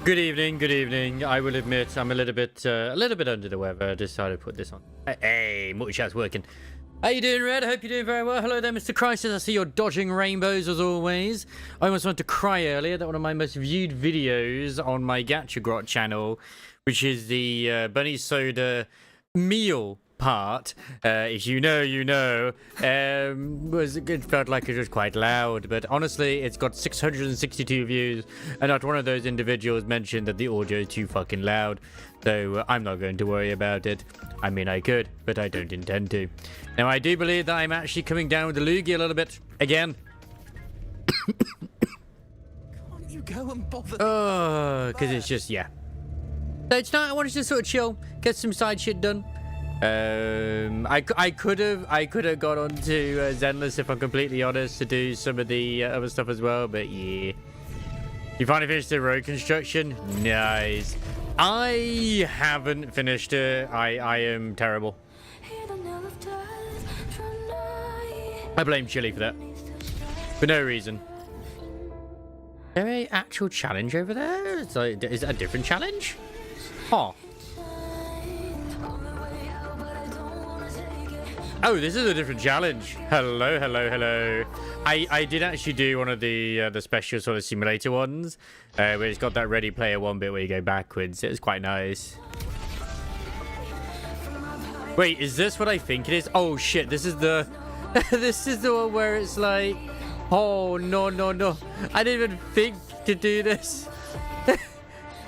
Good evening, good evening. I will admit I'm a little bit under the weather. I decided to put this on. Hey, multi-chat's working. How you doing, Red? I hope you're doing very well. Hello there, Mr. Crisis. I see you're dodging rainbows as always. I almost wanted to cry earlier that one of my most viewed videos on my Gacha Grot channel, which is the Bunny Soda meal part, if you know, you know, it felt like it was quite loud, but honestly, it's got 662 views, and not one of those individuals mentioned that the audio is too fucking loud, so I'm not going to worry about it. I mean, I could, but I don't intend to. Now, I do believe that I'm actually coming down with the loogie a little bit, again. Can't you go and bother? Oh, because it's just, yeah. So tonight I wanted to sort of chill, get some side shit done. I could have got onto Zenless, if I'm completely honest, to do some of the other stuff as well, but yeah. You finally finished the road construction? Nice. I haven't finished it. I am terrible. I blame Chili for that. For no reason. Is there an actual challenge over there? Is that a different challenge? Huh. Oh, this is a different challenge. Hello, hello, hello. I did actually do one of the special sort of simulator ones, where it's got that Ready Player One bit where you go backwards. It was quite nice. Wait, is this what I think it is? Oh shit, this is the this is the one where it's like, oh no no no, I didn't even think to do this.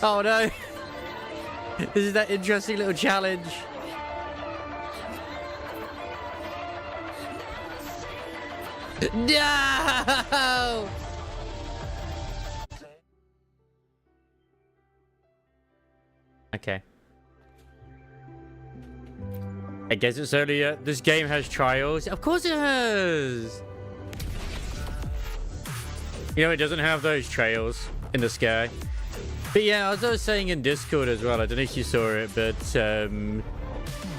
Oh no. This is that interesting little challenge. No! Okay. I guess it's only this game has trials. Of course it has. You know, it doesn't have those trails in the sky. But yeah, as I was saying in Discord as well, I don't know if you saw it, but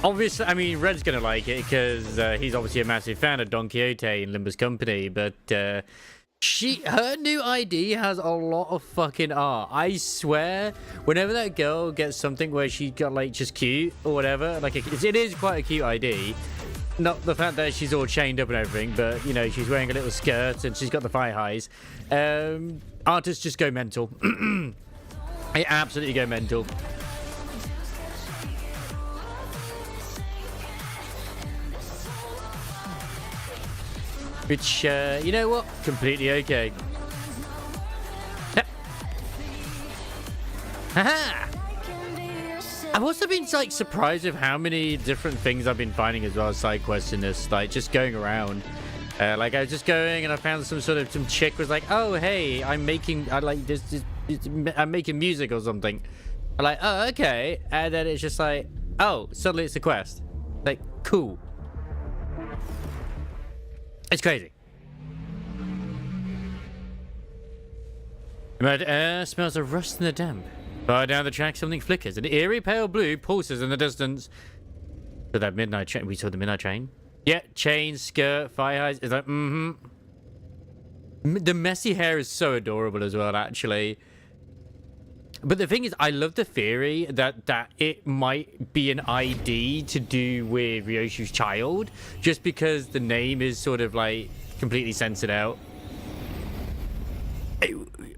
obviously, I mean, Red's gonna like it because he's obviously a massive fan of Don Quixote and Limba's company. But her new ID has a lot of fucking art. I swear, whenever that girl gets something where she got like just cute or whatever, like it is quite a cute ID. Not the fact that she's all chained up and everything, but you know, she's wearing a little skirt and she's got the thigh highs. Artists just go mental. I absolutely go mental. Which, you know what? Completely okay. Haha! I've also been, like, surprised of how many different things I've been finding as well as side quests in this, like, just going around. Like, I was just going and I found some chick was like, oh, hey, I'm making music or something. I'm like, oh, okay. And then it's just like, oh, suddenly it's a quest. Like, cool. It's crazy. Red air smells of rust in the damp. Far down the track, something flickers. An eerie pale blue pulses in the distance. So that midnight train. We saw the midnight train. Yeah, chain, skirt, fire highs. It's like, The messy hair is so adorable as well, actually. But the thing is, I love the theory that it might be an ID to do with Ryoshu's child, just because the name is sort of like completely censored out.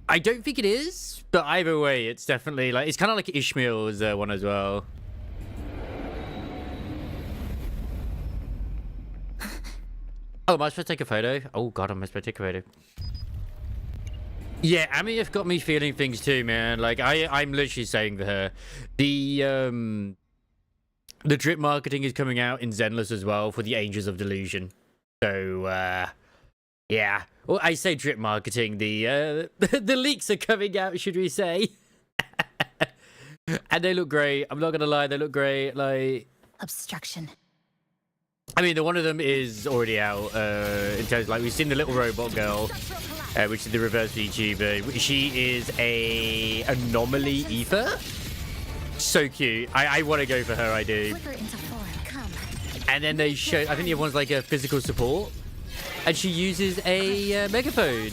I don't think it is, but either way, it's definitely like, it's kind of like Ishmael's one as well. Oh, am I supposed to take a photo? Oh god, am I supposed to take a photo? Yeah, Amiyaf got me feeling things too, man. Like, I'm literally saying to her, the drip marketing is coming out in Zenless as well for the Angels of Delusion. So, yeah. Well, I say drip marketing, the leaks are coming out, should we say. And they look great. I'm not gonna lie, they look great. Like, obstruction. I mean, the one of them is already out. In terms of, like, we've seen the little robot girl, which is the reverse VTuber. She is a anomaly ether. So cute. I want to go for her. I do. And then they show. I think the other one's like a physical support. and she uses a megaphone.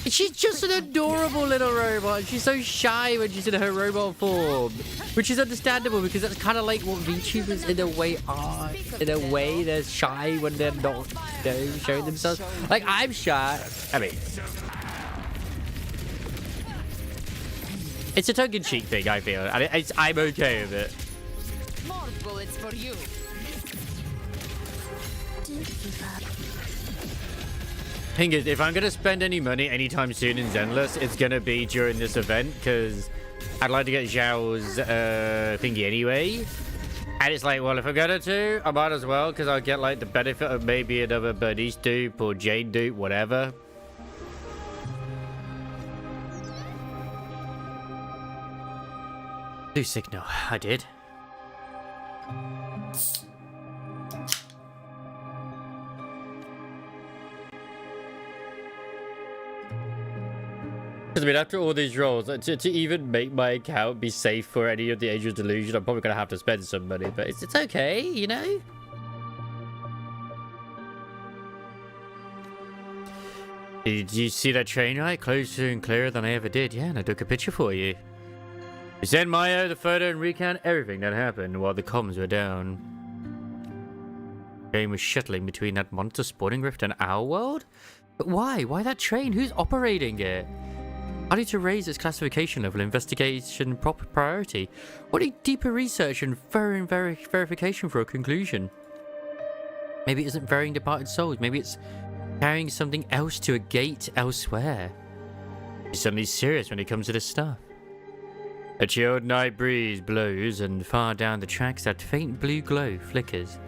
And she's just an adorable little robot. She's so shy when she's in her robot form, which is understandable because that's kind of like what VTubers in a way are. In a way, they're shy when they're not, you know, showing themselves. Like, I'm shy. I mean, it's a tongue-in-cheek thing, I feel. And I'm okay with it. More bullets for you. Thing is, if I'm going to spend any money anytime soon in Zenless, it's going to be during this event, because I'd like to get Zhao's thingy anyway. And it's like, well, if I'm going to, I might as well, because I'll get, like, the benefit of maybe another Bernice dupe or Jane dupe, whatever. Blue signal. I did. I mean, after all these rolls, to even make my account be safe for any of the Age of Delusion, I'm probably going to have to spend some money, but it's okay, you know? Did you see that train ride? Closer and clearer than I ever did. Yeah, and I took a picture for you. You send Mayo the photo and recount everything that happened while the comms were down. The train was shuttling between that monster spawning rift and our world? But why? Why that train? Who's operating it? I need to raise its classification level, investigation proper priority. What need deeper research and thorough verification for a conclusion? Maybe it isn't varying departed souls. Maybe it's carrying something else to a gate elsewhere. He's suddenly serious when it comes to this stuff. A chilled night breeze blows, and far down the tracks that faint blue glow flickers.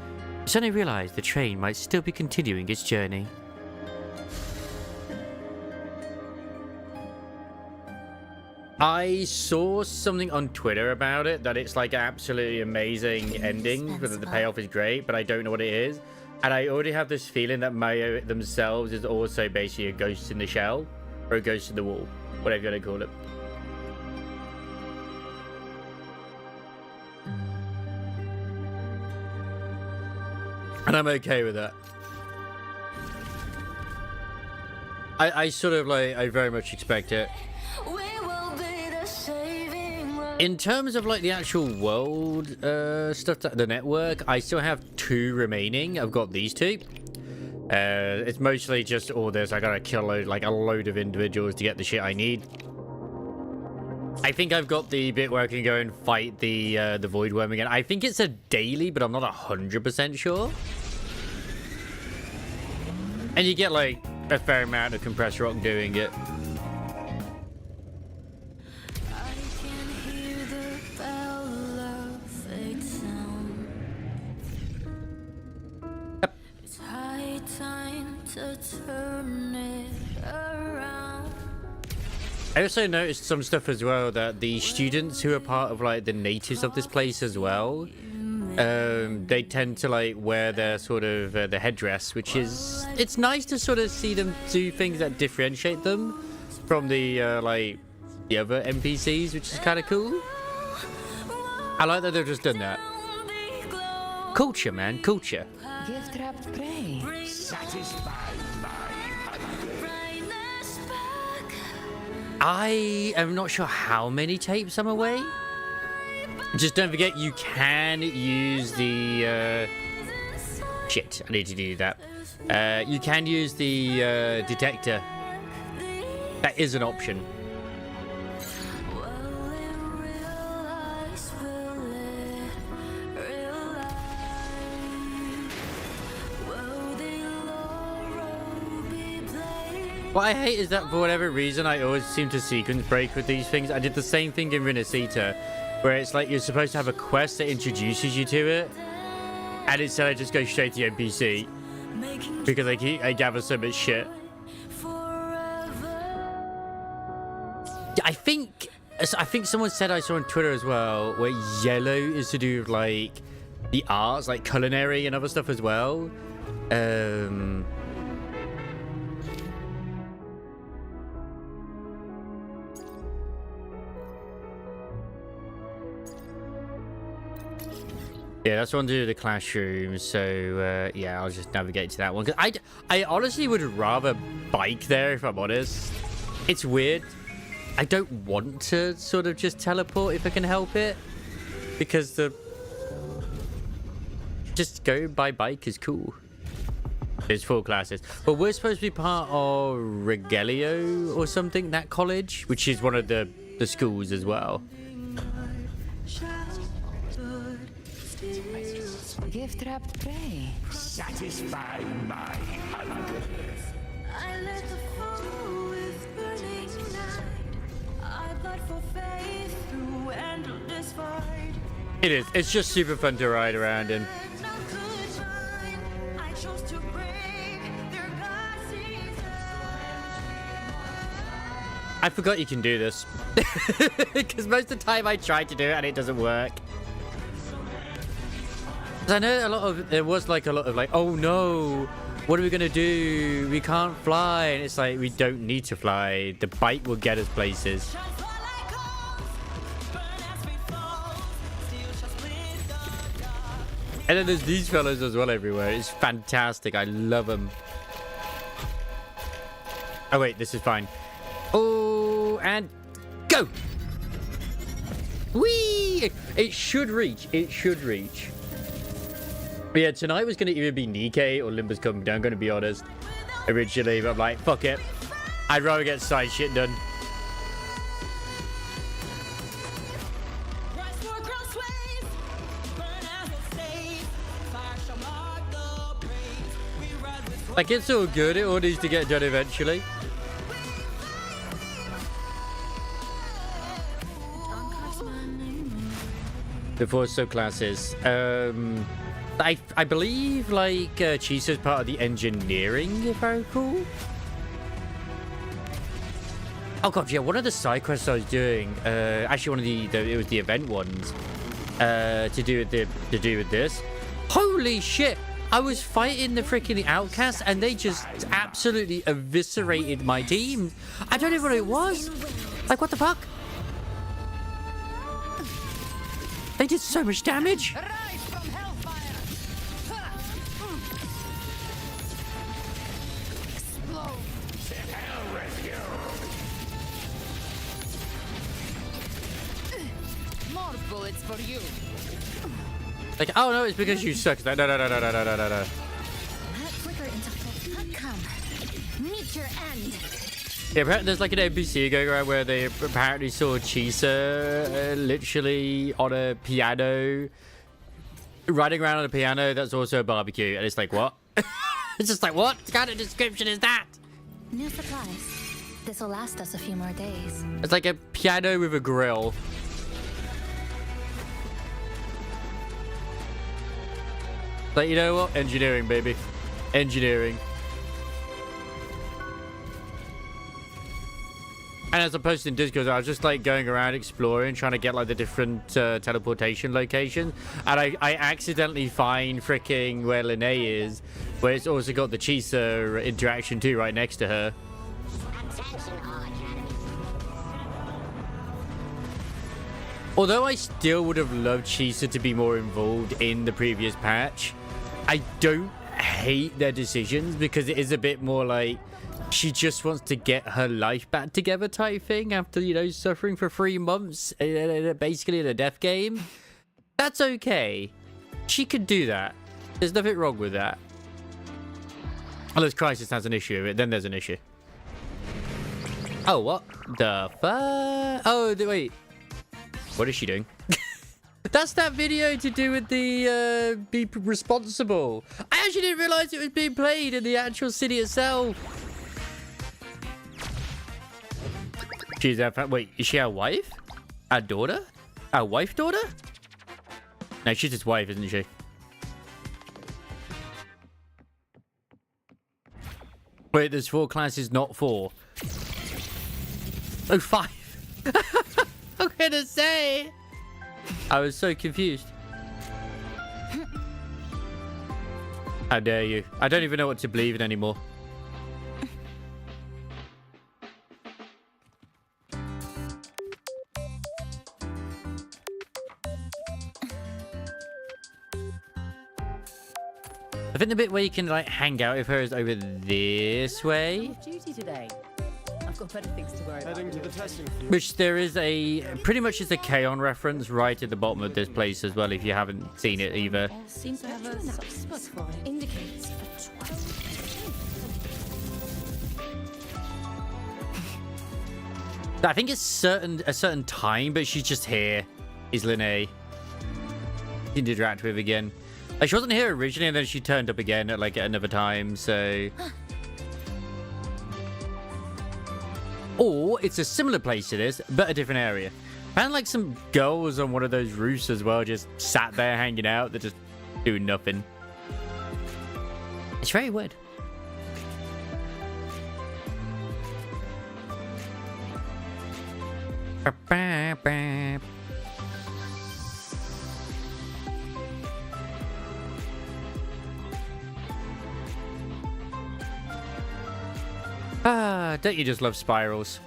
You suddenly realise the train might still be continuing its journey. I saw something on Twitter about it, that it's like an absolutely amazing ending, but the payoff is great, but I don't know what it is. And I already have this feeling that Mayo themselves is also basically a ghost in the shell, or a ghost in the wall, whatever you're going to call it. And I'm okay with that. I sort of like, I very much expect it. In terms of like the actual world stuff, the network, I still have 2 remaining. I've got these 2. It's mostly just all this. I gotta kill a load of individuals to get the shit I need. I think I've got the bit where I can go and fight the void worm again. I think it's a daily, but I'm not 100% sure. And you get like a fair amount of compressed rock doing it. I also noticed some stuff as well, that the students who are part of like the natives of this place as well, they tend to like wear their sort of the headdress, which is, it's nice to sort of see them do things that differentiate them from the like the other NPCs, which is kind of cool. I like that they've just done that. Culture, man, culture. Give trapped prey. I am not sure how many tapes I'm away. Just don't forget, you can use the shit, I need to do that. You can use the detector. That is an option. What I hate is that for whatever reason, I always seem to sequence break with these things. I did the same thing in Renacita, where it's like you're supposed to have a quest that introduces you to it, and instead I just go straight to the NPC because I gather so much shit. I think someone said, I saw on Twitter as well, where yellow is to do with like the arts, like culinary and other stuff as well. Yeah, that's one to do with the classroom. So yeah, I'll just navigate to that one. 'Cause I honestly would rather bike there, if I'm honest. It's weird. I don't want to sort of just teleport if I can help it, because the just go by bike is cool. There's 4 classes, but we're supposed to be part of Regelio or something, that college, which is one of the schools as well. Gift wrapped prey. Satisfy my hunger. I let the fall with burning night. I bled for faith through endless fight. It is. It's just super fun to ride around in. None could find. I chose to break their glasses. I forgot you can do this. Because most of the time I try to do it and it doesn't work. 'Cause I know there was like a lot of like, oh no, what are we gonna do? We can't fly. And it's like, we don't need to fly. The bike will get us places. Shine far like coals, burn as we fall. Steel shall split the dark. And then there's these fellows as well everywhere. It's fantastic. I love them. Oh wait, this is fine. Oh, and go. Whee! It should reach. It should reach. But yeah, tonight was going to either be Nikkei or Limbus coming down, going to be honest. Originally, but I'm like, fuck it. I'd rather get side shit done. Rise for crossways, burn as a slave. Fire shall mark the brains. We ride with Like, it's all good. It all needs to get done eventually. Before subclasses. I believe, like, Chisa's part of the engineering, if I recall. Oh god, yeah, one of the side quests I was doing, actually one of it was the event ones, to do with this. Holy shit! I was fighting the freaking outcasts and they just absolutely eviscerated my team. I don't know what it was. Like, what the fuck? They did so much damage. Rise from hellfire! Explode! Hell with you. More bullets for you. Like, oh no, it's because you suck. No. Flicker into come. Meet your end. Yeah, apparently there's like an NPC going around where they apparently saw Chisa literally on a piano, riding around on a piano that's also a barbecue. And it's like, what? It's just like, what kind of description is that? New supplies. This will last us a few more days. It's like a piano with a grill. Like, you know what? Engineering, baby. Engineering. And as I posted in Discord, I was just like going around exploring, trying to get like the different teleportation locations. And I accidentally find freaking where Linnea is, where it's also got the Chisa interaction too, right next to her. Although I still would have loved Chisa to be more involved in the previous patch, I don't hate their decisions because it is a bit more like she just wants to get her life back together type thing after, you know, suffering for 3 months basically in a death game. That's okay. She could do that. There's nothing wrong with that. Unless Crisis has an issue with it, then there's an issue. Oh, what the fuck? Oh, wait. What is she doing? That's that video to do with the be responsible. I actually didn't realize it was being played in the actual city itself. She's wait, is she our wife? Our daughter? Our wife daughter? No, she's his wife, isn't she? Wait, there's 4 classes, not 4. Oh, 5. I'm gonna say. I was so confused. How dare you? I don't even know what to believe in anymore. I think the bit where you can like hang out with her is over this way. Duty today. I've got better things to worry about. Heading to the testing field. Which there is a pretty much is a K-On reference right at the bottom of this place as well if you haven't seen it either. Seems to have a soft spot for it. Indicates for 12. I think it's a certain time, but she's just here. Is Linnea. She can interact with again. Like, she wasn't here originally, and then she turned up again at like at another time. So, or it's a similar place to this, but a different area. Found like some girls on one of those roofs as well, just sat there hanging out. They're just doing nothing. It's very weird. Ah, don't you just love spirals?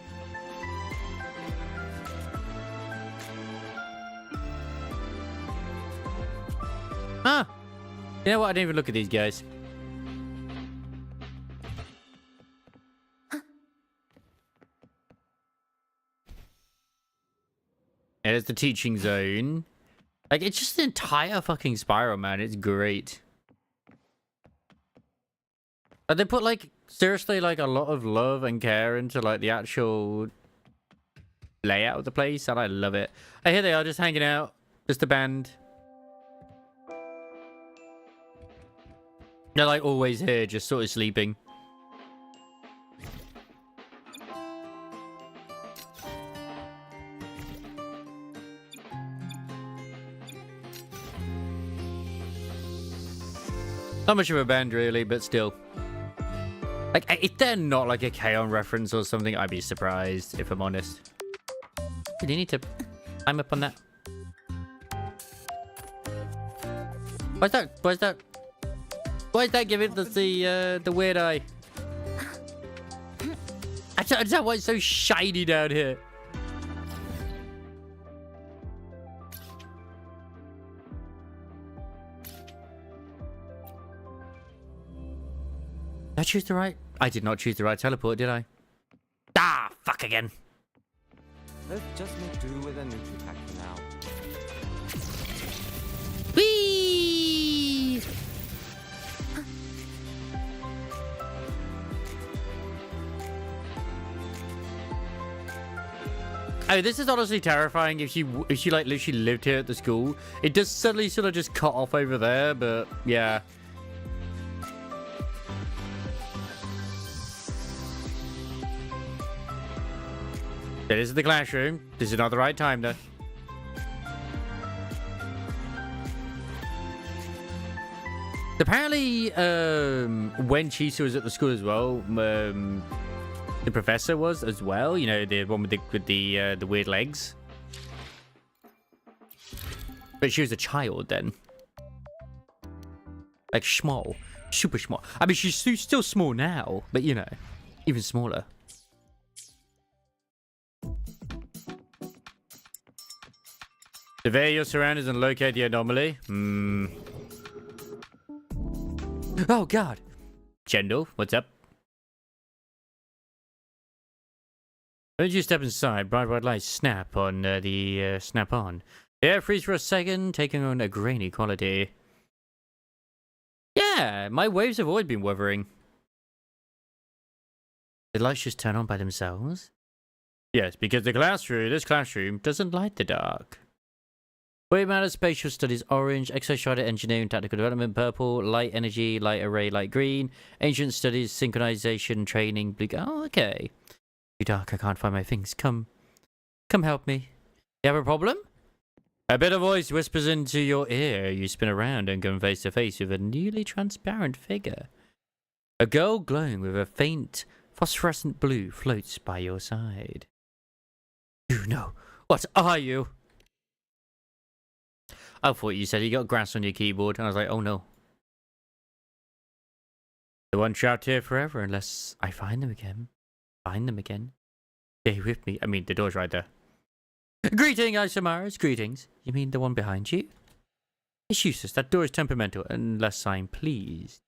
Ah, you know what? I didn't even look at these guys. Yeah, there's the teaching zone. Like, it's just an entire fucking spiral, man. It's great. They put, like, seriously, like, a lot of love and care into, like, the actual layout of the place, and I love it. Oh, here they are, just hanging out. Just a band. They're, like, always here, just sort of sleeping. Not much of a band, really, but still. Like, if they're not like a K-On reference or something, I'd be surprised, if I'm honest. You need to climb up on that. Why's that giving us the weird eye? I don't know why it's so shiny down here. Did I choose the right? I did not choose the right teleport, did I? Ah, fuck again. Let's just make do with a neutral pack for now. Whee! Oh, this is honestly terrifying. If she like literally lived here at the school, it does suddenly sort of just cut off over there. But yeah. This is the classroom. This is not the right time, though. Apparently, when Chisa was at the school as well, the professor was as well. You know, the one with the weird legs. But she was a child then. Like small, super small. I mean, she's still small now, but you know, even smaller. Survey your surroundings and locate the anomaly. Oh, God. Jendal, what's up? As you step inside, bright white lights snap on snap on. The air freeze for a second, taking on a grainy quality. Yeah, my waves have always been weathering. The lights just turn on by themselves? Yes, because this classroom doesn't light the dark. Wave matter, spatial studies orange, exostrated engineering, tactical development purple, light energy, light array, light green, ancient studies, synchronization, training, blue. Oh, okay. Too dark, I can't find my things. Come help me. You have a problem? A bit of voice whispers into your ear. You spin around and come face to face with a nearly transparent figure. A girl glowing with a faint phosphorescent blue floats by your side. You know, what are you? I thought you said you got grass on your keyboard, and I was like, oh no. The one trapped here forever unless I find them again. Stay with me. I mean, the door's right there. Greeting, Isamaras. Greetings. You mean the one behind you? It's useless. That door is temperamental, unless I'm pleased.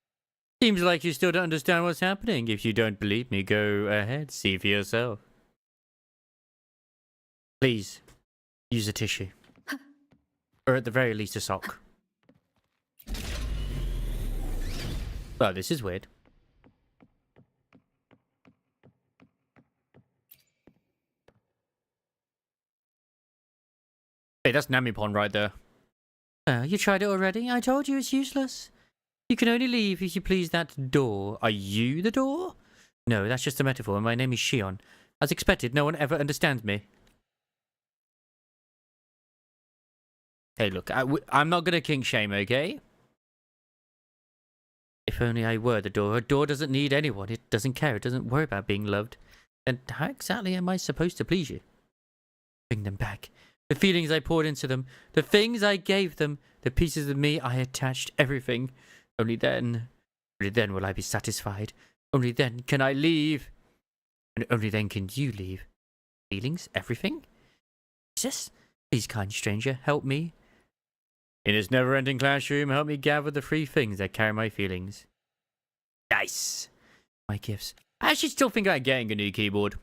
Seems like you still don't understand what's happening. If you don't believe me, go ahead. See for yourself. Please, use a tissue. Or at the very least, a sock. Well, this is weird. Hey, that's Namipon right there. You tried it already? I told you it's useless. You can only leave if you please that door. Are you the door? No, that's just a metaphor, and my name is Shion. As expected, no one ever understands me. Hey, look, I'm not gonna kink shame, okay? If only I were the door. A door doesn't need anyone. It doesn't care. It doesn't worry about being loved. Then how exactly am I supposed to please you? Bring them back. The feelings I poured into them. The things I gave them. The pieces of me I attached. Everything. Only then will I be satisfied. Only then can I leave. And only then can you leave. Feelings? Everything? Jesus? Please, kind stranger, help me. In this never-ending classroom, help me gather the three things that carry my feelings. Nice. My gifts. I actually still think I'm getting a new keyboard.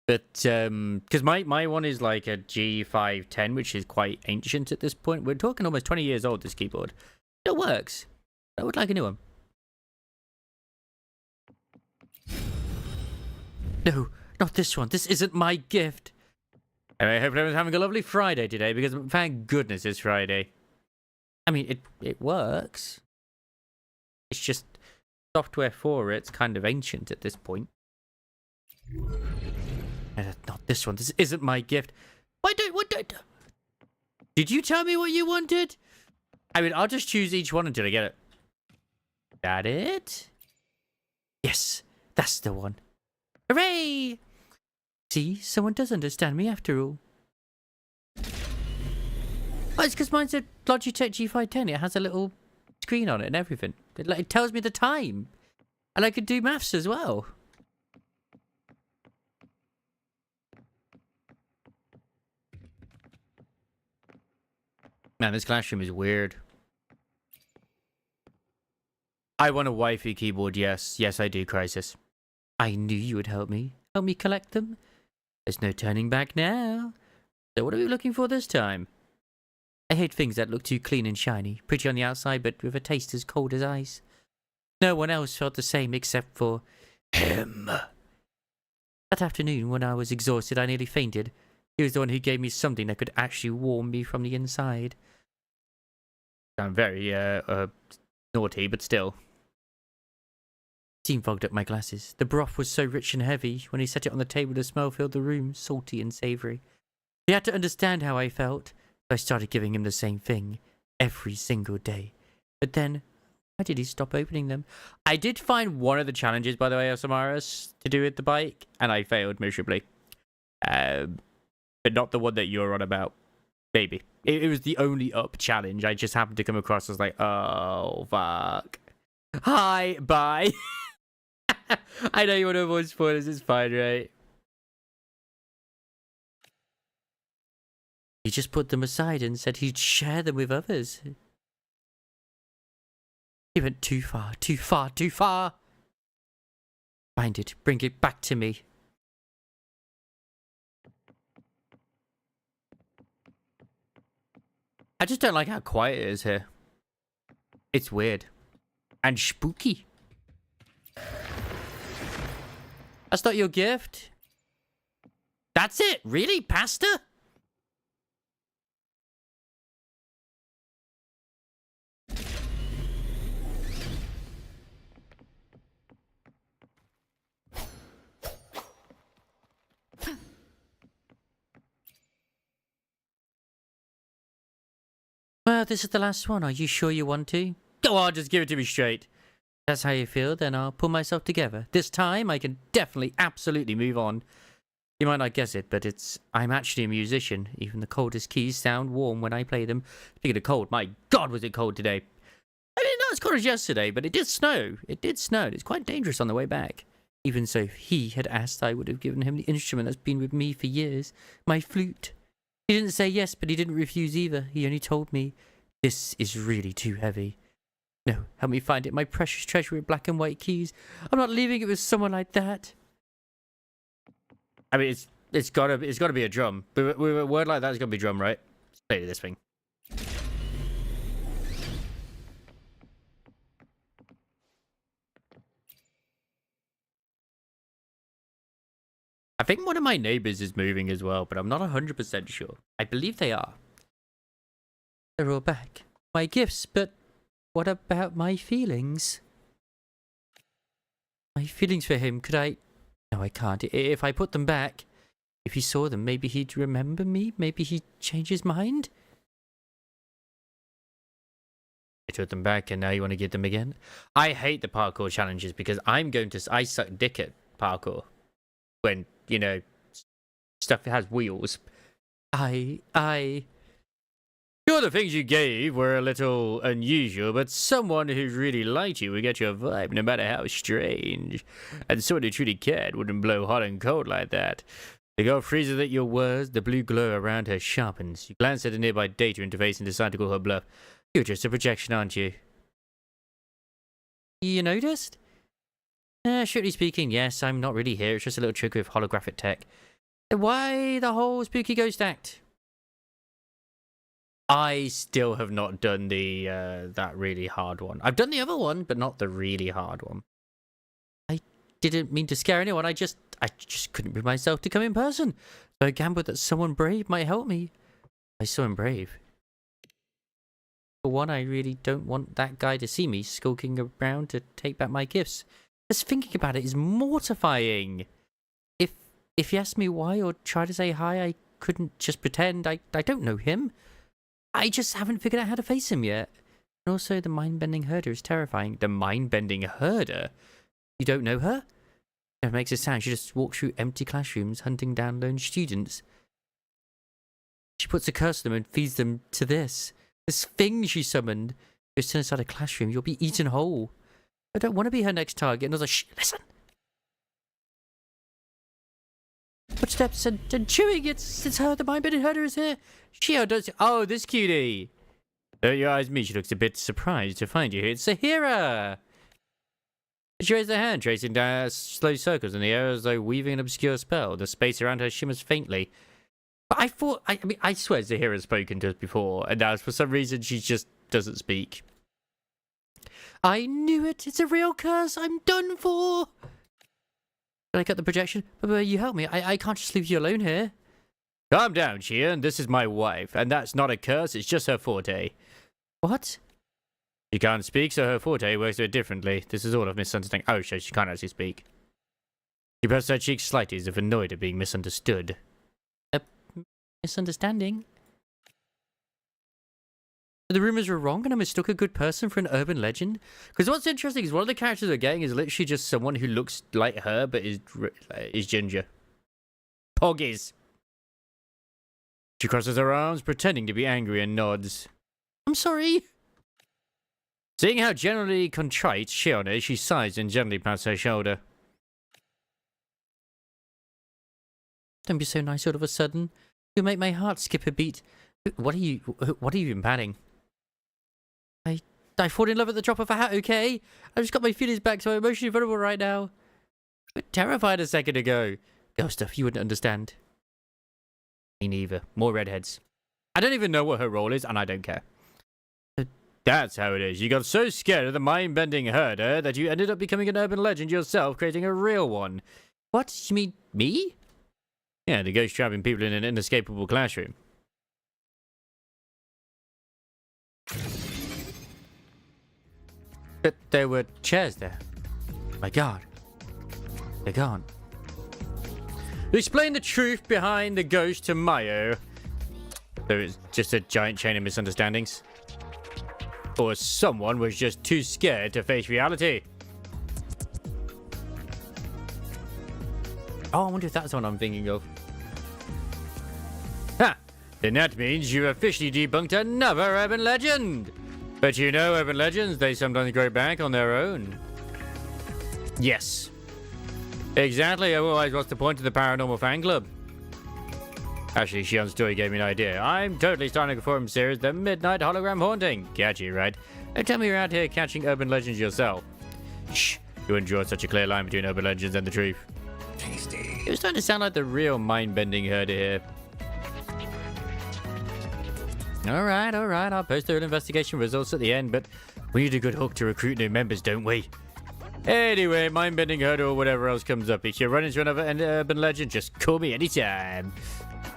But, because my one is like a G510, which is quite ancient at this point. We're talking almost 20 years old, this keyboard. It works. I would like a new one. No, not this one. This isn't my gift. Anyway, I hope everyone's having a lovely Friday today, because thank goodness it's Friday. I mean, it works. It's just software for it's kind of ancient at this point. Not this one. This isn't my gift. What did you tell me what you wanted? I mean, I'll just choose each one until I get it. That it? Yes, that's the one. Hooray! See, someone does understand me after all. Oh, it's because mine's a Logitech G510. It has a little screen on it and everything. It tells me the time. And I could do maths as well. Man, this classroom is weird. I want a wifey keyboard, yes. Yes, I do, Crisis. I knew you would help me. Help me collect them. There's no turning back now. So what are we looking for this time? I hate things that look too clean and shiny. Pretty on the outside, but with a taste as cold as ice. No one else felt the same except for him. That afternoon, when I was exhausted, I nearly fainted. He was the one who gave me something that could actually warm me from the inside. I'm very, naughty, but still. Steam fogged up my glasses. The broth was so rich and heavy. When he set it on the table, the smell filled the room, salty and savoury. He had to understand how I felt. I started giving him the same thing every single day. But then, why did he stop opening them? I did find one of the challenges, by the way, of Samaras to do with the bike, and I failed miserably. But not the one that you're on about. Maybe. It was the only up challenge. I just happened to come across as like, oh, fuck. Hi, bye. I know you want to avoid spoilers, it's fine, right? He just put them aside and said he'd share them with others. He went too far, too far, too far. Find it, bring it back to me. I just don't like how quiet it is here. It's weird. And spooky. That's not your gift? That's it? Really? Pasta? Well, this is the last one. Are you sure you want to? Go on, just give it to me straight. That's how you feel, then I'll pull myself together. This time, I can definitely, absolutely move on. You might not guess it, but I'm actually a musician. Even the coldest keys sound warm when I play them. Speaking of cold, my God, was it cold today. I mean, not as cold as yesterday, but it did snow. It did snow. It's quite dangerous on the way back. Even so, if he had asked, I would have given him the instrument that's been with me for years. My flute. He didn't say yes, but he didn't refuse either. He only told me, this is really too heavy. No, help me find it, my precious treasure with black and white keys. I'm not leaving it with someone like that. I mean, it's gotta be a drum. With a word like that, it's gotta be drum, right? Let's play this thing. I think one of my neighbors is moving as well, but I'm not 100% sure. I believe they are. They're all back. My gifts, but what about my feelings? My feelings for him, could I... No, I can't. If I put them back, if he saw them, maybe he'd remember me? Maybe he'd change his mind? I took them back and now you want to give them again? I hate the parkour challenges because I suck dick at parkour. When, you know, stuff that has wheels. Sure, the things you gave were a little unusual, but someone who really liked you would get your vibe, no matter how strange. And someone who truly cared wouldn't blow hot and cold like that. The girl freezes at your words, the blue glow around her sharpens. You glance at the nearby data interface and decide to call her bluff. You're just a projection, aren't you? You noticed? Strictly speaking, yes, I'm not really here. It's just a little trick with holographic tech. Why the whole spooky ghost act? I still have not done the that really hard one. I've done the other one, but not the really hard one. I didn't mean to scare anyone. I just couldn't bring myself to come in person. So I gambled that someone brave might help me. I saw him brave. For one, I really don't want that guy to see me skulking around to take back my gifts. Just thinking about it is mortifying. If you asked me why or try to say hi, I couldn't just pretend. I don't know him. I just haven't figured out how to face him yet. And also, the mind-bending herder is terrifying. The mind-bending herder? You don't know her? It makes a sound. She just walks through empty classrooms, hunting down lone students. She puts a curse on them and feeds them to this. This thing she summoned. If you turn inside a classroom, you'll be eaten whole. I don't want to be her next target. And I was like, shh, listen. Footsteps and chewing. It's her. The mind-bending herder is here. She does. Oh, this cutie. Don't your eyes meet? She looks a bit surprised to find you here. It's Sahira. She raised her hand, tracing down slow circles in the air as though weaving an obscure spell. The space around her shimmers faintly. But I swear Zahira's spoken to us before, and now for some reason she just doesn't speak. I knew it. It's a real curse. I'm done for. Did I cut the projection? But you help me. I can't just leave you alone here. Calm down, Shion. This is my wife, and that's not a curse. It's just her forte. What? She can't speak, so her forte works a bit differently. This is all of misunderstanding. Oh, so she can't actually speak. She pressed her cheek slightly as if annoyed at being misunderstood. A misunderstanding? The rumors were wrong and I mistook a good person for an urban legend? Because what's interesting is one of the characters we're getting is literally just someone who looks like her but is ginger. Poggies. She crosses her arms, pretending to be angry, and nods. I'm sorry. Seeing how generally contrite Shion is, she sighs and gently pats her shoulder. Don't be so nice all of a sudden. You'll make my heart skip a beat. What are you even batting? I fall in love at the drop of a hat, okay? I've just got my feelings back, so I'm emotionally vulnerable right now. I was terrified a second ago. Girl stuff, you wouldn't understand. Me neither. More redheads. I don't even know what her role is, and I don't care. That's how it is. You got so scared of the mind-bending herder that you ended up becoming an urban legend yourself, creating a real one. What? You mean me? Yeah, the ghost trapping people in an inescapable classroom. But there were chairs there. My God. They're gone. To explain the truth behind the ghost to Mayo. So it's just a giant chain of misunderstandings. Or someone was just too scared to face reality. Oh, I wonder if that's what I'm thinking of. Ha! Then that means you officially debunked another urban legend. But you know, urban legends, they sometimes grow back on their own. Yes. Exactly, otherwise what's the point of the Paranormal Fan Club? Actually, Shion's story gave me an idea. I'm totally starting a forum series, The Midnight Hologram Haunting. Catchy, right? Don't tell me you're out here catching urban legends yourself. Shh. You wouldn't draw such a clear line between urban legends and the truth. Tasty. It was starting to sound like the real mind-bending herder here. Alright. I'll post their investigation results at the end, but we need a good hook to recruit new members, don't we? Anyway, mind-bending herder or whatever else comes up. If you run into another urban legend, just call me anytime.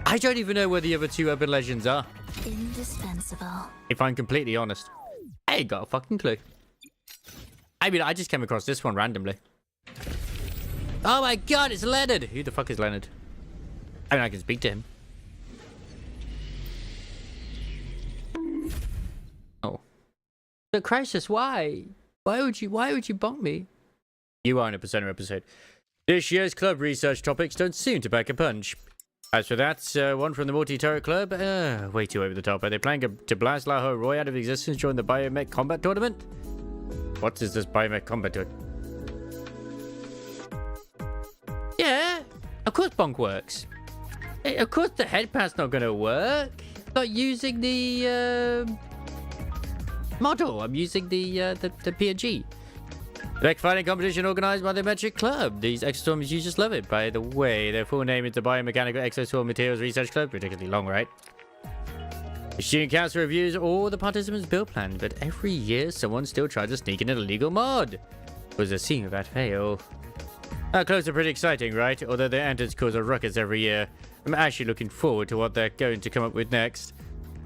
I don't even know where the other two urban legends are. Indispensable. If I'm completely honest. I ain't got a fucking clue. I mean, I just came across this one randomly. Oh my god, it's Leonard! Who the fuck is Leonard? I mean, I can speak to him. Oh. But Crisis, why? Why would you bonk me? You are in a Persona episode. This year's club research topics don't seem to pack a punch. As for that, one from the multi-turret club, way too over the top. Are they planning to blast La Ho Roy out of existence during the Biomech Combat Tournament? What is this Biomech Combat Tournament? Yeah, of course bonk works. Of course the headpad's not gonna work. I'm not using the model. I'm using the PNG. The mech fighting competition organized by the Metric Club. These exoswarms, you just love it. By the way, their full name is the Biomechanical Exoswarm Materials Research Club. Ridiculously long, right? The student council reviews all the participants' build plans, but every year someone still tries to sneak in an illegal mod. Was a scene without fail. Our clubs are pretty exciting, right? Although their entrance cause a ruckus every year. I'm actually looking forward to what they're going to come up with next.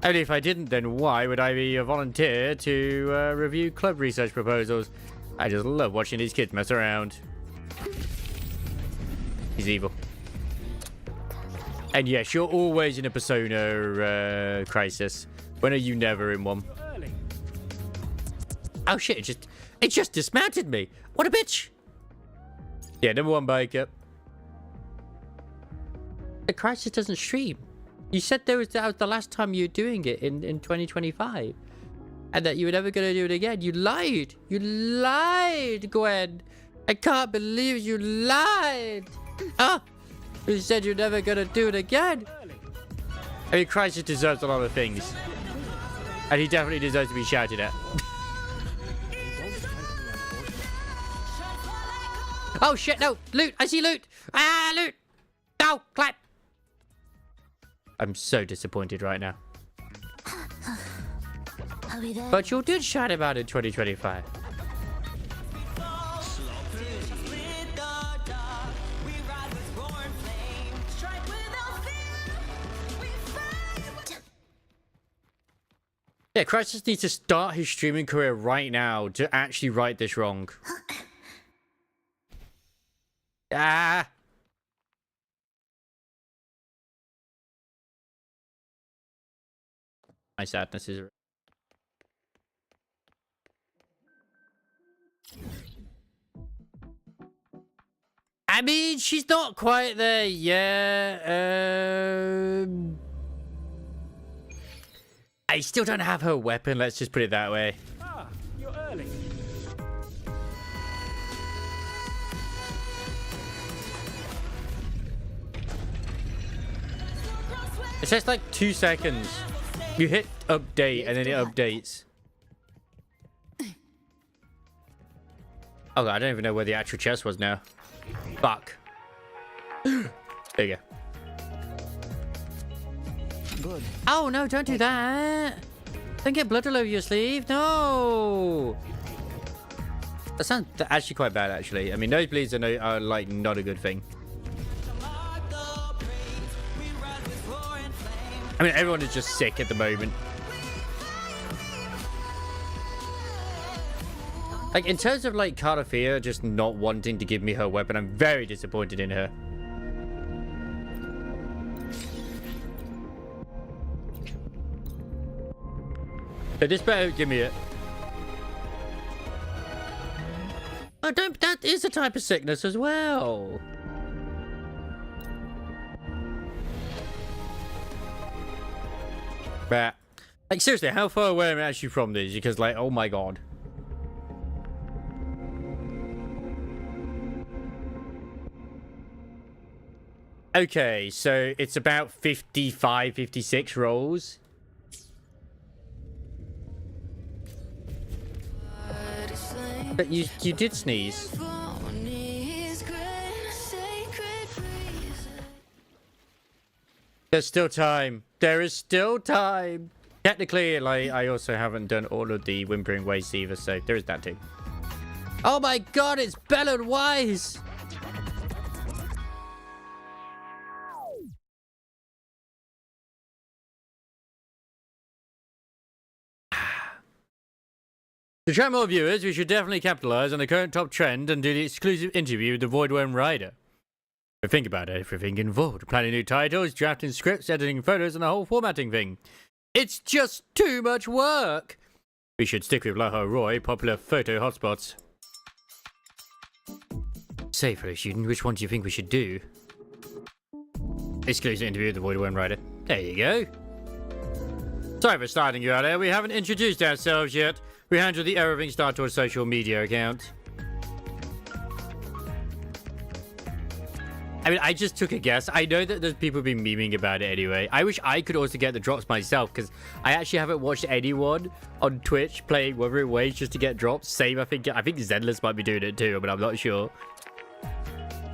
Only if I didn't, then why would I be a volunteer to review club research proposals? I just love watching these kids mess around. He's evil. And yes, you're always in a Persona crisis. When are you never in one? Oh shit, it just dismounted me. What a bitch. Yeah, number one biker. The crisis doesn't stream. You said that was the last time you were doing it in 2025. And that you were never going to do it again. You lied. You lied, Gwen. I can't believe you lied. Ah, you said you're never going to do it again. I mean, Crisis deserves a lot of things. And he definitely deserves to be shouted at. Oh shit, no. Loot. I see loot. Ah, loot. No, clap. I'm so disappointed right now. Are we there? But you did shout about it in 2025. Yeah, Crisis needs to start his streaming career right now to actually right this wrong. Ah! My sadness is... I mean, she's not quite there yet. I still don't have her weapon, let's just put it that way. Ah, you're early. It says like 2 seconds. You hit update and then it updates. Oh, I don't even know where the actual chest was now. Fuck. There you go. Good. Oh, no, don't do that. Don't get blood all over your sleeve. No. That sounds actually quite bad, actually. I mean, nosebleeds are like not a good thing. I mean, everyone is just sick at the moment. Like, in terms of, like, Cartafia just not wanting to give me her weapon, I'm very disappointed in her. But this better give me it. Oh, don't, that is a type of sickness as well. But, like, seriously, how far away am I actually from these? Because, like, oh my god. Okay, so it's about 55, 56 rolls. But you did sneeze. There's still time. There is still time. Technically, like, I also haven't done all of the Whimpering Waste either, so there is that too. Oh my god, it's Bellowed Wise! To attract more viewers, we should definitely capitalize on the current top trend and do the exclusive interview with the Voidworm Rider. But think about everything involved. Planning new titles, drafting scripts, editing photos, and the whole formatting thing. It's just too much work! We should stick with LaHoRoy, popular photo hotspots. Say, fellow student, which one do you think we should do? Exclusive interview with the Voidworm Rider. There you go. Sorry for starting you out there. We haven't introduced ourselves yet. We handle the Everything Star Tours social media account. I mean, I just took a guess. I know that there's people been memeing about it anyway. I wish I could also get the drops myself, because I actually haven't watched anyone on Twitch playing Wuthering Waves just to get drops. Same, I think Zenless might be doing it too, but I'm not sure.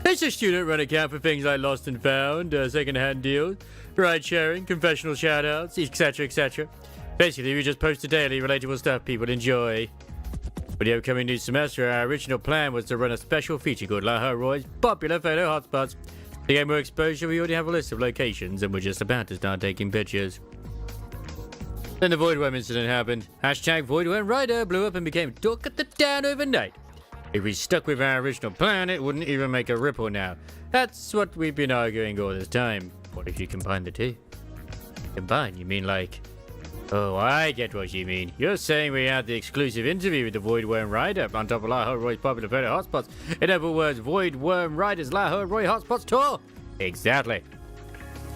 It's a student-run account for things like Lost and Found, second-hand deals, ride sharing, confessional shoutouts, etc., etc. Basically, we just post daily relatable stuff people enjoy. For the upcoming new semester, our original plan was to run a special feature called LaHoRoy's Popular Photo Hotspots. To get more exposure, we already have a list of locations, and we're just about to start taking pictures. Then the Voidworm incident happened. Hashtag Voidworm Rider blew up and became talk of the town overnight. If we stuck with our original plan, it wouldn't even make a ripple now. That's what we've been arguing all this time. What if you combine the two? Combine? You mean like... Oh, I get what you mean. You're saying we had the exclusive interview with the Voidworm Rider on top of LaHoRoy's Popular Photo Hotspots. In other words, Voidworm Rider's LaHoRoy Hotspots Tour. Exactly.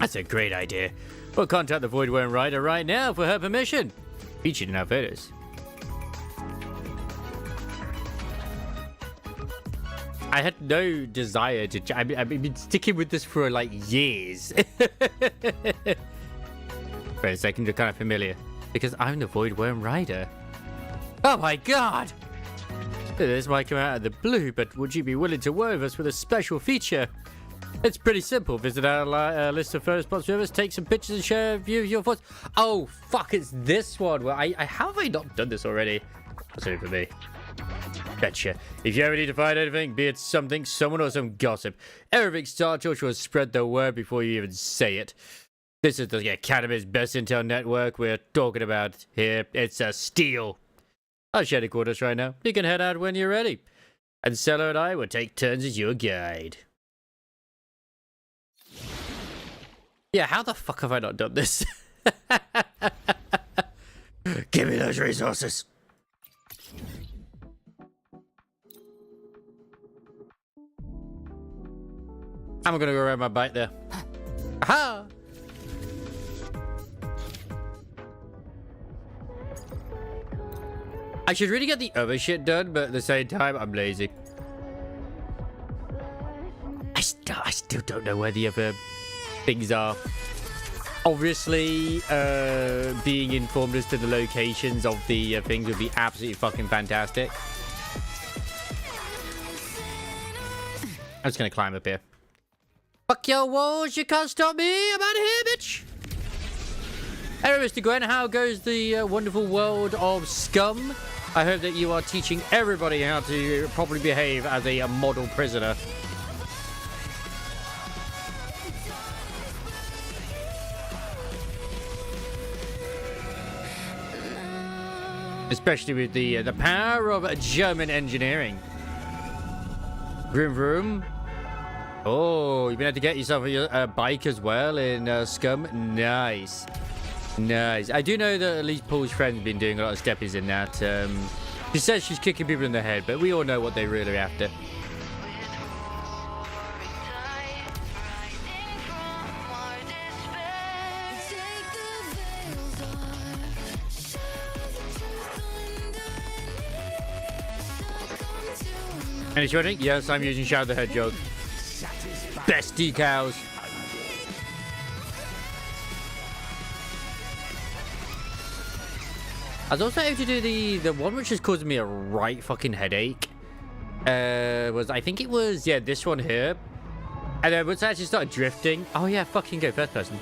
That's a great idea. We'll contact the Voidworm Rider right now for her permission. Featured in our photos. I had no desire to... I've been sticking with this for like years. For a second, you're kind of familiar. Because I'm the Voidworm Rider. Oh my god! This might come out of the blue, but would you be willing to work with us with a special feature? It's pretty simple. Visit our list of photo spots with us, take some pictures and share a view of your thoughts. Oh, fuck, it's this one. Well, have I not done this already? That's only for me. Betcha. If you ever need to find anything, be it something, someone, or some gossip, Everything Star Tours will spread the word before you even say it. This is the Academy's best intel network we're talking about here. It's a steal. I'll share the quarters right now. You can head out when you're ready. And Cello and I will take turns as your guide. Yeah, how the fuck have I not done this? Give me those resources. I'm gonna go ride my bike there. Aha! I should really get the other shit done, but at the same time, I'm lazy. I still don't know where the other things are. Obviously, being informed as to the locations of the things would be absolutely fucking fantastic. I'm just gonna climb up here. Fuck your walls, you can't stop me. I'm out of here, bitch. Hey, Mr. Gwen, how goes the wonderful world of Scum? I hope that you are teaching everybody how to properly behave as a model prisoner. Especially with the power of German engineering. Vroom vroom. Oh, you've been able to get yourself a bike as well in Scum. Nice. Nice. I do know that at least Paul's friend's been doing a lot of steppies in that. She says she's kicking people in the head, but we all know what they're really after. And it's your drink? Yes, I'm using Shadow the Hedgehog. Best decals. I was also able to do the one which is causing me a right fucking headache. I think it was, yeah, this one here. And then once I actually started drifting. Oh yeah, fucking go first person.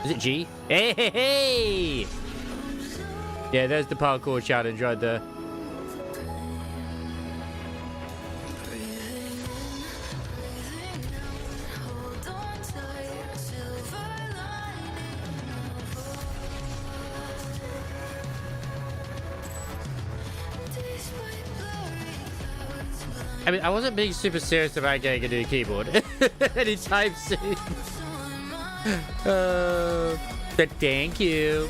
Is it G? Hey, hey, hey! Yeah, there's the parkour challenge right there. I mean, I wasn't being super serious about getting a new keyboard anytime soon. But thank you.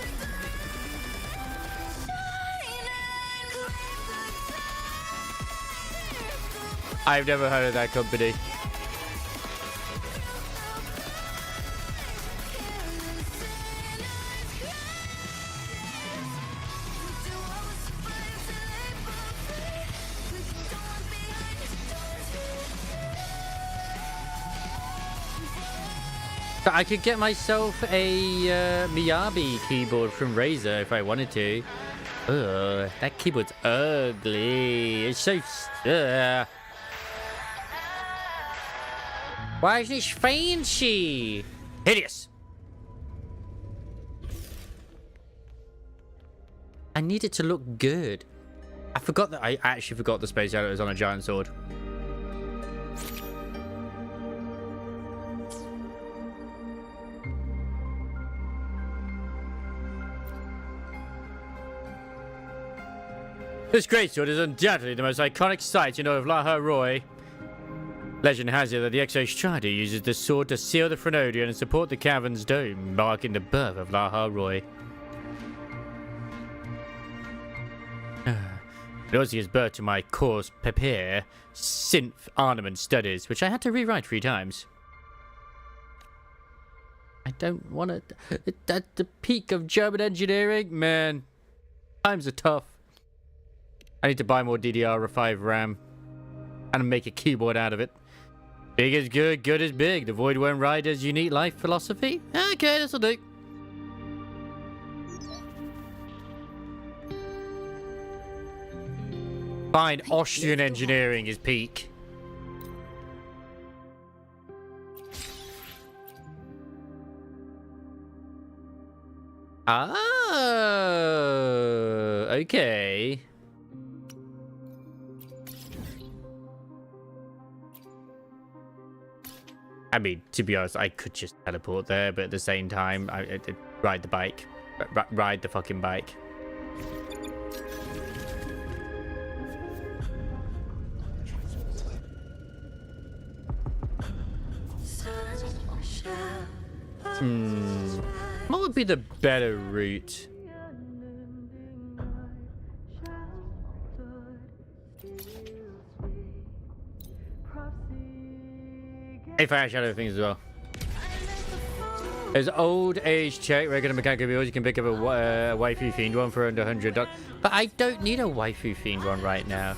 I've never heard of that company. I could get myself a Miyabi keyboard from Razer if I wanted to. Ugh, that keyboard's ugly. It's so... Why isn't it fancy? Hideous. I need it to look good. I forgot that I actually forgot the space out was on a giant sword. This greatsword is undoubtedly the most iconic sight in all of Laha Roy. Legend has it that the Exo Strider uses the sword to seal the Frenodian and support the cavern's dome, marking the birth of Laha Roy. It also gives birth to my coarse papier synth ornament studies, which I had to rewrite 3 times. I don't want to... At the peak of German engineering, man. Times are tough. I need to buy more DDR5 RAM and make a keyboard out of it. Big is good, good is big. The Void Worm Rider's unique life philosophy. Okay, this'll do. Fine, Austrian engineering is peak. Oh, okay. I mean, to be honest, I could just teleport there, but at the same time, I'd ride the bike. Ride the fucking bike. What would be the better route? If I actually have things as well. There's old age check, regular mechanical builds. You can pick up a waifu fiend one for under $100. But I don't need a waifu fiend one right now.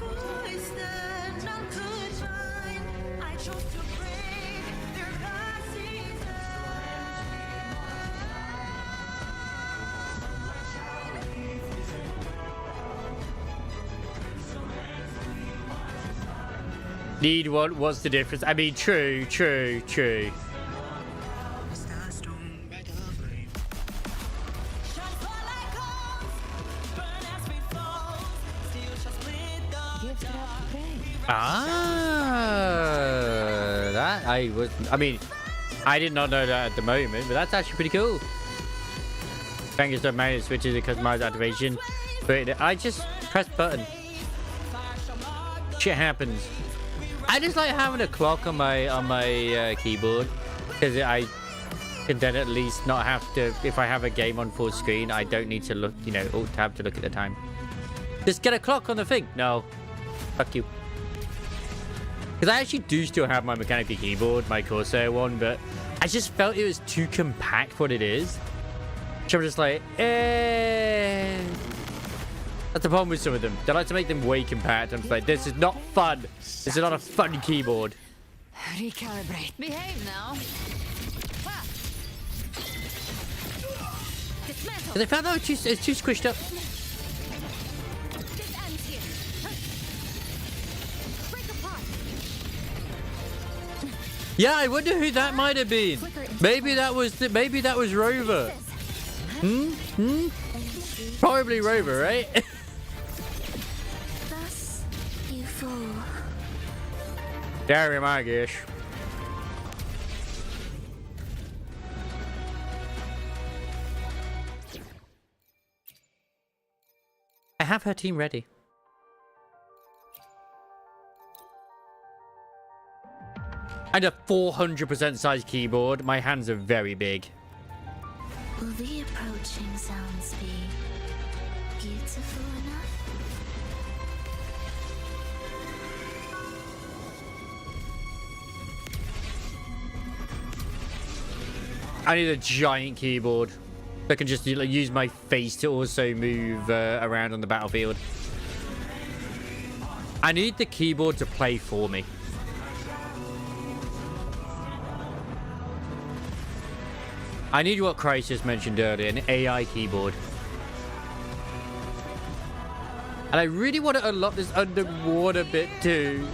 Need one? What's the difference? I mean, true. That I mean, I did not know that at the moment, but that's actually pretty cool. Bangers don't manage switches to customize activation, but I just press button. Shit happens. I just like having a clock on my keyboard because I can then at least not have to. If I have a game on full screen, I don't need to look, you know, alt tab to look at the time. Just get a clock on the thing. No, fuck you. Because I actually do still have my mechanical keyboard, my Corsair one, but I just felt it was too compact for what it is. So I'm just like, That's the problem with some of them. They like to make them way compact. I'm just like, this is not fun. This is not a fun keyboard. Recalibrate. Behave now. Dismantle. They found out it's too squished up. This ends here. Break apart. Yeah, I wonder who that might have been. Maybe that was Rover. Probably Rover, right? Thus, you fall. Very my gosh. I have her team ready. And a 400% size keyboard. My hands are very big. Will the approaching sounds be beautiful enough? I need a giant keyboard that can just like, use my face to also move around on the battlefield. I need the keyboard to play for me. I need what Crisis mentioned earlier, an AI keyboard. And I really want to unlock this underwater bit too.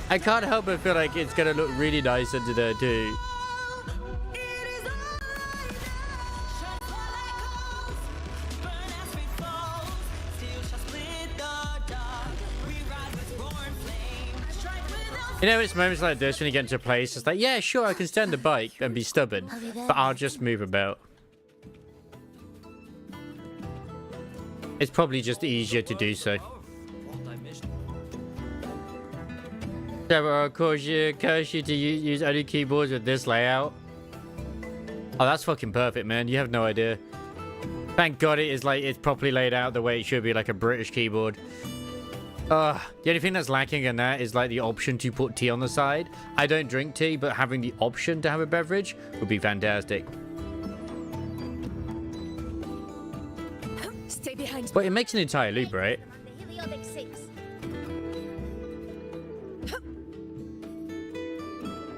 I can't help but feel like it's going to look really nice under there too. You know, it's moments like this when you get into a place, it's like, yeah, sure, I can stand the bike and be stubborn, but I'll just move about. It's probably just easier to do so. So, of course, you curse you to use only keyboards with this layout. Oh, that's fucking perfect, man. You have no idea. Thank God it is like, it's properly laid out the way it should be, like a British keyboard. The only thing that's lacking in that is like the option to put tea on the side. I don't drink tea, but having the option to have a beverage would be fantastic. Stay behind. But it makes an entire loop, right? The heliotic 6.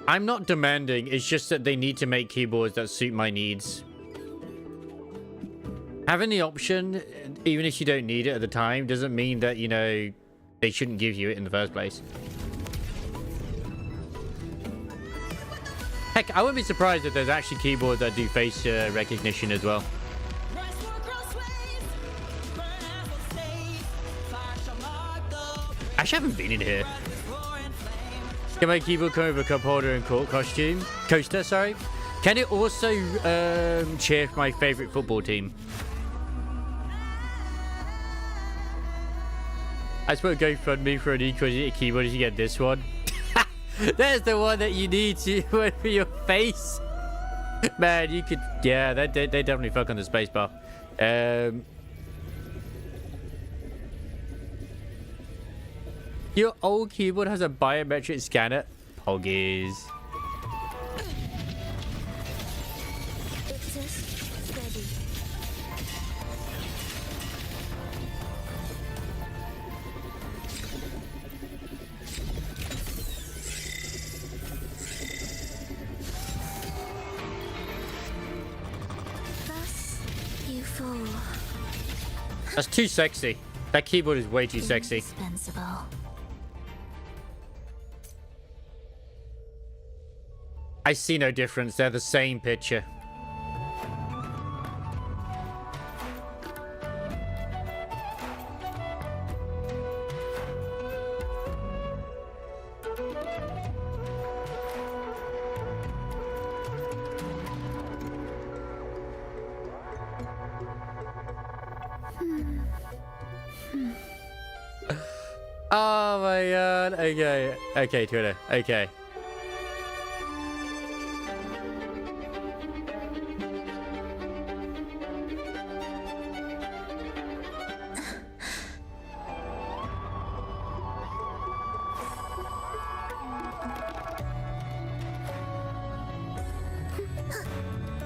I'm not demanding, it's just that they need to make keyboards that suit my needs. Having the option, even if you don't need it at the time, doesn't mean that, you know, they shouldn't give you it in the first place. Heck, I wouldn't be surprised if there's actually keyboards that do face recognition as well. Actually, I haven't been in here. Can my keyboard come with a cup holder and coaster, sorry. Can it also cheer for my favorite football team? I suppose GoFundMe for an equal keyboard if you get this one. There's the one that you need to for your face. Man, you could... Yeah, they definitely fuck on the spacebar. Your old keyboard has a biometric scanner. Poggies. It says ready. Thus, you fall. That's too sexy. That keyboard is way too sexy. Indispensable. I see no difference. They're the same picture. Oh my god. Okay. Okay, Twitter. Okay.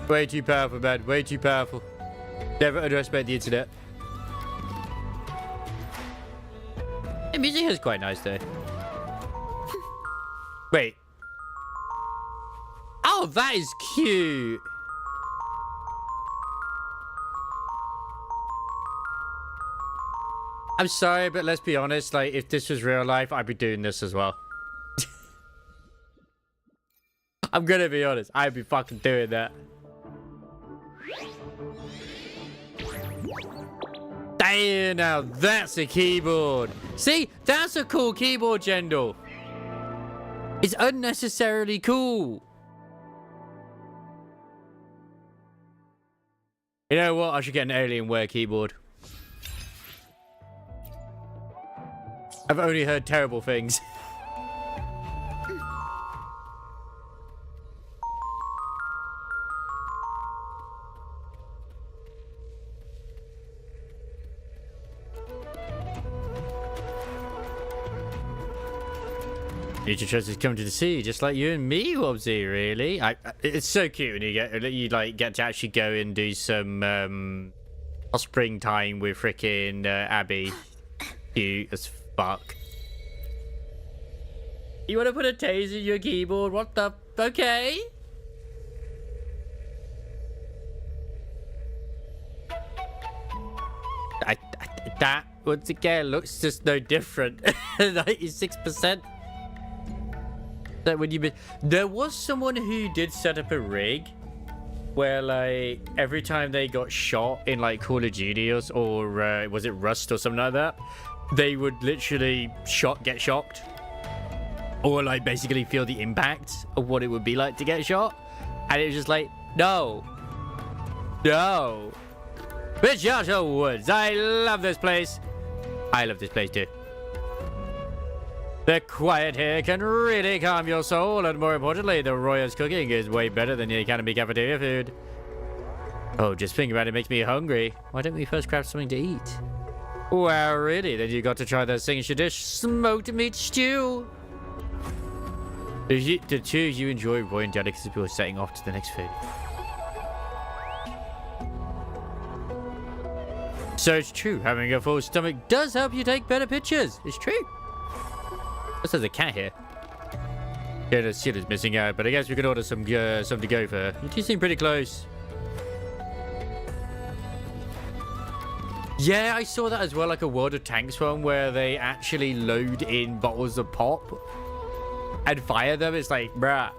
Way too powerful, man. Way too powerful. Never underestimate the internet. The music is quite nice, though. Wait. Oh, that is cute. I'm sorry, but let's be honest. Like, if this was real life, I'd be doing this as well. I'm gonna be honest. I'd be fucking doing that. Damn, now that's a keyboard. See, that's a cool keyboard, Jendal. It's unnecessarily cool. You know what? I should get an Alienware keyboard. I've only heard terrible things. Future choices come to the sea, just like you and me, Wobbsy, really. It's so cute when you get to actually go and do some springtime with freaking Abby. Cute as fuck. You want to put a taser in your keyboard? What the? Okay. That once again looks just no different. 96%. That when you there was someone who did set up a rig where like every time they got shot in like Call of Duty or was it Rust or something like that, they would literally get shocked or like basically feel the impact of what it would be like to get shot, and it was just like no. Vijata Woods, I love this place. I love this place too. The quiet here can really calm your soul, and more importantly, the Royals cooking is way better than the Academy cafeteria food. Oh, just thinking about it makes me hungry. Why don't we first grab something to eat? Wow, really? Then you got to try the signature dish, smoked meat stew. The two you enjoy Roy and delicacies before setting off to the next food. So it's true, having a full stomach does help you take better pictures. It's true. There's a cat here. Yeah, the shit is missing out, but I guess we could order some to go for her. You two seem pretty close. Yeah, I saw that as well, like a World of Tanks one where they actually load in bottles of pop and fire them. It's like, bruh.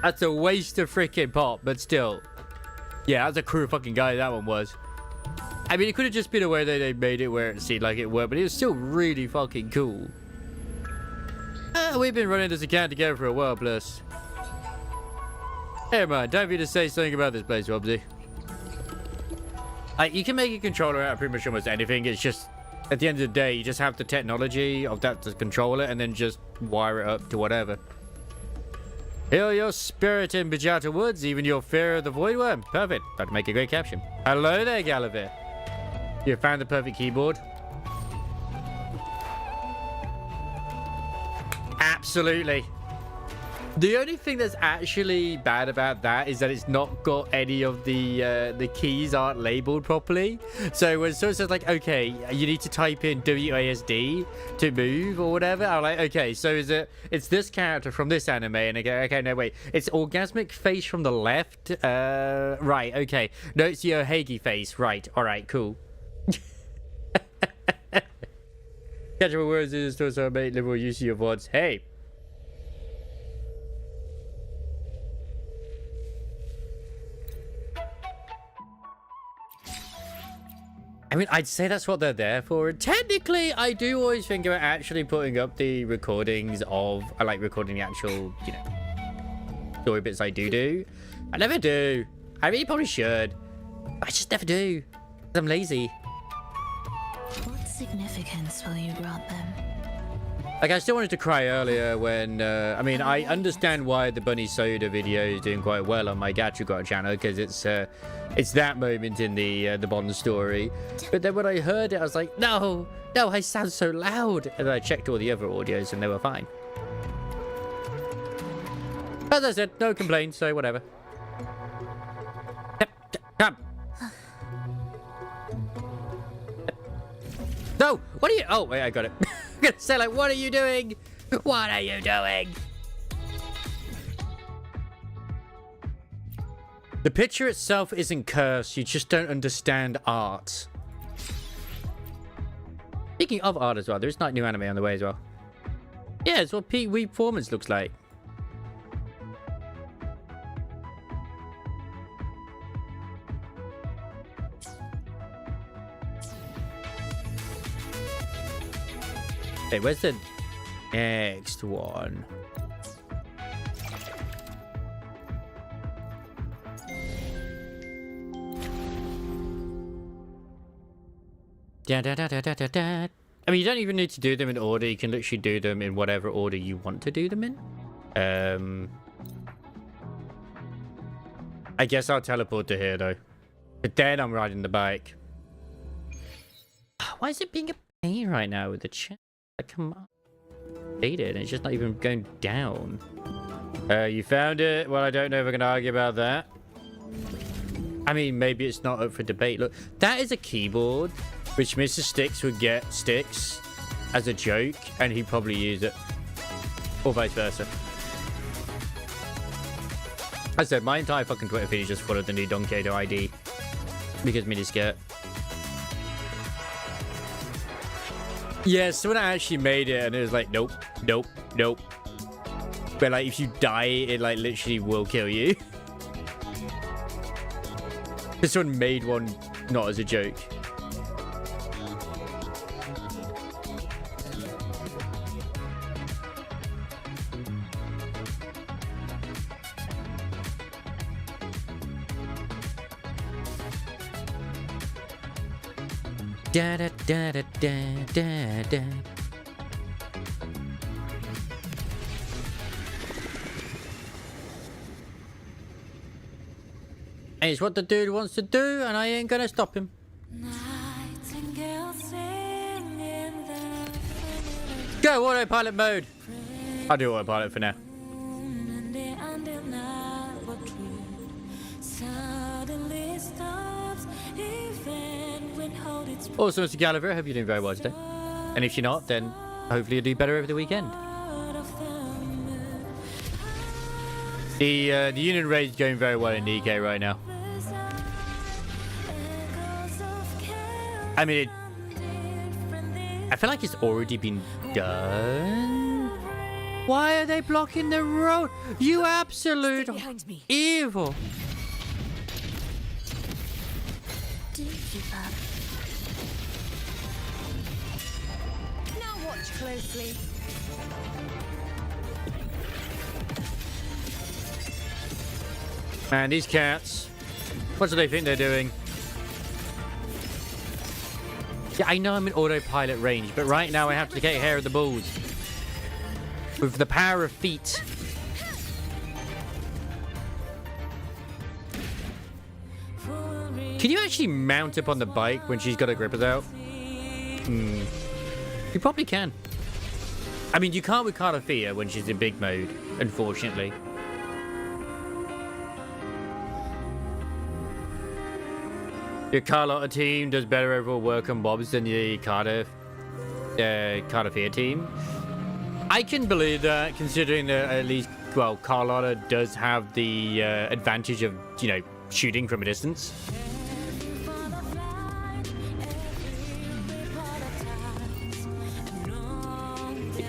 That's a waste of freaking pop, but still. Yeah, that's a crew fucking guy that one was. I mean, it could have just been a way that they made it where it seemed like it worked, but it was still really fucking cool. We've been running this account together for a while, plus. Hey, man, time for you to say something about this place, Wobbsy. You can make a controller out of pretty much almost anything. It's just, at the end of the day, you just have the technology of that to control it and then just wire it up to whatever. Heal your spirit in Bajata Woods, even your fear of the Voidworm. Perfect. That'd make a great caption. Hello there, Gallivant. You found the perfect keyboard? Absolutely. The only thing that's actually bad about that is that it's not got any of the keys aren't labeled properly. So when someone says like, okay, you need to type in WASD to move or whatever, I'm like, okay, so it's this character from this anime, and I go, okay, no wait, it's orgasmic face from the left, right, okay, no, it's your Yohegi face, right, all right, cool. Catchable words is to so make liberal use of your words. Hey. I mean, I'd say that's what they're there for. Technically, I do always think about actually putting up the recordings of... I like recording the actual, you know, story bits I do. I never do. I really probably should. I just never do. I'm lazy. What significance will you grant them? Like, I still wanted to cry earlier when, I mean, I understand why the Bunny Soda video is doing quite well on my Gachugot channel, because it's that moment in the Bond story. But then when I heard it, I was like, no, I sound so loud. And I checked all the other audios and they were fine. As I said, no complaints, so whatever. Come. No, what are you? Oh, wait, I got it. I'm gonna say, like, what are you doing? What are you doing? The picture itself isn't cursed. You just don't understand art. Speaking of art as well, there's not new anime on the way as well. Yeah, it's what Pete Wee Performance looks like. Hey, where's the next one? Da, da, da, da, da, da, da. I mean, you don't even need to do them in order. You can literally do them in whatever order you want to do them in. I guess I'll teleport to here, though. But then I'm riding the bike. Why is it being a pain right now with the chat? Like, come on. Hate it. It's just not even going down. You found it? Well, I don't know if we're going to argue about that. I mean, maybe it's not up for debate. Look, that is a keyboard which Mr. Sticks would get Sticks as a joke, and he'd probably use it. Or vice versa. As I said, my entire fucking Twitter feed is just full of the new Donkado ID. Because miniskirt. Yeah, someone actually made it, and it was like, nope, nope, nope. But like, if you die, it like literally will kill you. This one made one not as a joke. Da da da da da da da. It's what the dude wants to do, and I ain't gonna stop him. Go autopilot mode. I'll do autopilot for now. Also, Mr. Gallagher, I hope you're doing very well today. And if you're not, then hopefully you'll do better over the weekend. The Union Raid is going very well in DK right now. I mean, I feel like it's already been done. Why are they blocking the road? You absolute evil. Now watch closely. Man, these cats. What do they think they're doing? Yeah, I know I'm in autopilot range, but right now I have to get hair of the bulls. With the power of feet. Can you actually mount up on the bike when she's got her grippers out? You probably can. I mean, you can't with Carlothea when she's in big mode, unfortunately. Your Carlotta team does better overall work on mobs than the Carlothea team. I can believe that, considering that at least, well, Carlotta does have the advantage of, you know, shooting from a distance.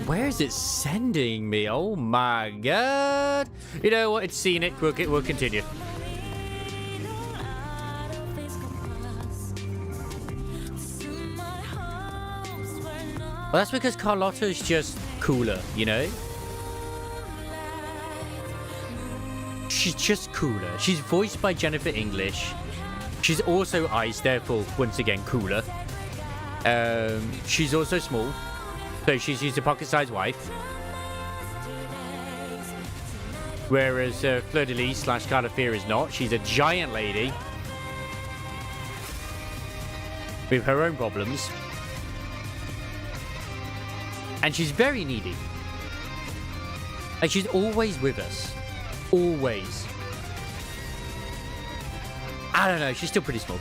Where is it sending me? Oh my god. You know what? It's scenic. We'll continue. Well, that's because Carlotta's just cooler, you know? She's just cooler. She's voiced by Jennifer English. She's also Ice, therefore, once again, cooler. She's also small. So she's a pocket-sized wife. Whereas Fleur de Lis / Carlothea is not. She's a giant lady. With her own problems. And she's very needy. Like, she's always with us. Always. I don't know, she's still pretty small.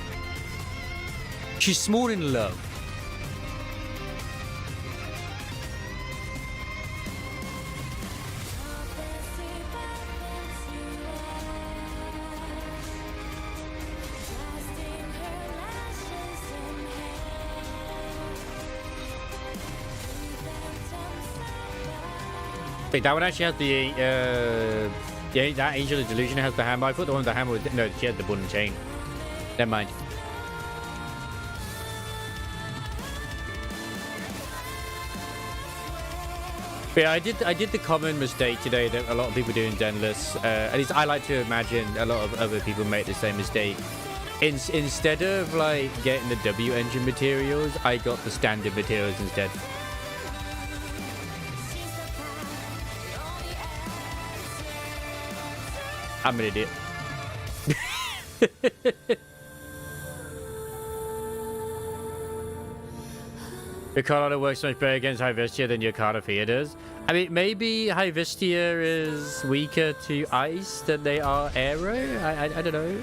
She's small in love. Wait, that one actually has that Angel of Delusion has the hammer. I thought the one with the hammer was... No, she had the ball and chain. Never mind. But yeah, I did the common mistake today that a lot of people do in Denless. At least I like to imagine a lot of other people make the same mistake. Instead of like getting the W engine materials, I got the standard materials instead. I'm an idiot. Your Carlotta works much better against Hyvistia than your Cardophia does. I mean, maybe Hyvistia is weaker to ice than they are aero. I don't know.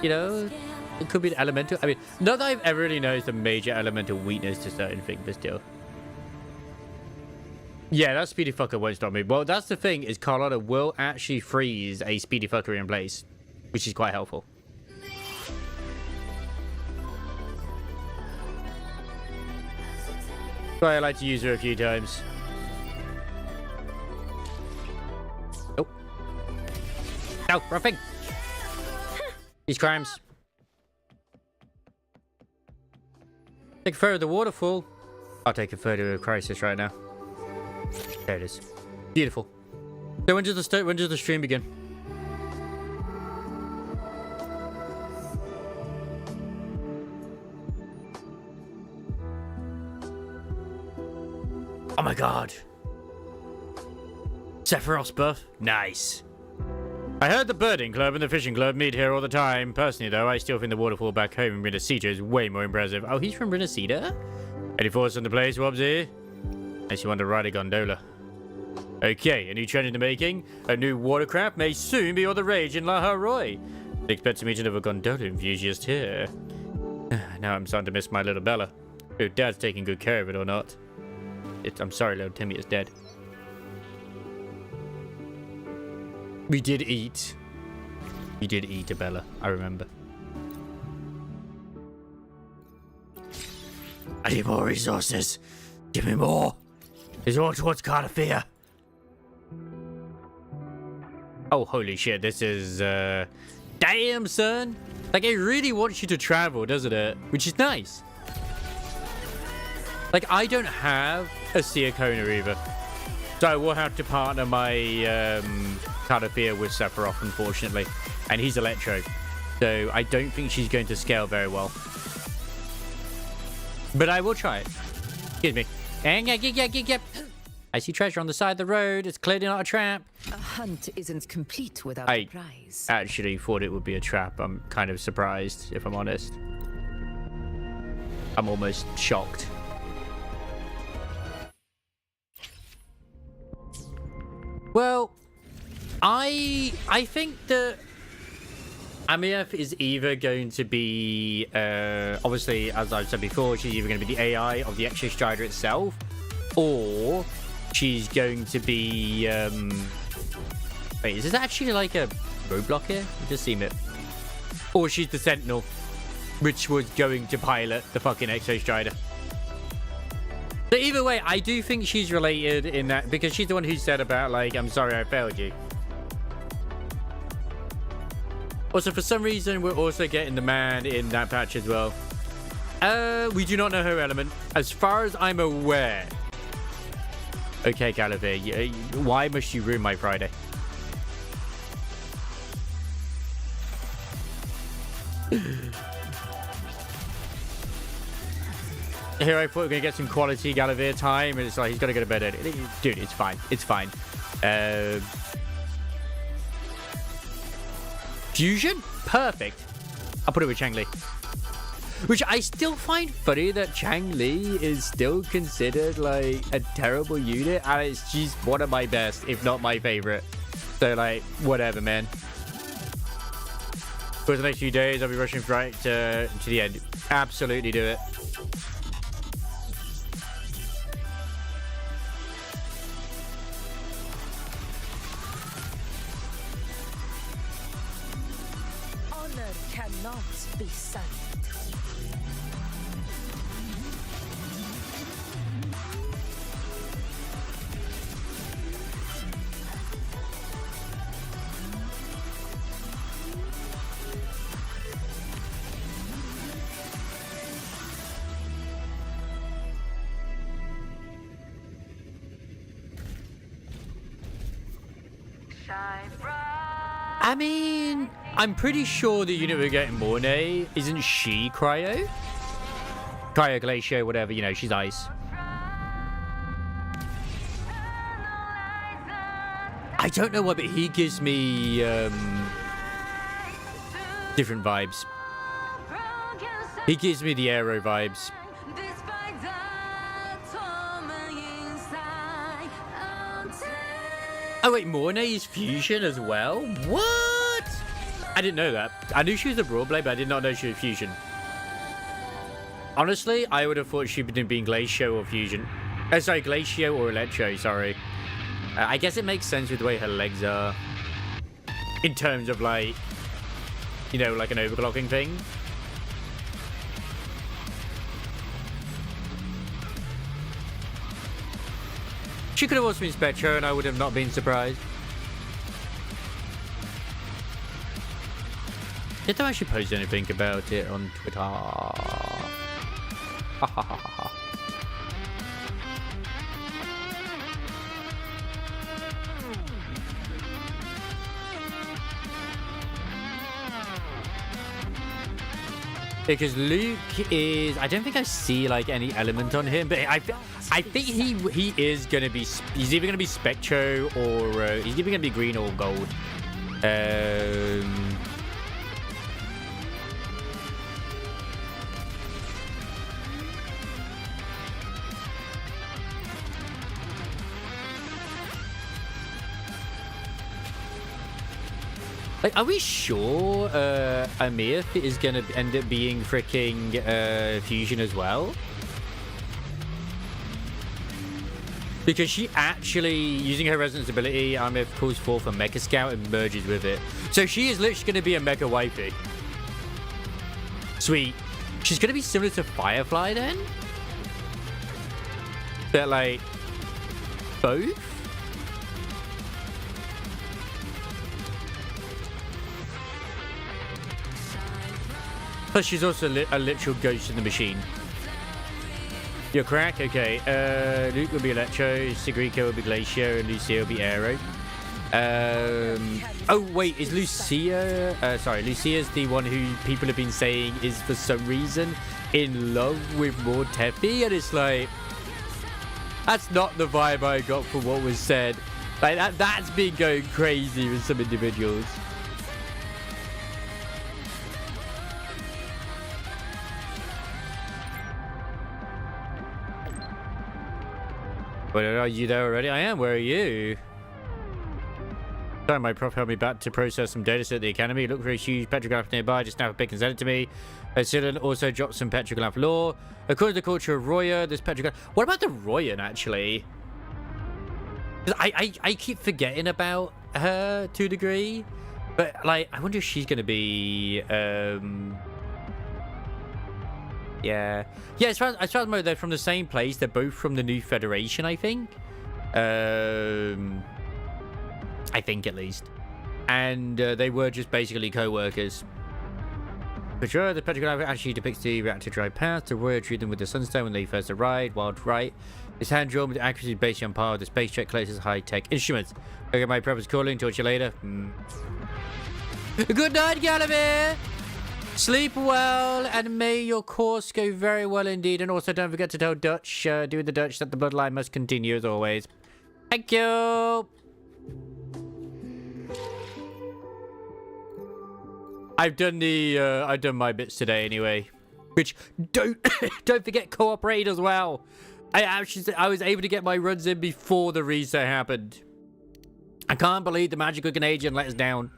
You know, it could be an elemental. I mean, not that I've ever really noticed a major elemental weakness to certain things, but still. Yeah, that speedy fucker won't stop me. Well, that's the thing, is Carlotta will actually freeze a speedy fucker in place, which is quite helpful. So I like to use her a few times. Nope. No, wrong thing. These crimes. Take a photo of the waterfall. I'll take a photo of Crisis right now. There it is. Beautiful. So when does the stream begin? Oh my god. Sephiroth's buff? Nice. I heard the birding club and the fishing club meet here all the time. Personally, though, I still think the waterfall back home in Renacida is way more impressive. Oh, he's from Renacida? Any thoughts on the place, Wobbsy? Unless you want to ride a gondola. Okay, a new trend in the making. A new watercraft may soon be all the rage in La Haroy. Expect to meet another gondola enthusiast here. Now I'm starting to miss my little Bella. If Dad's taking good care of it or not. I'm sorry, little Timmy is dead. We did eat. We did eat a Bella, I remember. I need more resources. Give me more. It's all towards Cardophia. Oh, holy shit, this is, damn, son. Like, it really wants you to travel, doesn't it? Which is nice. Like, I don't have a Siakona either. So I will have to partner my Cardophia with Sephiroth, unfortunately. And he's Electro. So I don't think she's going to scale very well. But I will try it. Excuse me. I see treasure on the side of the road. It's clearly not a trap. A hunt isn't complete without a prize. Actually thought it would be a trap. I'm kind of surprised, if I'm honest. I'm almost shocked. Well, I think that Amieth is either going to be, obviously, as I've said before, she's either going to be the AI of the Exo Strider itself, or she's going to be, wait, is this actually like a roadblock here? It just seemed it. Or she's the Sentinel, which was going to pilot the fucking Exo Strider. So either way, I do think she's related in that, because she's the one who said about, like, I'm sorry I failed you. Also, for some reason, we're also getting the man in that patch as well. We do not know her element. As far as I'm aware. Okay, Caliver, why must you ruin my Friday? Here I thought we were going to get some quality Galavier time, and it's like, he's got to go to bed early. Dude, it's fine. It's fine. Fusion? Perfect. I'll put it with Changli. Which I still find funny that Changli is still considered, like, a terrible unit, and she's one of my best, if not my favorite. So, like, whatever, man. For the next few days, I'll be rushing right to the end. Absolutely do it. Cannot be silent. I mean, I'm pretty sure the unit we're getting Mornay, isn't she Cryo? Cryo, Glacier, whatever, you know, she's ice. I don't know why, but he gives me different vibes. He gives me the Aero vibes. Oh wait, Mornay is fusion as well? What? I didn't know that. I knew she was a Broadblade, but I did not know she was fusion. Honestly, I would have thought she'd been Glacio or fusion. Oh, sorry, Glacio or Electro, sorry. I guess it makes sense with the way her legs are. In terms of like, you know, like an overclocking thing. She could have also been Spectro and I would have not been surprised. Did I actually post anything about it on Twitter? Ha ha ha ha. Because Luke is, I don't think I see like any element on him, but I think he is gonna be, he's either gonna be Spectro or he's either gonna be green or gold. Like, are we sure Amir is gonna end up being freaking fusion as well? Because she actually, using her resonance ability, Amir calls forth a Mecha Scout and merges with it. So she is literally gonna be a Mecha Wifey. Sweet. She's gonna be similar to Firefly then? But like, both? Plus, she's also a literal ghost in the machine. You're crack? Okay. Luke will be Electro, Sigrico will be Glacier, and Lucia will be Aero. Oh, wait. Is Lucia... sorry, Lucia's the one who people have been saying is, for some reason, in love with Mortefi. And it's like... That's not the vibe I got from what was said. Like, that's been going crazy with some individuals. But are you there already? I am. Where are you? Sorry, my prof held me back to process some data set at the academy. Look for a huge petroglyph nearby. Just snap a pic and send it to me. Silan also dropped some petroglyph lore. According to the culture of Roya, this petroglyph... What about the Royan, actually? I keep forgetting about her to a degree. But, like, I wonder if she's going to be... Yeah, as far as I know, they're from the same place. They're both from the New Federation, I think. I think, at least. And they were just basically co-workers. For sure, the petroglyph actually depicts the reactor drive path. The Royal treated them with the Sunstone when they first arrived. Wild right. It's hand-drawn with accuracy based on par with the space jet collector's high-tech instruments. Okay, my prep is calling. Talk to you later. Good night, Gallivere! Sleep well, and may your course go very well indeed. And also, don't forget to tell Dutch, do the Dutch, that the bloodline must continue as always. Thank you. I've done my bits today anyway. Which don't forget cooperate as well. I was able to get my runs in before the reset happened. I can't believe the magical Canadian let us down.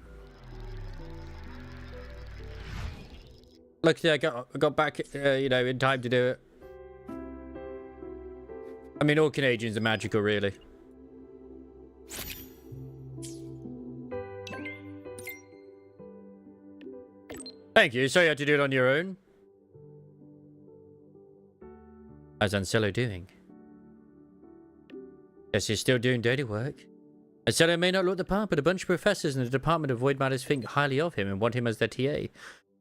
Luckily, I got back, you know, in time to do it. I mean, all Canadians are magical, really. Thank you. So you had to do it on your own. How's Ansello doing? Guess he's still doing dirty work. Ansello may not look the part, but a bunch of professors in the Department of Void Matters think highly of him and want him as their TA.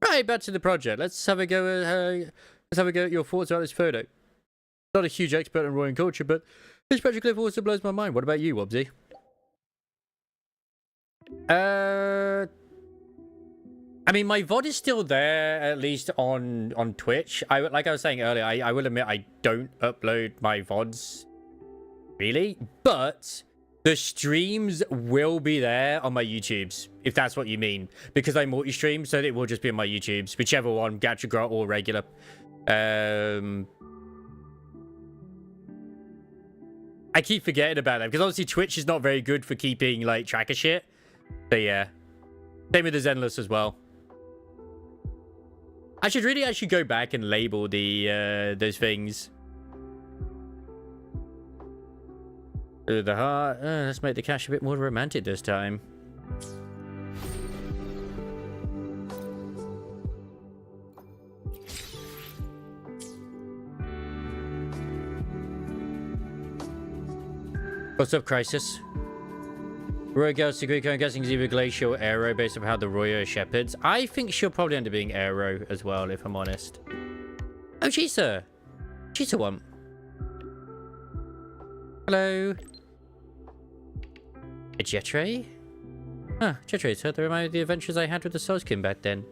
Right, back to the project. Let's have a go at your thoughts about this photo. Not a huge expert in Royan culture, but this petroglyph also blows my mind. What about you, Wobbsy? I mean, my VOD is still there, at least on Twitch. Like I was saying earlier, I will admit I don't upload my VODs, really. But the streams will be there on my YouTubes, if that's what you mean. Because I multi-stream, so it will just be on my YouTubes. Whichever one, Gacha Grot or regular. I keep forgetting about that, because obviously Twitch is not very good for keeping, like, track of shit. So, yeah. Same with the Zenless as well. I should really actually go back and label the those things. The heart. Let's make the cash a bit more romantic this time. What's up, Crisis? Royal Girls to Greek, I'm guessing is either Glacial or Aero based on how the Royal shepherds. I think she'll probably end up being Aero as well, if I'm honest. Oh, Chisa! Chisa one. Hello. A Jetray? Huh, Jetray, so that reminded me of the adventures I had with the Sozkin back then.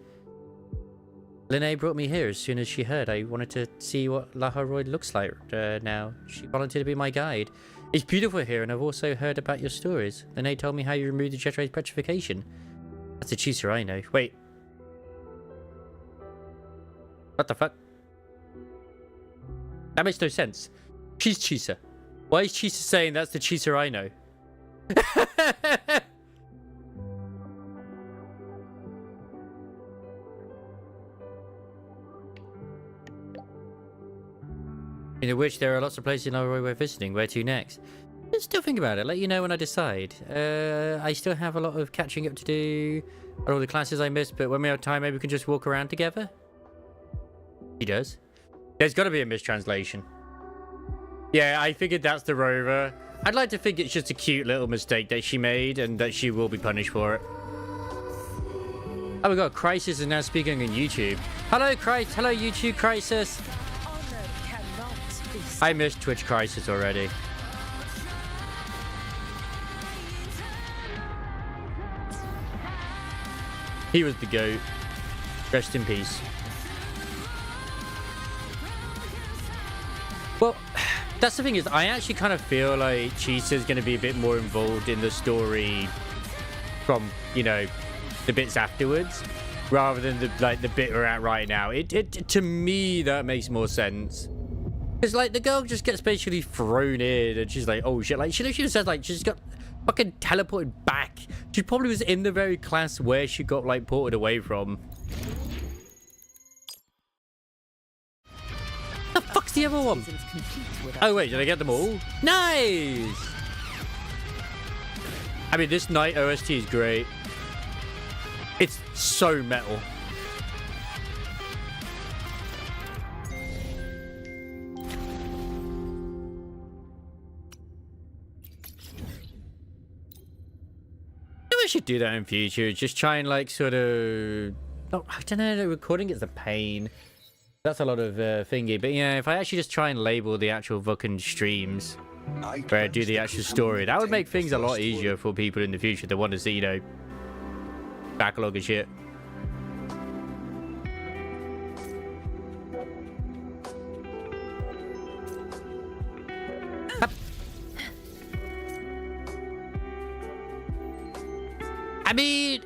Linnae brought me here as soon as she heard I wanted to see what Laharoid looks like now. She volunteered to be my guide. It's beautiful here, and I've also heard about your stories. Linnae told me how you removed the Jetray's petrification. That's a Chisa I know. Wait. What the fuck? That makes no sense. She's Chisa. Why is Chisa saying that's the Chisa I know? In which there are lots of places in Laharoid we're visiting. Where to next? Let's still think about it. Let you know when I decide. I still have a lot of catching up to do on all the classes I missed, but when we have time, maybe we can just walk around together. He does. There's got to be a mistranslation. Yeah, I figured that's the rover. I'd like to think it's just a cute little mistake that she made and that she will be punished for it. Oh my god, Crisis is now speaking on YouTube. Hello, Hello, YouTube Crisis. I missed Twitch Crisis already. He was the GOAT. Rest in peace. Well, that's the thing is, I actually kind of feel like Chisa's going to be a bit more involved in the story from, you know, the bits afterwards, rather than the bit we're at right now. To me, that makes more sense. Because, like, the girl just gets basically thrown in, and she's like, oh, shit. Like, she literally says, like, she's got fucking teleported back. She probably was in the very class where she got, like, ported away from. The fuck's the other one? Oh, wait, did I get them all? Nice! I mean, this night OST is great. It's so metal. I should do that in future. Just try and like sort of... Oh, I don't know. The recording is a pain. That's a lot of thingy. But yeah, if I actually just try and label the actual fucking streams where I do the actual story, that would make things a lot easier for people in the future that want to see, you know, backlog and shit. I mean,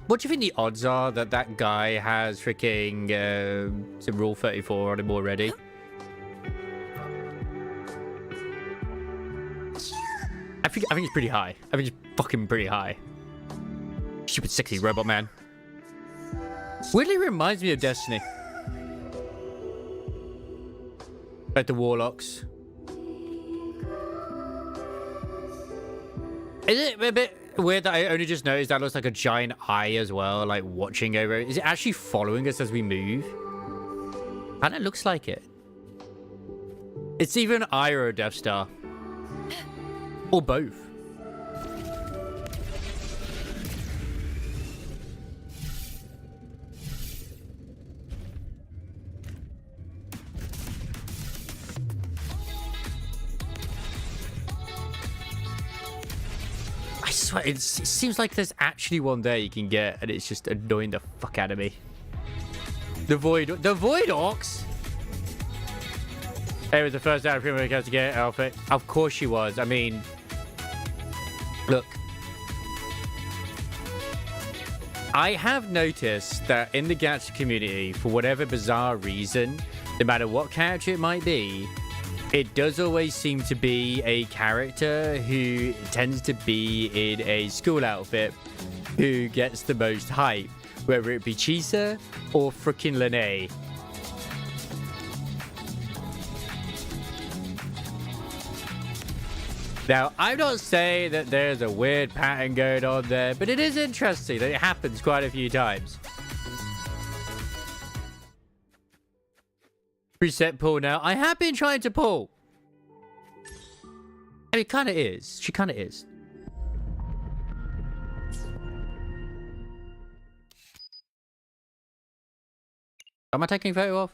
what do you think the odds are that that guy has freaking some Rule 34 on him already? I think it's pretty high. I think it's fucking pretty high. Stupid sexy robot man. Weirdly reminds me of Destiny. Like the Warlocks. Is it a bit weird that I only just noticed that looks like a giant eye as well, like watching over it? Is it actually following us as we move? Kinda looks like it. It's either an eye or a Death Star. Or both. swear, it seems like there's actually one there you can get, and it's just annoying the fuck out of me. The Void Ox? It was the first out of Primo to get outfit. Of course she was. I mean, look. I have noticed that in the gacha community, for whatever bizarre reason, no matter what character it might be, it does always seem to be a character who tends to be in a school outfit who gets the most hype, whether it be Chisa or frickin' Lene. Now, I'm not saying that there's a weird pattern going on there, but it is interesting that it happens quite a few times. Reset pull now. I have been trying to pull. And it kind of is. She kind of is. Am I taking a photo of?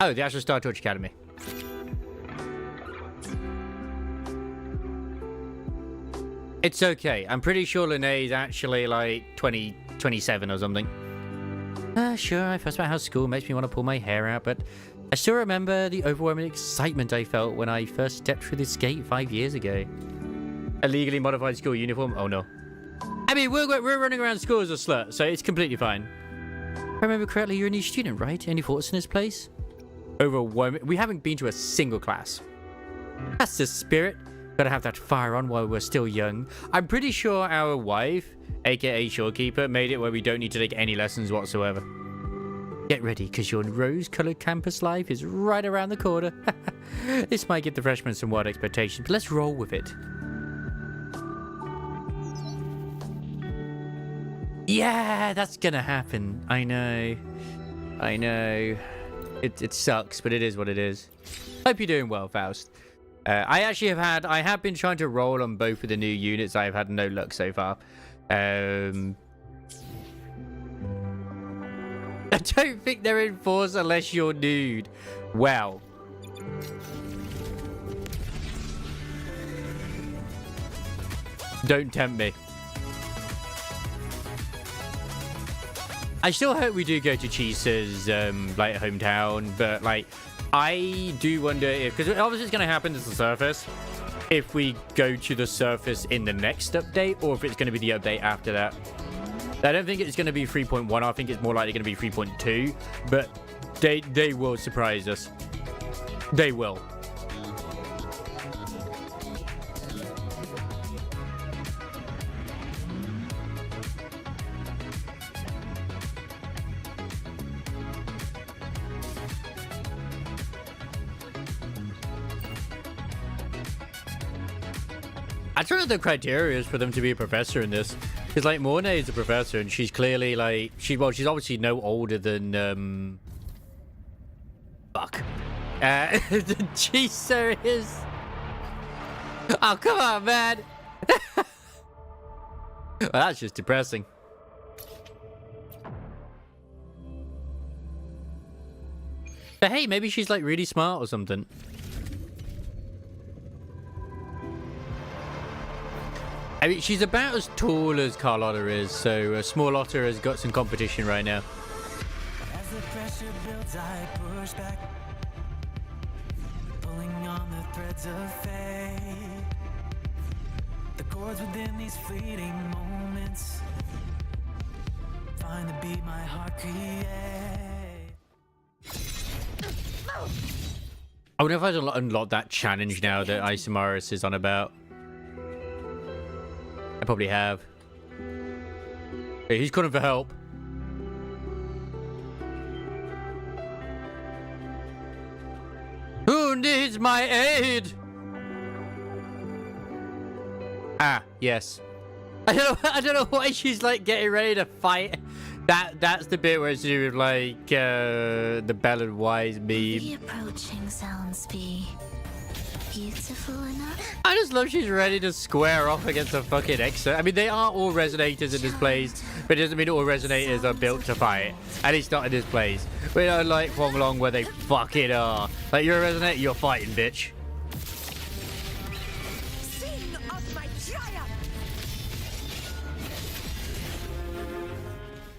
Oh, the actual Star Torch Academy. It's okay. I'm pretty sure Lene is actually like 27 or something. Sure, I first met how school makes me want to pull my hair out, but I still remember the overwhelming excitement I felt when I first stepped through this gate 5 years ago. A legally modified school uniform? Oh no. I mean, we're running around school as a slut, so it's completely fine. If I remember correctly, you're a new student, right? Any thoughts in this place? Overwhelming. We haven't been to a single class. That's the spirit. Gotta have that fire on while we're still young. I'm pretty sure our wife, aka Shorekeeper, made it where we don't need to take any lessons whatsoever. Get ready, because your rose-colored campus life is right around the corner. This might give the freshmen some wild expectations, but let's roll with it. Yeah, that's gonna happen. I know. I know. It sucks, but it is what it is. Hope you're doing well, Faust. I have been trying to roll on both of the new units. I've had no luck so far. I don't think they're in force unless you're nude. Well. Don't tempt me. I still hope we do go to Chisa's like hometown, but like I do wonder if, because obviously it's going to happen to the surface, if we go to the surface in the next update, or if it's going to be the update after that. I don't think it's going to be 3.1. I think it's more likely going to be 3.2, but they will surprise us. They will. I don't know what the criteria is for them to be a professor in this. Because, like, Mornay is a professor, and she's clearly, like... she's obviously no older than, fuck. Chisa is... Oh, come on, man! Well, that's just depressing. But hey, maybe she's, like, really smart or something. I mean, she's about as tall as Carlotta is, so Small Otter has got some competition right now. As the pressure builds, I push back, pulling on the threads of fate. The chords within these fleeting moments find the beat my heart create. I wonder if I can unlock that challenge now that Isomaris is on about. I probably have. Hey, he's calling for help. Who needs my aid? Ah, yes. I don't know why she's like getting ready to fight. That's the bit where it's to do with like the Bell and Wise meme. The approaching sounds be beautiful enough. I just love she's ready to square off against a fucking Exo. I mean, they are all resonators in this place, but it doesn't mean all resonators are built to fight. At least not in this place. We don't like Huang Long where they fucking are. Like, you're a resonator, you're fighting, bitch. Sing of my triumph!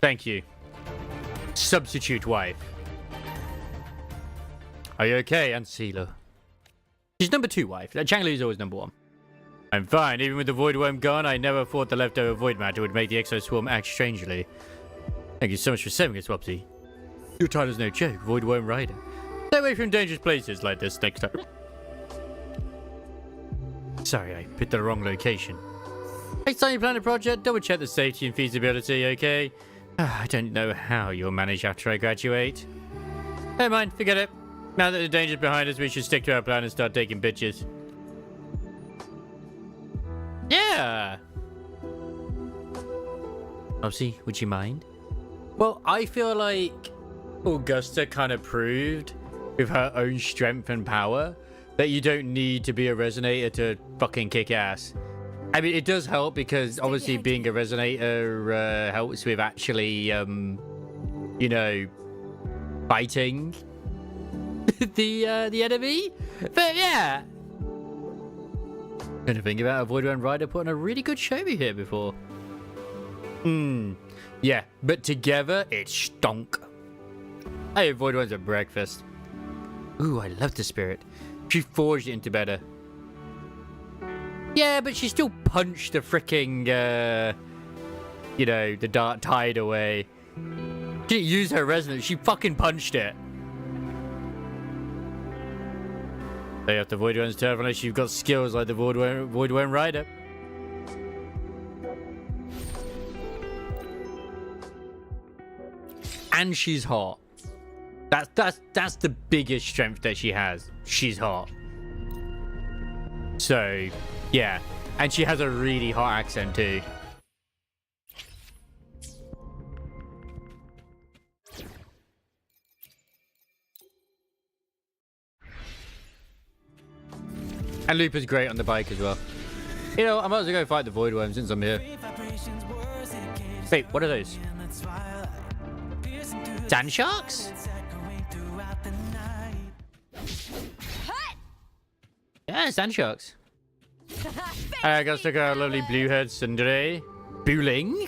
Thank you. Substitute wife. Are you okay, Ancila? She's number 2 wife. Changli is always number 1. I'm fine. Even with the void worm gone, I never thought the leftover void matter would make the exo swarm act strangely. Thank you so much for saving us, Wopsy. Your title's no joke, void worm rider. Stay away from dangerous places like this next time. Sorry, I picked the wrong location. Next time you plan a project, double check the safety and feasibility, okay? I don't know how you'll manage after I graduate. Never mind, forget it. Now that the danger's behind us, we should stick to our plan and start taking pictures. Yeah! Obviously, would you mind? Well, I feel like Augusta kind of proved with her own strength and power that you don't need to be a resonator to fucking kick ass. I mean, it does help because obviously being a resonator helps with actually, you know, fighting the enemy. But yeah, gonna think about a Void One Rider putting a really good show here before. Yeah, but together it stunk. I had Void Ones at breakfast. Ooh, I love the spirit. She forged it into better. Yeah, but she still punched the freaking, you know, the dark tide away. She didn't use her resonance. She fucking punched it. So you have to Void One's turn unless you've got skills like the Void One Rider. And she's hot. That's the biggest strength that she has. She's hot. So, yeah. And she has a really hot accent too. And Looper's great on the bike as well. You know, I might as well go fight the Void Worm since I'm here. Wait, what are those? Sand sharks? Yeah, sand sharks. I got stuck our lovely blue haired Sundere. Booling?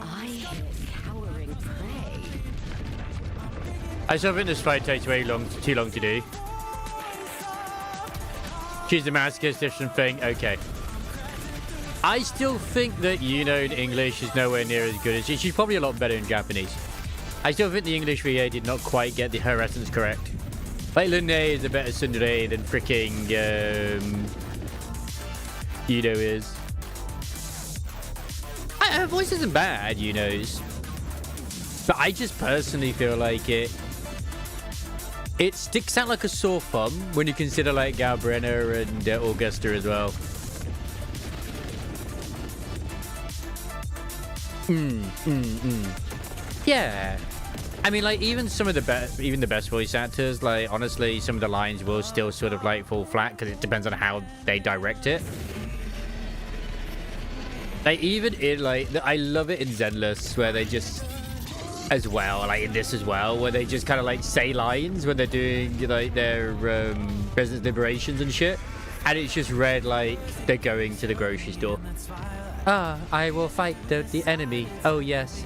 I hear cowering prey. I still think this fight takes too long to do. Choose the masochist different thing. Okay. I still think that in English is nowhere near as good as she's probably a lot better in Japanese. I still think the English VA did not quite get her essence correct. Like Lune is a better tsundere than freaking is. Her voice isn't bad, Yuno's. But I just personally feel like it sticks out like a sore thumb when you consider like Galbrenner and Augusta as well. Yeah. I mean, like, even the best voice actors, like, honestly, some of the lines will still sort of like fall flat because it depends on how they direct it. Like, even in, like, I love it in Zenless where they just, as well, like in this as well, where they just kind of like say lines when they're doing like their business liberations and shit, and it's just read like they're going to the grocery store. Ah, I will fight the enemy. Oh yes.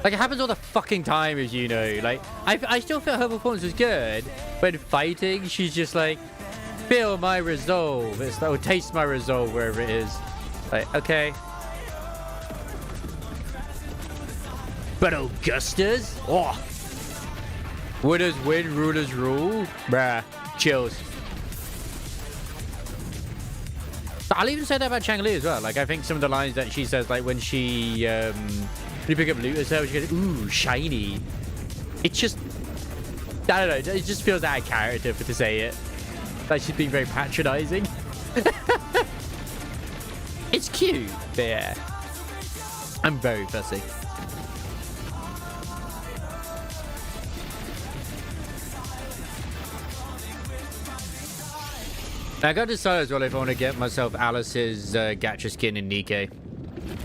Like, it happens all the fucking time, as you know. Like, I still feel her performance was good. But in fighting, she's just like, feel my resolve. It's like, or taste my resolve, wherever it is. Like, okay. But Augustus? Oh. Winners win, rulers rule. Bruh. Chills. I'll even say that about Chang-Li as well. Like, I think some of the lines that she says, like, when she, when you pick up loot herself, she goes, ooh, shiny. It's just, I don't know, it just feels out of character to say it. Like she's being very patronizing. It's cute, but yeah. I'm very fussy. I gotta decide as well if I want to get myself Alice's gacha skin in Nikke.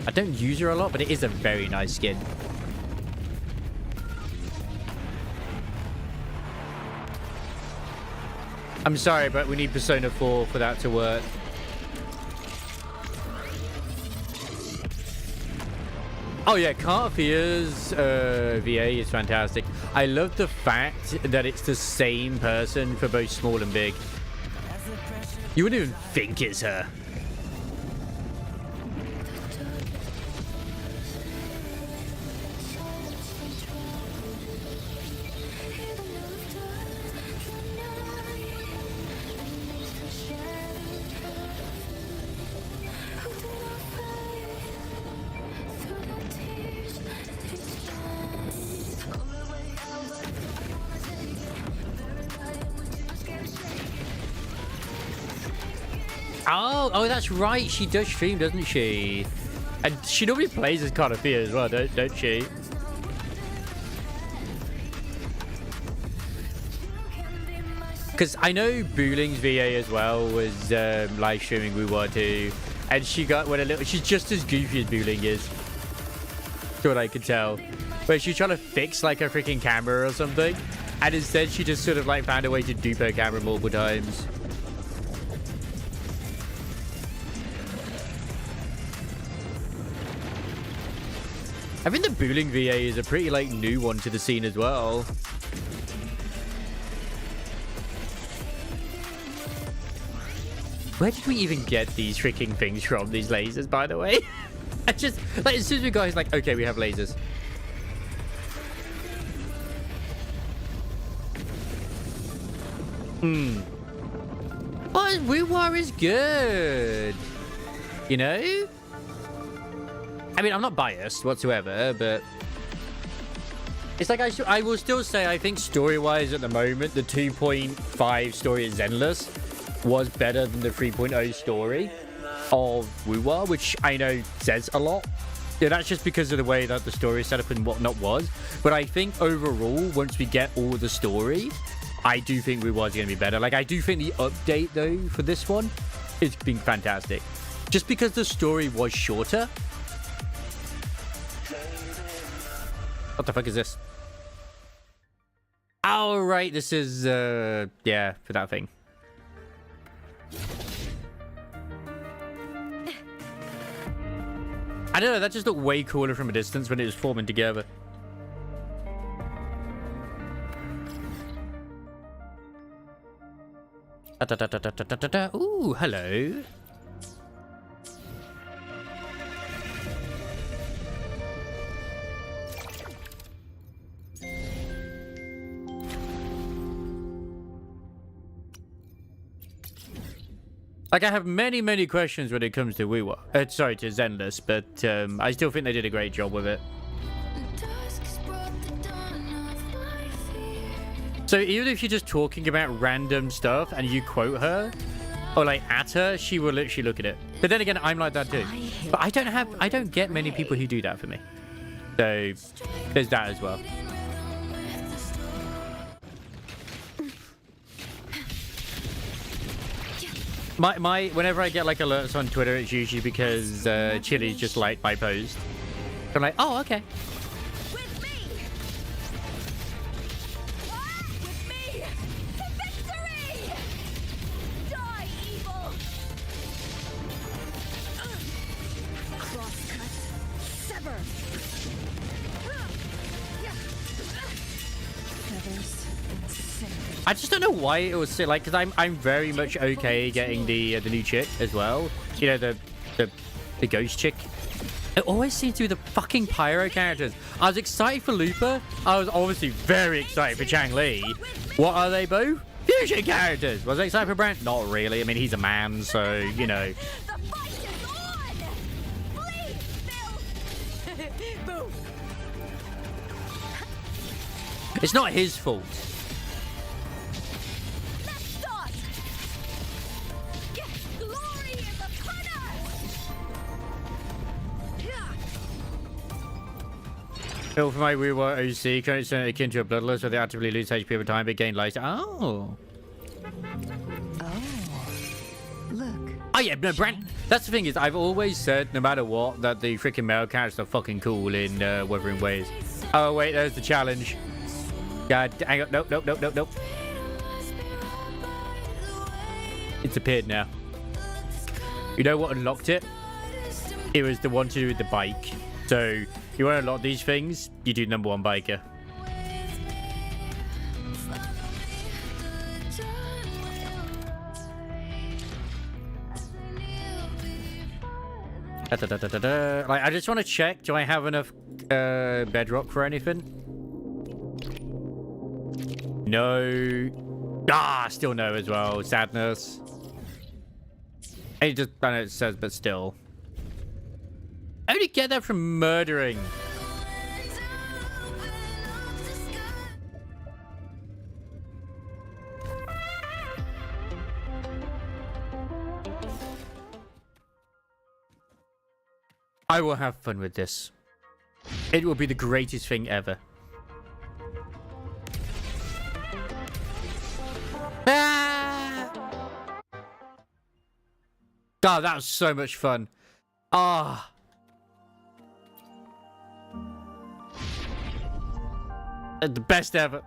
I don't use her a lot, but it is a very nice skin. I'm sorry, but we need Persona 4 for that to work. Oh yeah, Carthia's VA is fantastic. I love the fact that it's the same person for both small and big. You wouldn't even think it's her. Oh, that's right. She does stream, doesn't she? And she normally plays as Cartafia as well, don't she? Because I know Booling's VA as well was live streaming WuWa too, and she got one a little. She's just as goofy as Booling is. That's what I could tell. But she's trying to fix like her freaking camera or something, and instead she just sort of like found a way to dupe her camera multiple times. I think the Booling VA is a pretty like new one to the scene as well. Where did we even get these freaking things from, these lasers, by the way? I just, like, as soon as we got, he's like, okay, we have lasers. But WuWa is good. You know? I mean, I'm not biased whatsoever, but it's like I will still say I think story-wise at the moment, the 2.5 story at Zenless was better than the 3.0 story of WuWa, which I know says a lot. Yeah, that's just because of the way that the story is set up and whatnot was. But I think overall, once we get all the story, I do think WuWa is going to be better. Like, I do think the update, though, for this one is being fantastic. Just because the story was shorter. What the fuck is this? Oh, right. This is, yeah, for that thing. I don't know. That just looked way cooler from a distance when it was forming together. Ooh, hello. Like, I have many, many questions when it comes to WuWa. Sorry, to Zenless, but I still think they did a great job with it. So even if you're just talking about random stuff and you quote her, or like at her, she will literally look at it. But then again, I'm like that too. But I don't get many people who do that for me. So there's that as well. Whenever I get like alerts on Twitter, it's usually because Chili's just liked my post. I'm like, oh, okay. With me! With me! To victory! Die, evil! Crosscut. Sever. Feathers and cinder. I just don't know why it was so, like, because I'm very much okay getting the new chick as well. You know, the ghost chick. It always seems to be the fucking pyro characters. I was excited for Looper. I was obviously very excited for Chang Li. What are they both? Fusion characters. Was I excited for Brent? Not really. I mean, he's a man, so, you know. The fight is on! Bleed, Bill! Boom! It's not his fault. Let's start! Glory is upon us! Built for my WuWa OC, currently sent akin to a bloodlust where they actively lose HP over time but gain life. Oh. Look. Oh yeah, no, Brand. That's the thing is, I've always said, no matter what, that the freaking male characters are fucking cool in Wuthering Waves. Oh wait, there's the challenge. God, hang on, nope, nope, nope, nope, nope. It's appeared now. You know what unlocked it? It was the one to do with the bike. So you want to unlock these things, you do number 1 biker. Like, I just want to check. Do I have enough bedrock for anything? No. Ah, still no as well. Sadness. I know it says, but still. I only get that from murdering. I will have fun with this. It will be the greatest thing ever. Ah! God, that was so much fun. Ah. The best ever.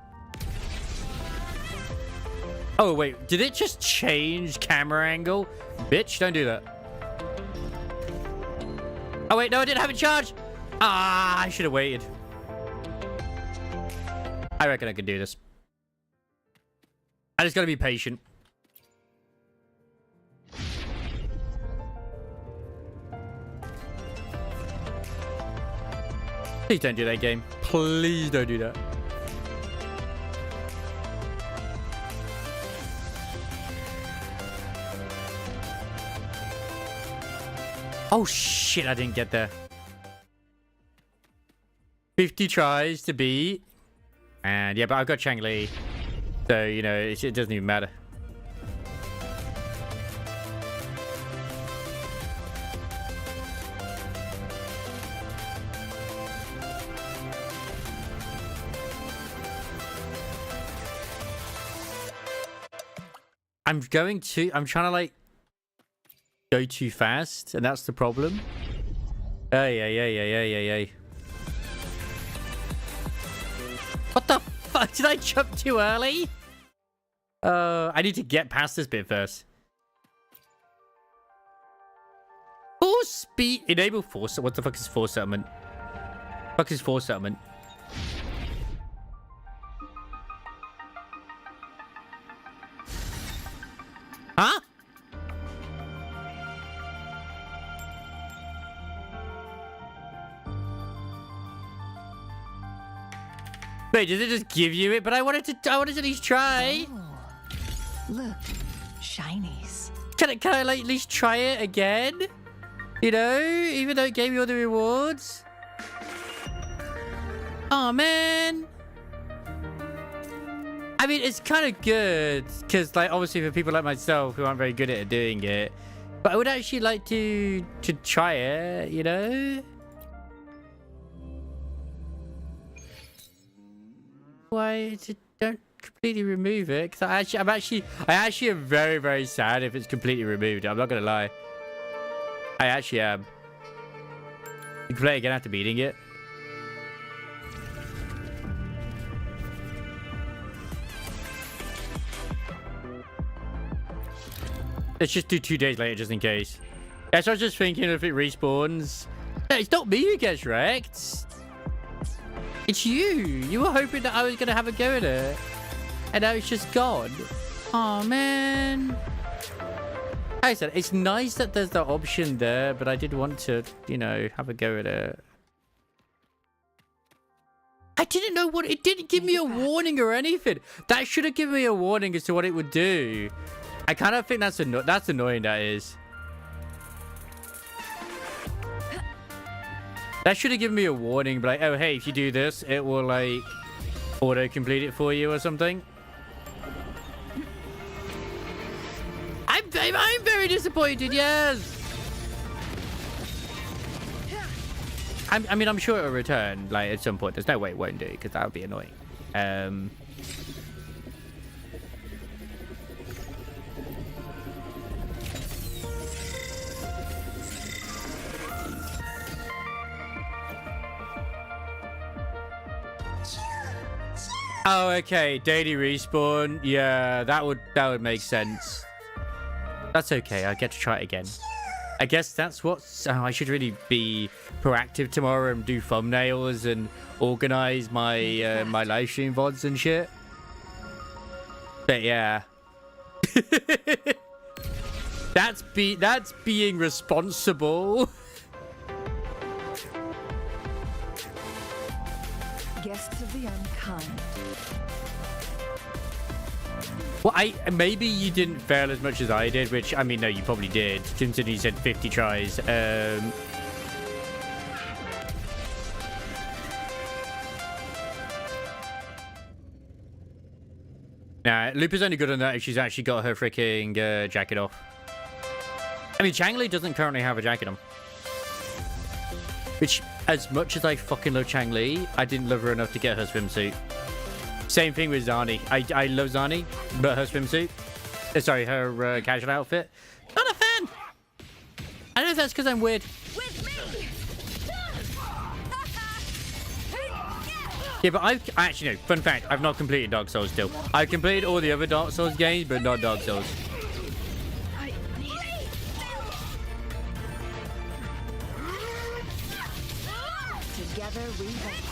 Oh, wait. Did it just change camera angle? Bitch, don't do that. Oh, wait. No, I didn't have it charged. Ah, I should have waited. I reckon I can do this. I just gotta be patient. Please don't do that, game. Please don't do that. Oh, shit. I didn't get there. 50 tries to beat. And yeah, but I've got Chang-Li. So, you know, it doesn't even matter. I'm trying to like go too fast, and that's the problem. Yeah. What the fuck? Did I jump too early? I need to get past this bit first. Force speed. Enable force. What the fuck is force settlement? Fuck is force settlement? Huh? Wait, did it just give you it? But I wanted to at least try. Oh, look, shinies. Can I like at least try it again? You know, even though it gave me all the rewards. Oh man. I mean, it's kind of good because, like, obviously for people like myself who aren't very good at doing it, but I would actually like to try it. You know. Why don't completely remove it? Because I actually am very, very sad if it's completely removed. I'm not gonna lie. I actually am. You can play again after beating it. Let's just do 2 days later just in case. Yeah, so I was just thinking if it respawns. No, it's not me who gets wrecked. It's you. You were hoping that I was going to have a go at it. And now it's just gone. Oh, man. Like I said, it's nice that there's that option there, but I did want to, you know, have a go at it. I didn't know what... It didn't give me a warning or anything. That should have given me a warning as to what it would do. I kind of think that's annoying, that is. That should have given me a warning, but like, oh, hey, if you do this, it will, like, auto-complete it for you or something. I'm very disappointed, yes! I mean, I'm sure it'll return, like, at some point. There's no way it won't do, because that would be annoying. Oh, okay. Daily respawn. Yeah, that would make sense. That's okay. I get to try it again. I guess that's what I should really be proactive tomorrow and do thumbnails and organize my my live stream VODs and shit. But yeah. that's being responsible. Guests of the unkind. Well, maybe you didn't fail as much as I did, which, I mean, no, you probably did, considering you said 50 tries. Nah, Lupa's only good on that if she's actually got her freaking jacket off. I mean, Changli doesn't currently have a jacket on. Which, as much as I fucking love Changli, I didn't love her enough to get her swimsuit. Same thing with Zani. I love Zani, but her swimsuit, sorry, her casual outfit, not a fan. I don't know if that's because I'm weird. With me! Yeah, but I've actually, no, fun fact, I've not completed Dark Souls still. I've completed all the other Dark Souls games, but not Dark Souls. Together we vanish.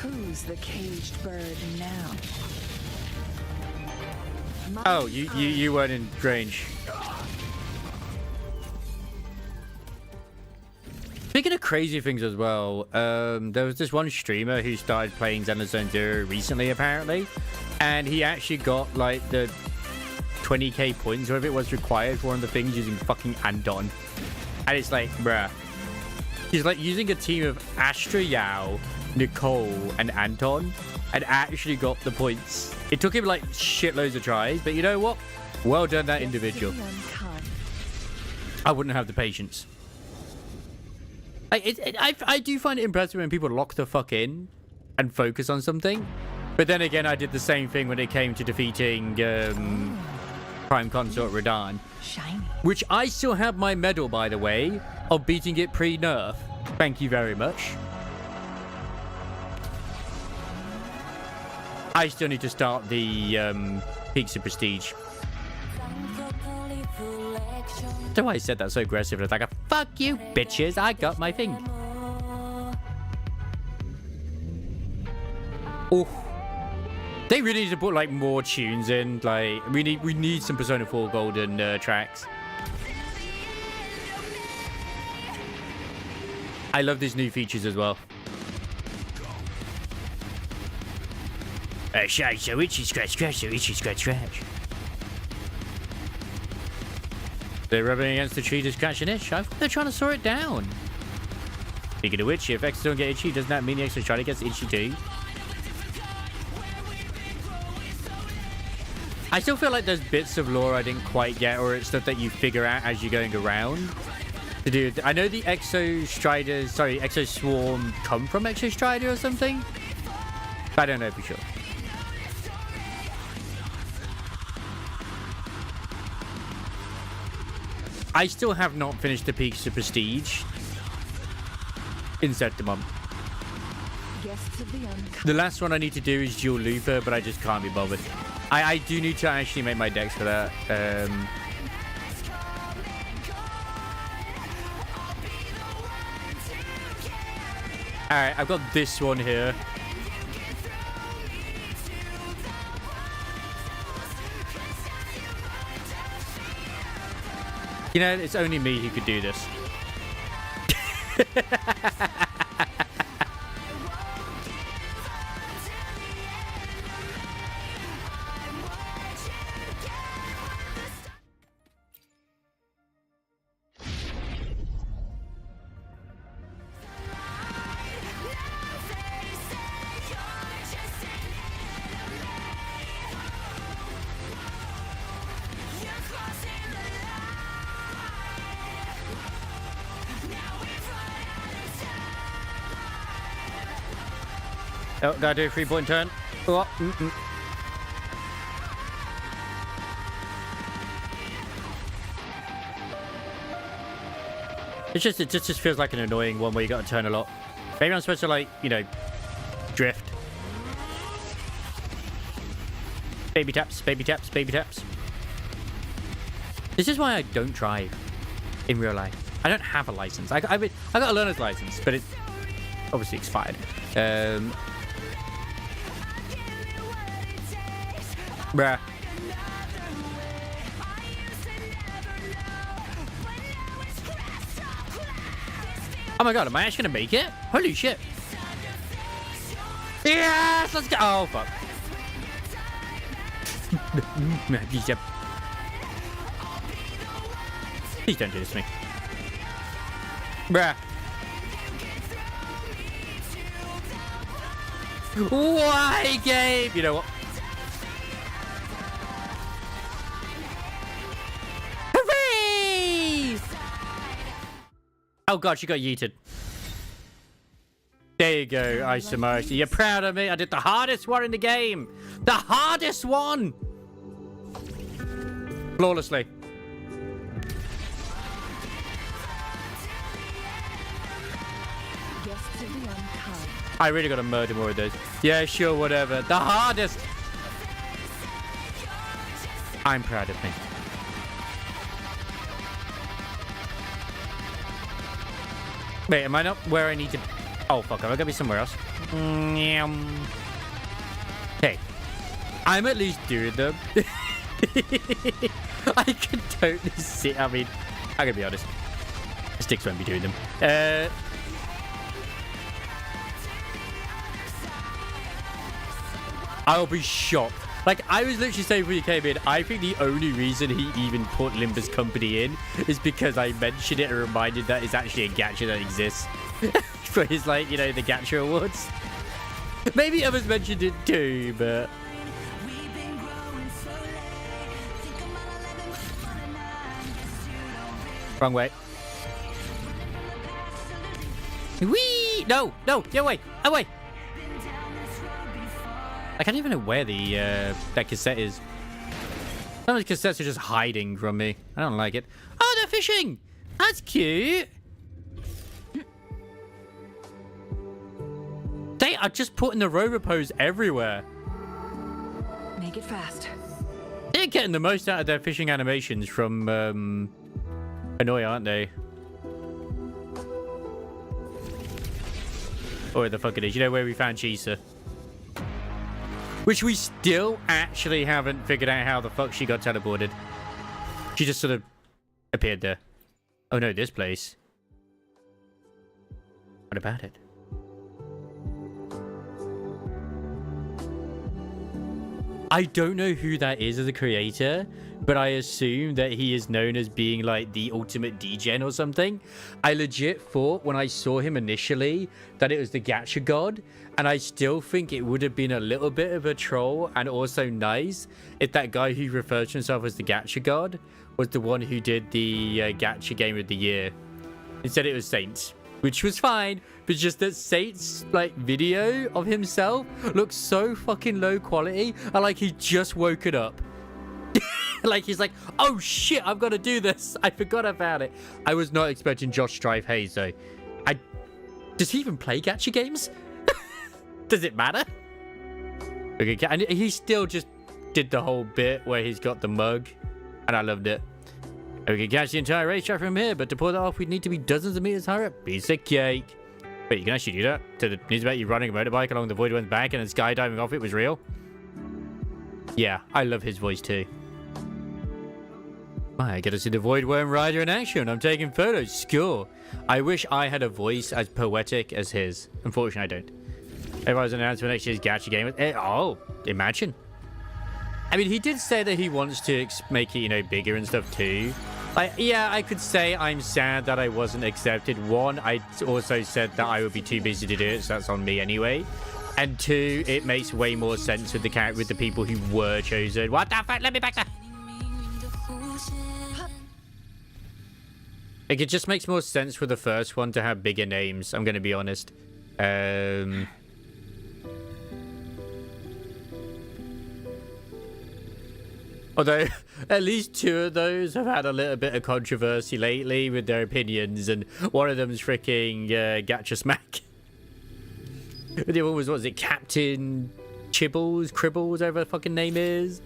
Who's the caged bird now? Oh, you weren't in range. Speaking of crazy things as well, there was this one streamer who started playing Zenless Zone Zero recently, apparently, and he actually got like the 20k points, whatever it was required for one of the things using fucking Anton. And it's like, bruh. He's like using a team of Astra Yao, Nicole, and Anton, and actually got the points. It took him like shitloads of tries, but you know what? Well done, that individual. I wouldn't have the patience. I do find it impressive when people lock the fuck in and focus on something. But then again, I did the same thing when it came to defeating Prime Consort Radahn. Shiny. Which I still have my medal, by the way, of beating it pre-nerf. Thank you very much. I still need to start the Peaks of Prestige. That's why I said that so aggressive. It's like a fuck you, bitches. I got my thing. Oh, they really need to put like more tunes in. Like we need some Persona 4 Golden tracks. I love these new features as well. So itchy scratch scratch, so itchy scratch scratch. They're rubbing against the tree to scratch an itch. I thought they're trying to saw it down. Speaking of which, if X don't get itchy, doesn't that mean the X is trying to get itchy too? I still feel like there's bits of lore I didn't quite get, or it's stuff that you figure out as you're going around. To do, I know the Exo Swarm come from Exo Strider or something. But I don't know for sure. I still have not finished the Peaks of Prestige. Insert the mum. The last one I need to do is Dual Lupa, but I just can't be bothered. I do need to actually make my decks for that. Alright, I've got this one here. You know, it's only me who could do this. Oh, gotta do a 3-point turn. Oh, It just feels like an annoying one where you gotta turn a lot. Maybe I'm supposed to, like, you know, drift. Baby taps, baby taps, baby taps. This is why I don't drive in real life. I don't have a license. I got a learner's license, but it's obviously expired. Bruh. Oh my god, am I actually gonna make it? Holy shit. Yes, let's go. Oh, fuck. Please don't do this to me. Bruh. Why, Gabe? You know what? Hooray! Oh god, she got yeeted. There you go, Isomercy. You're proud of me? I did the hardest one in the game. The hardest one! Flawlessly. Guests of the unkind. I really gotta murder more of those. Yeah, sure, whatever. The hardest! I'm proud of me. Wait, am I not where I need to... Oh, fuck, am I gonna be somewhere else? Hey, I'm at least doing them. I can totally see... I mean, I'm gonna be honest. Sticks won't be doing them. I'll be shocked. Like, I was literally saying when he came in, I think the only reason he even put Limber's company in is because I mentioned it and reminded that it's actually a gacha that exists. For his, like, you know, the gacha awards. Maybe others mentioned it too, but... Wrong way. Whee! No! No! Get away! Away! I can't even know where the that cassette is. Some of the cassettes are just hiding from me. I don't like it. Oh, they're fishing! That's cute! They are just putting the rover pose everywhere. Make it fast. They're getting the most out of their fishing animations from Hanoi, aren't they? Or where the fuck it is. You know where we found Chisa? Which we still actually haven't figured out how the fuck she got teleported. She just sort of appeared there. Oh no, this place. What about it? I don't know who that is as a creator, but I assume that he is known as being like the ultimate degen or something. I legit thought when I saw him initially that it was the Gacha God, and I still think it would have been a little bit of a troll and also nice if that guy who refers to himself as the Gacha God was the one who did the Gacha Game of the Year. Instead it was Saints, which was fine, but just that Saints like video of himself looks so fucking low quality and like he just woke it up. Like he's like, oh shit, I've got to do this. I forgot about it. I was not expecting Josh Strive Hayes though. Does he even play gacha games? Does it matter? Okay, and he still just did the whole bit where he's got the mug, and I loved it. We can catch the entire racetrack from here, but to pull that off, we'd need to be dozens of meters higher up. Piece of cake. Wait, you can actually do that? So the news about you riding a motorbike along the Void One's back and then skydiving off it was real? Yeah, I love his voice too. I get to see the Void Worm rider in action. I'm taking photos. Score. I wish I had a voice as poetic as his. Unfortunately, I don't. Everyone's announced for next year's gacha game. Oh, imagine. I mean, he did say that he wants to make it, you know, bigger and stuff too. Like, yeah, I could say I'm sad that I wasn't accepted. One, I also said that I would be too busy to do it, so that's on me anyway. And two, it makes way more sense with the people who were chosen. What the fuck? Let me back there. Like, it just makes more sense for the first one to have bigger names, I'm going to be honest. Although, at least two of those have had a little bit of controversy lately with their opinions, and one of them's freaking Gacha Smack. The other one was, what was it, Captain Cribbles, whatever the fucking name is.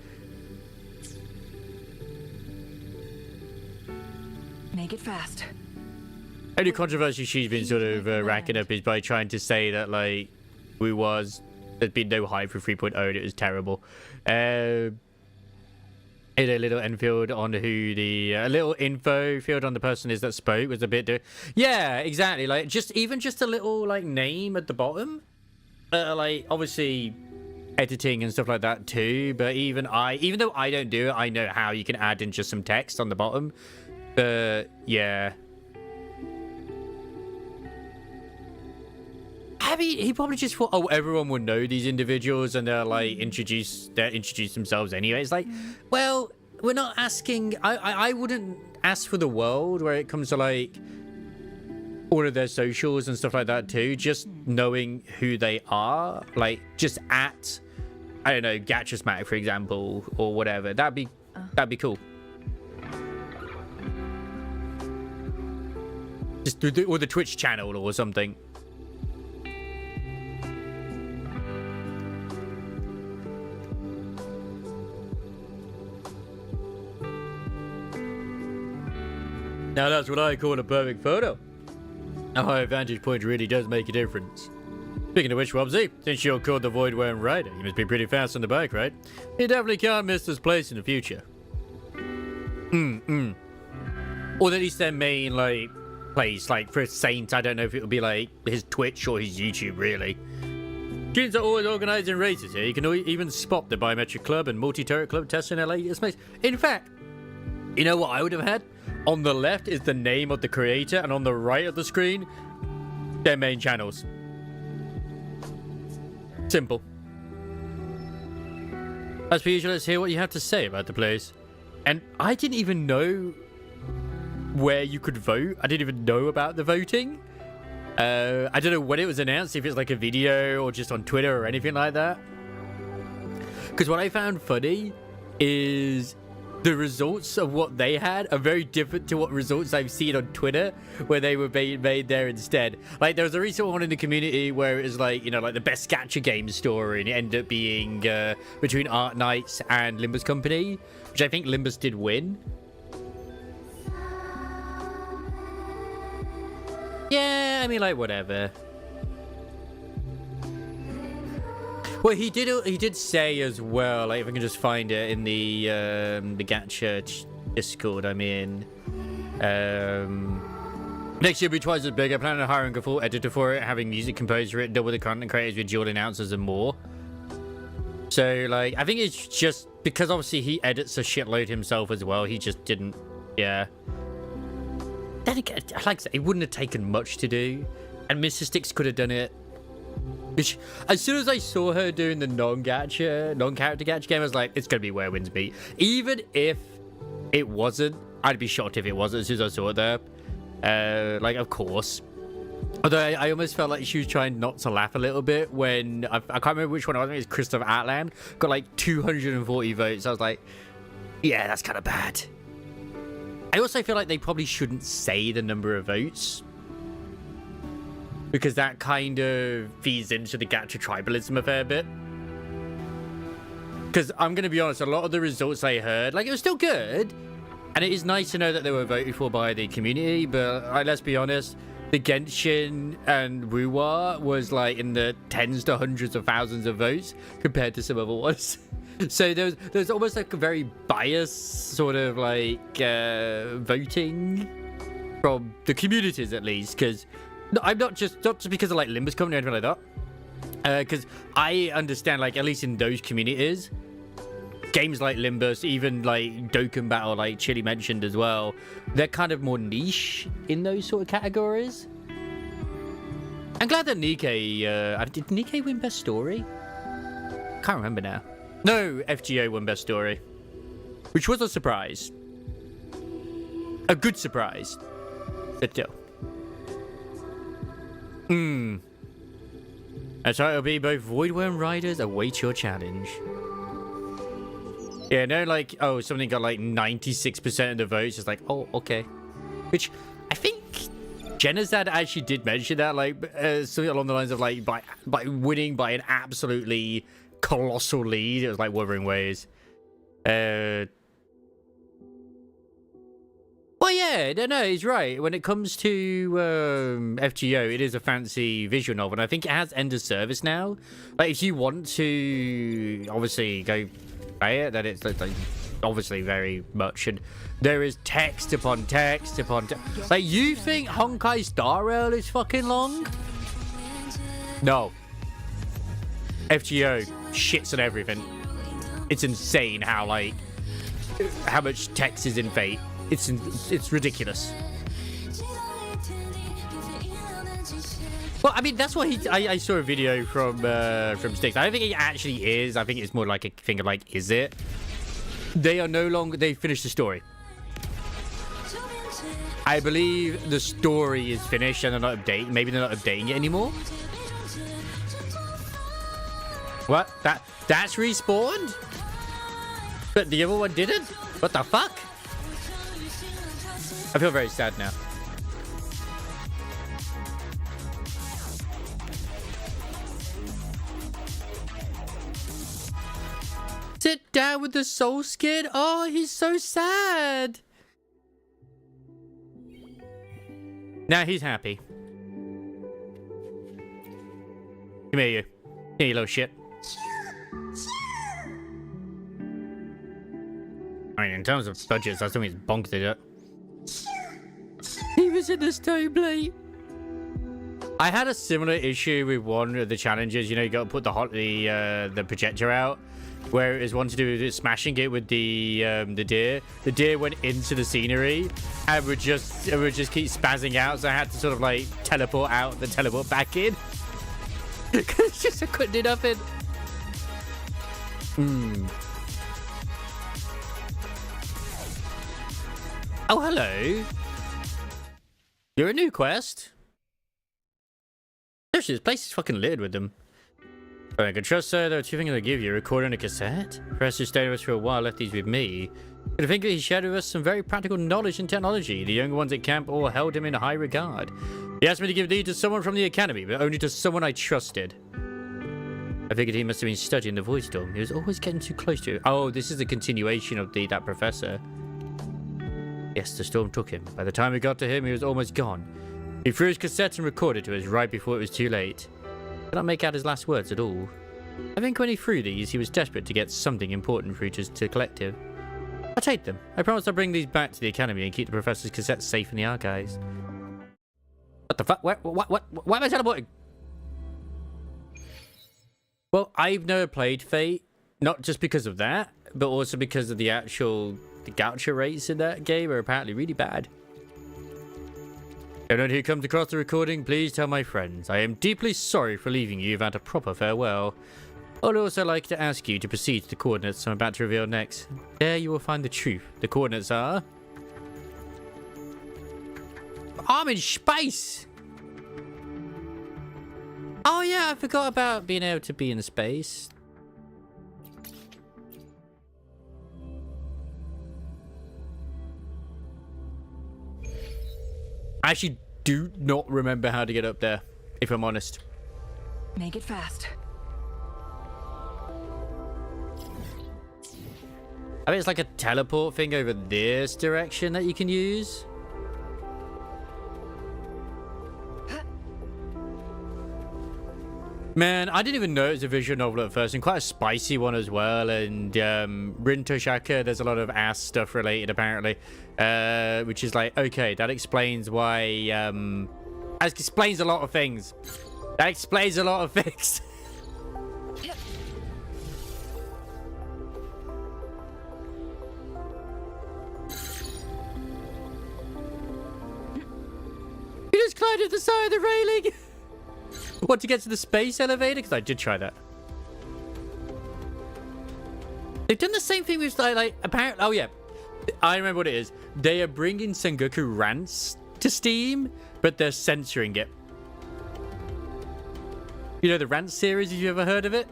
Make it fast. Only controversy she's been sort of racking up is by trying to say that, like, there's been no hype for 3.0 and it was terrible. In a little infield on who the a little info field on the person is that spoke was a bit yeah, exactly, like just a little like name at the bottom, like obviously editing and stuff like that too, but even though I don't do it, I know how you can add in just some text on the bottom. But yeah, I mean, he probably just thought, oh, everyone will know these individuals and they're like introduce themselves anyway. It's like, well, we're not asking. I wouldn't ask for the world where it comes to like all of their socials and stuff like that too. Just knowing who they are, like just at, I don't know, Gatchasmatic, for example, or whatever. That'd be cool. Just do or the Twitch channel or something. Now that's what I call a perfect photo. A high vantage point really does make a difference. Speaking of which, Wobsy, since you're called the Void Worm Rider, you must be pretty fast on the bike, right? You definitely can't miss this place in the future. Or at least their main, like, place, like, for Saint, I don't know if it would be, like, his Twitch or his YouTube, really. Teams are always organising races here. You can even spot the Biometric Club and Multi-Turret Club testing their latest place. In fact, you know what I would have had? On the left is the name of the creator, and on the right of the screen, their main channels. Simple. As per usual, let's hear what you have to say about the place. And I didn't even know where you could vote. I didn't even know about the voting. I don't know when it was announced, if it's like a video or just on Twitter or anything like that. Because what I found funny is the results of what they had are very different to what results I've seen on Twitter, where they were being made there instead. Like, there was a recent one in the community where it was like, you know, like the best gacha game story, and it ended up being between Art Knights and Limbus Company, which I think Limbus did win. Yeah, I mean, like, whatever. Well, he did say as well, like, if I can just find it in the Gacha Discord I'm in. Next year will be twice as big. I plan on hiring a full editor for it, having music composed for it, double the content creators with dual announcers and more. So, like, I think it's just because obviously he edits a shitload himself as well. He just didn't, yeah. Then again, like I said, it wouldn't have taken much to do, and Mr. Sticks could have done it. Which, as soon as I saw her doing the non-character gacha game, I was like, it's gonna be Where Winds Meet. Even if it wasn't, I'd be shocked if it wasn't as soon as I saw it there. Like, of course. Although I almost felt like she was trying not to laugh a little bit when I can't remember which one it was. I think it's Christopher Atlan got like 240 votes. I was like, yeah, that's kind of bad. I also feel like they probably shouldn't say the number of votes, because that kind of feeds into the gacha tribalism a fair bit. Because I'm going to be honest, a lot of the results I heard, like, it was still good, and it is nice to know that they were voted for by the community, but let's be honest, the Genshin and WuWa was like in the tens to hundreds of thousands of votes compared to some other ones. So there's almost like a very biased sort of like voting from the communities, at least, because I'm not just because of like Limbus Company or anything like that. Because I understand, like, at least in those communities, games like Limbus, even like Dokkan Battle, like Chili mentioned as well, they're kind of more niche in those sort of categories. I'm glad that Nikkei, did Nikkei win Best Story? Can't remember now. No, FGO won Best Story, which was a surprise. A good surprise. But still. That's right, it'll be both Void Worm Riders await your challenge. Yeah, no, like, oh, something got like 96% of the votes. It's like, oh, okay. Which I think Genazad actually did mention that, like, something along the lines of like by winning by an absolutely colossal lead. It was like Wuthering Waves. Well, yeah, no, he's right. When it comes to FGO, it is a fancy visual novel, and I think it has end of service now. Like, if you want to, obviously, go play it, then it's like, obviously very much, and there is text upon text upon text. Like, you think Honkai Star Rail is fucking long? No. FGO shits on everything. It's insane how, like, how much text is in Fate. It's ridiculous. Well, I mean, that's what I saw a video from Sticks. I don't think it actually is. I think it's more like a thing of like, is it? They are no longer. They finished the story. I believe the story is finished and they're not updating. Maybe they're not updating it anymore. What? That's respawned? But the other one didn't? What the fuck? I feel very sad now. Sit down with the soul skin. Oh, he's so sad. Now he's happy. Come here, you. Here, you little shit. I mean, in terms of budgets, I think it's bonked it up. He was in the stone plate. I had a similar issue with one of the challenges. You know, you got to put the projector out, where it was one to do with smashing it with the deer. The deer went into the scenery and would just keep spazzing out. So I had to sort of like teleport out, then teleport back in. Because just I couldn't do nothing. Oh, hello. You're a new quest. Actually, this place is fucking littered with them. I can trust, sir. There are two things I'll give you. A recorder and a cassette. Professor stayed with us for a while, left these with me. But I think that he shared with us some very practical knowledge and technology. The younger ones at camp all held him in high regard. He asked me to give these to someone from the academy, but only to someone I trusted. I figured he must have been studying the Void Storm. He was always getting too close to it. Oh, this is a continuation of that professor. Yes, the storm took him. By the time we got to him, he was almost gone. He threw his cassette and recorded to us right before it was too late. I cannot make out his last words at all. I think when he threw these, he was desperate to get something important for each to collective. I'll take them. I promise I'll bring these back to the academy and keep the professor's cassettes safe in the archives. What the fuck? What? Why am I teleporting? Well, I've never played Fate, not just because of that, but also because of the gacha rates in that game are apparently really bad. Anyone who comes across the recording, please tell my friends. I am deeply sorry for leaving you without a proper farewell. I'd also like to ask you to proceed to the coordinates I'm about to reveal next. There you will find the truth. The coordinates are... I'm in space! Oh yeah, I forgot about being able to be in space. I actually do not remember how to get up there, if I'm honest. Make it fast. I mean, it's like a teleport thing over this direction that you can use. Man, I didn't even know it was a visual novel at first, and quite a spicy one as well. And Rin Toshaka, there's a lot of ass stuff related, apparently. Which is like, okay, that explains why... that explains a lot of things. That explains a lot of things. You just climbed up the side of the railing. What, to get to the space elevator? Because I did try that. They've done the same thing with like apparently. Oh yeah, I remember what it is. They are bringing Sengoku Rants to Steam, but they're censoring it. You know the Rant series? Have you ever heard of it?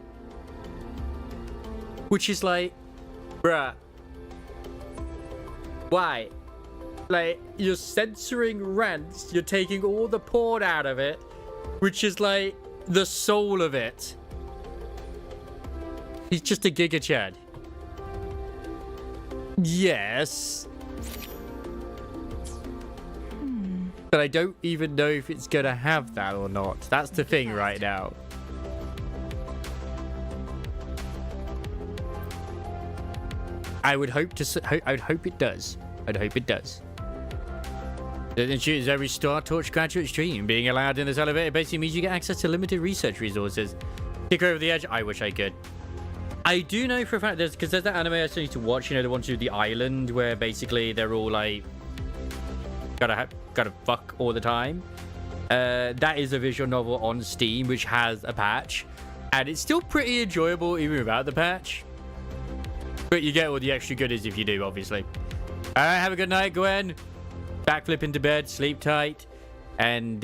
Which is like, bruh, why? Like, you're censoring rants. You're taking all the porn out of it, which is like the soul of it. He's just a Giga Chad. Yes. But I don't even know if it's going to have that or not. That's the thing right now. I would hope to. I would hope it does. I'd hope it does. The choose every Star Torch graduate stream. Being allowed in this elevator basically means you get access to limited research resources. Kick over the edge. I wish I could. I do know for a fact because there's that anime I still need to watch. You know, the one to the island where basically they're all like gotta fuck all the time. That is a visual novel on Steam which has a patch, and it's still pretty enjoyable even without the patch. But you get all the extra goodies if you do, obviously. All right, have a good night, Gwen. Backflip into bed, sleep tight, and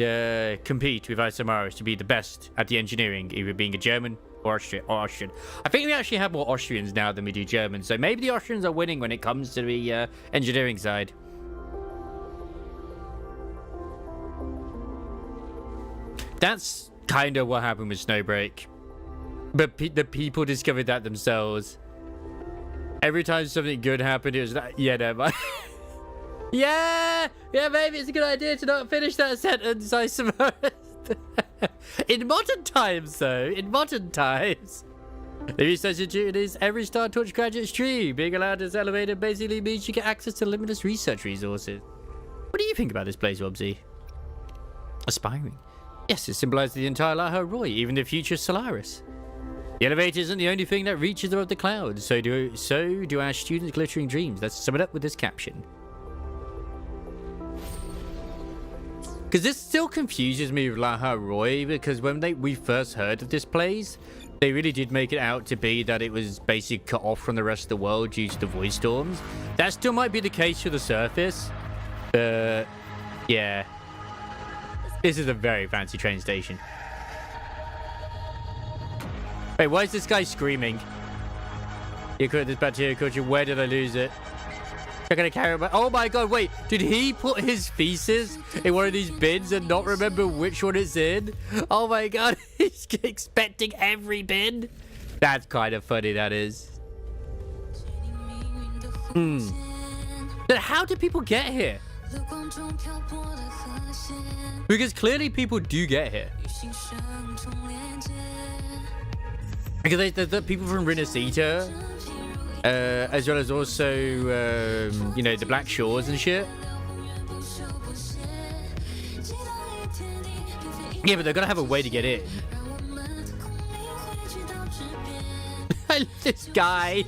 compete with Isamaris to be the best at the engineering, either being a German or Austrian. I think we actually have more Austrians now than we do Germans, so maybe the Austrians are winning when it comes to the engineering side. That's kind of what happened with Snowbreak. But the people discovered that themselves. Every time something good happened, it was like, yeah, never mind. Yeah, maybe it's a good idea to not finish that sentence, I suppose. In modern times, though, in modern times. The research institute is every Star Torch graduate stream. Being allowed this elevator basically means you get access to limitless research resources. What do you think about this place, Wobsy? Aspiring. Yes, it symbolizes the entire Laha Roy, even the future Solaris. The elevator isn't the only thing that reaches above the clouds, so do our students' glittering dreams. Let's sum it up with this caption. Because this still confuses me with Laha Roy, because when we first heard of this place, they really did make it out to be that it was basically cut off from the rest of the world due to the void storms. That still might be the case for the surface, but yeah. This is a very fancy train station. Wait, why is this guy screaming? You could this bacteria culture. Where did I lose it? I'm gonna carry my. Oh my god! Wait, did he put his feces in one of these bins and not remember which one it's in? Oh my god! He's expecting every bin. That's kind of funny. That is. But how do people get here? Because clearly people do get here. Because there's people from Rinasita, as well as also, you know, the Black Shores and shit. Yeah, but they're gonna have a way to get in. I love this guy.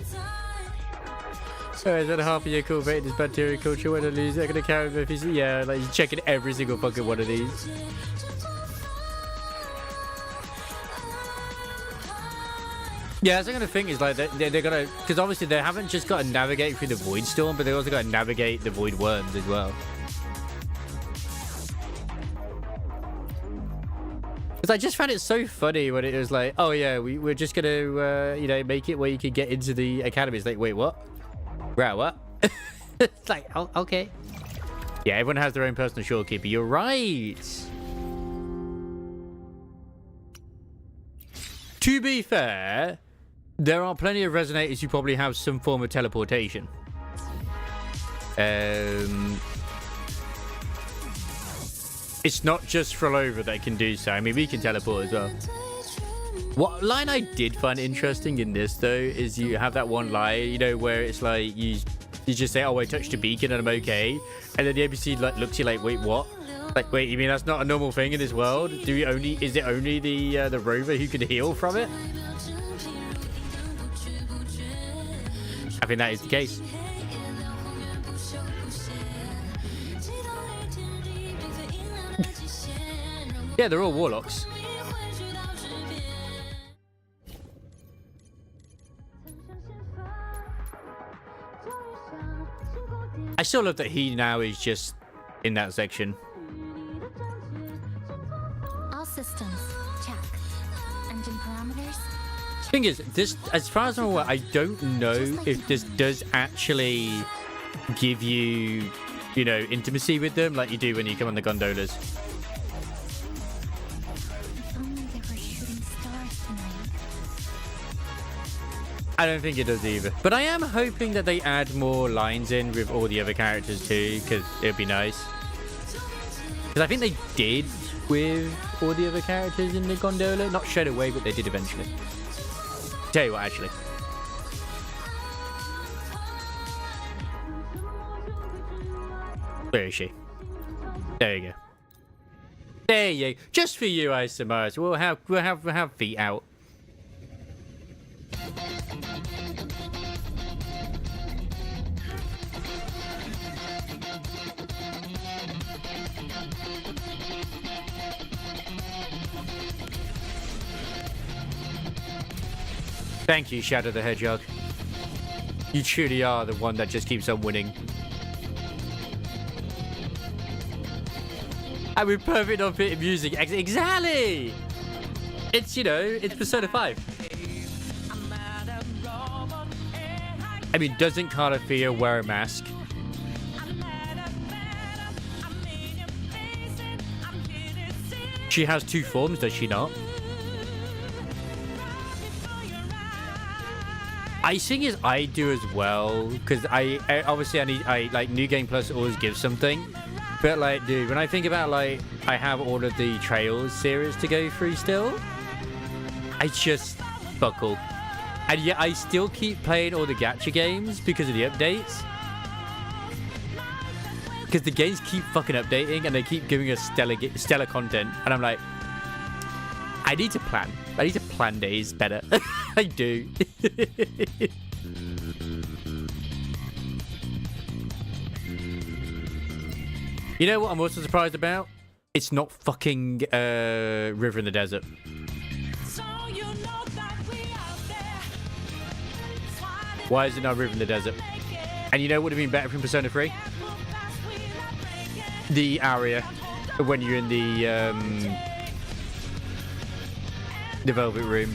Is that half of your cultivating this bacteria culture? When I lose it, I'm gonna carry them if he's, yeah, like he's checking every single fucking one of these. Yeah, that's what I'm gonna think is like they're gonna, because obviously they haven't just got to navigate through the void storm, but they also got to navigate the void worms as well. Because I just found it so funny when it was like, oh yeah, we're just gonna you know, make it where you can get into the academy. It's like, wait, what? Right, what? It's like, oh, okay. Yeah, everyone has their own personal shorekeeper. You're right. To be fair, there are plenty of resonators who probably have some form of teleportation. It's not just Frolova that can do so. I mean, we can teleport as well. What line I did find interesting in this, though, is you have that one line, you know, where it's like you just say, oh, I touched a beacon and I'm okay. And then the NPC like looks at you like, wait, what? Like, wait, you mean that's not a normal thing in this world? Is it only the rover who can heal from it? I think that is the case. Yeah, they're all warlocks. I still love that he now is just in that section. All systems, check. Engine parameters. Thing is, this, as far as I'm aware, I don't know if this does actually give you, you know, intimacy with them like you do when you come on the gondolas. If only they were shooting stars tonight. I don't think it does either. But I am hoping that they add more lines in with all the other characters too, because it'd be nice. Because I think they did with all the other characters in the gondola. Not straight away, but they did eventually. Tell you what, actually. Where is she? There you go. There you go. Just for you, I suppose. We'll have feet out. Thank you, Shadow the Hedgehog. You truly are the one that just keeps on winning. And we're perfect on fit music. Exactly! It's, you know, it's Persona 5. I mean, doesn't Carlothea wear a mask? She has two forms, does she not? Icing is I do as well, because I obviously I like New Game Plus always gives something. But like, dude, when I think about like I have all of the Trails series to go through still, I just buckle. And yet I still keep playing all the gacha games because of the updates. Because the games keep fucking updating and they keep giving us stellar content. And I'm like, I need to plan. I need to plan days better. I do. You know what I'm also surprised about? It's not fucking River in the Desert. Why is it not River in the Desert? And you know what would have been better from Persona 3? The area when you're in the Velvet Room.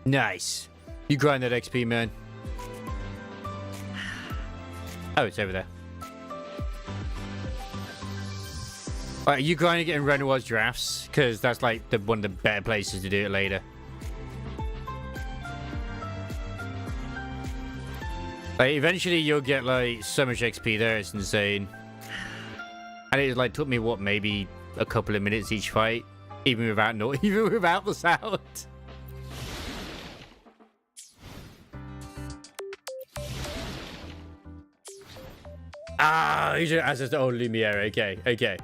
Nice. You grind that XP, man. Oh, it's over there. Alright, you grinding it in Renoir's drafts? Because that's like one of the better places to do it later. Like, eventually you'll get like so much XP there, it's insane. And it like took me what, maybe a couple of minutes each fight, even without the sound. Ah, he's as the old Lumiere. Okay, okay.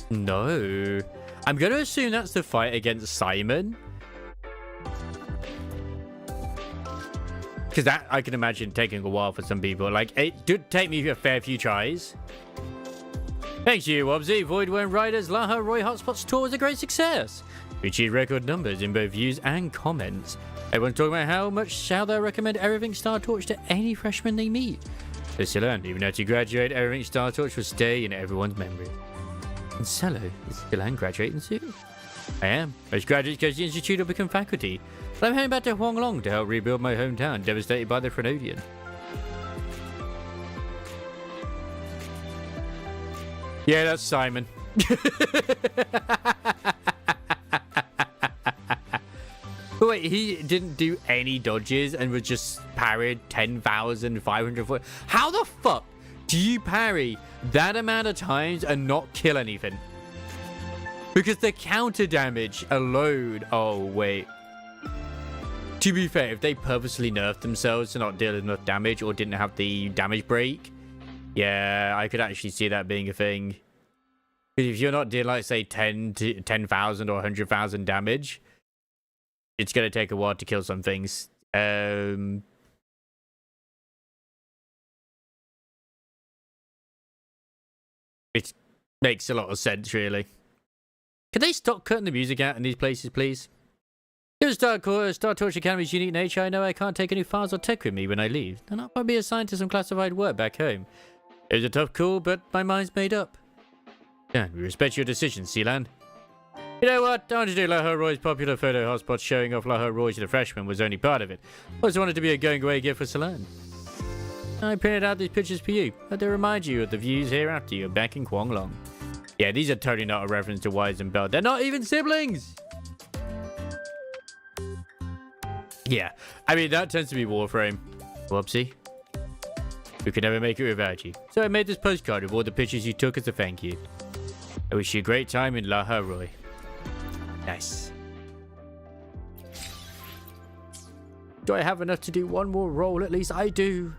No. I'm gonna assume that's the fight against Simon. Because that, I can imagine taking a while for some people. Like, it did take me a fair few tries. Thanks you, Wobsy. Voidworm Riders Laha Roy Hotspots tour was a great success. We achieved record numbers in both views and comments. Everyone's talking about how they'll recommend Everything Star Torch to any freshman they meet. So still learn, even after you graduate, Everything Star Torch will stay in everyone's memory. And Cello is still graduating soon. I am. Most graduates go to the Institute or become faculty. But I'm heading back to Huanglong to help rebuild my hometown, devastated by the Frenodian. Yeah, that's Simon. Wait, he didn't do any dodges and was just parried 10,500 foot. How the fuck do you parry that amount of times and not kill anything? Because the counter damage alone. Oh, wait. To be fair, if they purposely nerfed themselves to not deal enough damage or didn't have the damage break, yeah, I could actually see that being a thing. Because if you're not dealing, like, say, 10,000 or 100,000 damage, it's going to take a while to kill some things. It makes a lot of sense, really. Can they stop cutting the music out in these places, please? Given Star Torch Academy's unique nature, I know I can't take any files or tech with me when I leave. And I'll probably be assigned to some classified work back home. It was a tough call, but my mind's made up. Yeah, we respect your decision, Sealand. You know what? I wanted to do La Ho Roy's popular photo hotspot showing off La Ho Roy to the freshmen was only part of it. I also wanted to be a going away gift for Sealand. I printed out these pictures for you, but to remind you of the views hereafter you're back in Kwong Long. Yeah, these are totally not a reference to Wise and Bell. They're not even siblings! Yeah, I mean, that tends to be Warframe. Whoopsie. We could never make it without you. So I made this postcard with all the pictures you took as a thank you. I wish you a great time in La Ha Roy. Nice. Do I have enough to do one more roll at least? I do.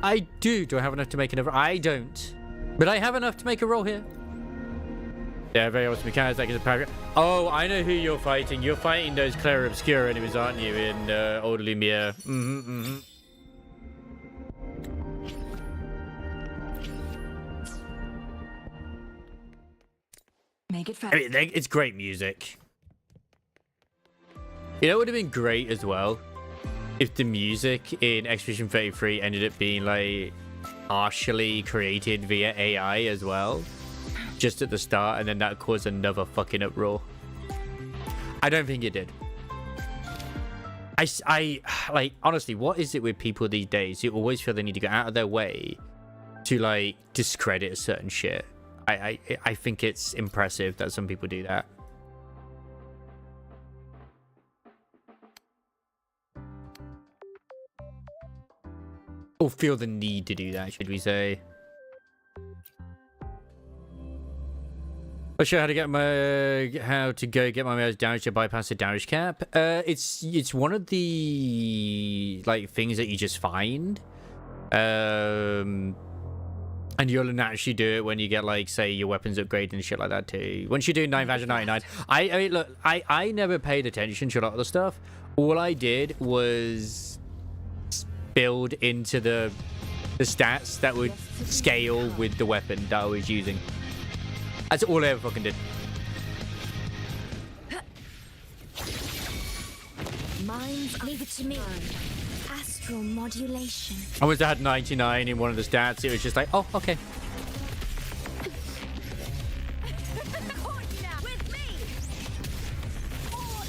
I do. Do I have enough to make another? I don't. But I have enough to make a roll here. Yeah, very awesome mechanics like it's a paragraph. Oh, I know who you're fighting. You're fighting those Clair Obscura enemies, aren't you, in Old Lumiere? Make it fast. I mean, it's great music. You know, it would have been great as well if the music in Expedition 33 ended up being like partially created via AI as well, just at the start, and then that caused another fucking uproar. I don't think it did. I like, honestly, what is it with people these days who always feel they need to go out of their way to like discredit a certain shit? I think it's impressive that some people do that. Or feel the need to do that, should we say? I'll show you how to get my mail's damage to bypass the damage cap. It's one of the like things that you just find. And you'll naturally do it when you get, like, say, your weapons upgraded and shit like that, too. Once you do 9,099, I mean, look, I never paid attention to a lot of the stuff. All I did was build into the stats that would scale with the weapon that I was using. That's all I ever fucking did. Leave it to me. Astral modulation. I once I had 99 in one of the stats. It was just like, oh, okay.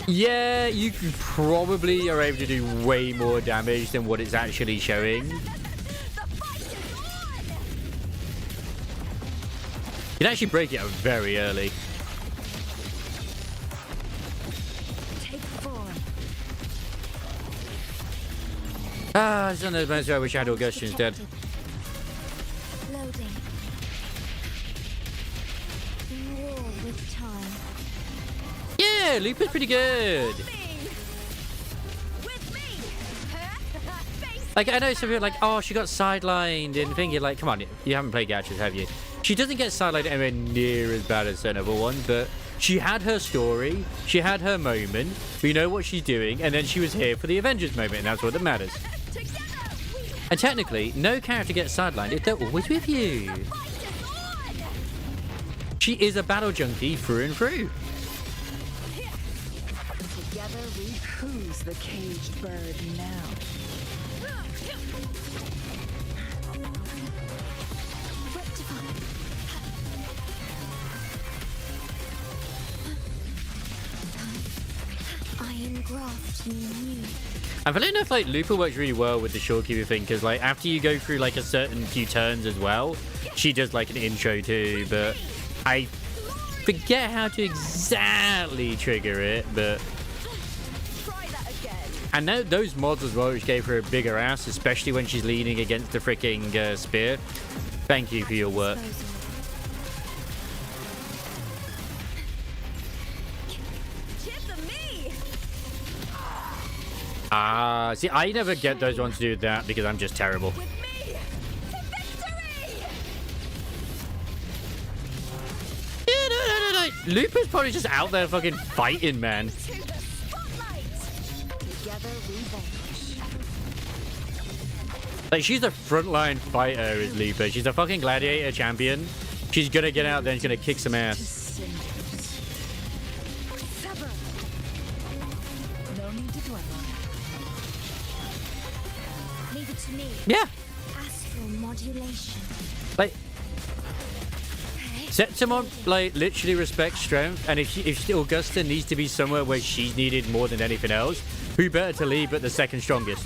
Yeah, you probably are able to do way more damage than what it's actually showing. You can actually break it out very early. Ah, it's on the most I wish I had Augustia instead. Loading. War with time. Yeah, Lupin's pretty good. Like, I know some people are like, oh, she got sidelined and thinking like, come on, you haven't played Gachas, have you? She doesn't get sidelined anywhere near as bad as certain other ones, but she had her story, she had her moment, we know what she's doing, and then she was here for the Avengers moment, and that's what that matters. And technically, no character gets sidelined if they're always with you. She is a battle junkie through and through. Together we who's the caged bird now. Iron graft new. I'm feeling if like Lupa works really well with the Shorekeeper thing, because like after you go through like a certain few turns as well, she does like an intro too, but I forget how to exactly trigger it, but and now those mods as well, which gave her a bigger ass, especially when she's leaning against the freaking spear. Thank you for your work. See, I never get those ones to do that because I'm just terrible. Yeah, no. Lupa's probably just out there fucking fighting, man. Like, she's a frontline fighter, is Lupa. She's a fucking gladiator champion. She's gonna get out there and she's gonna kick some ass. Yeah. Astral modulation. Like, Septimon, like, literally respects strength, and if Augusta needs to be somewhere where she's needed more than anything else, who better to leave but the second strongest?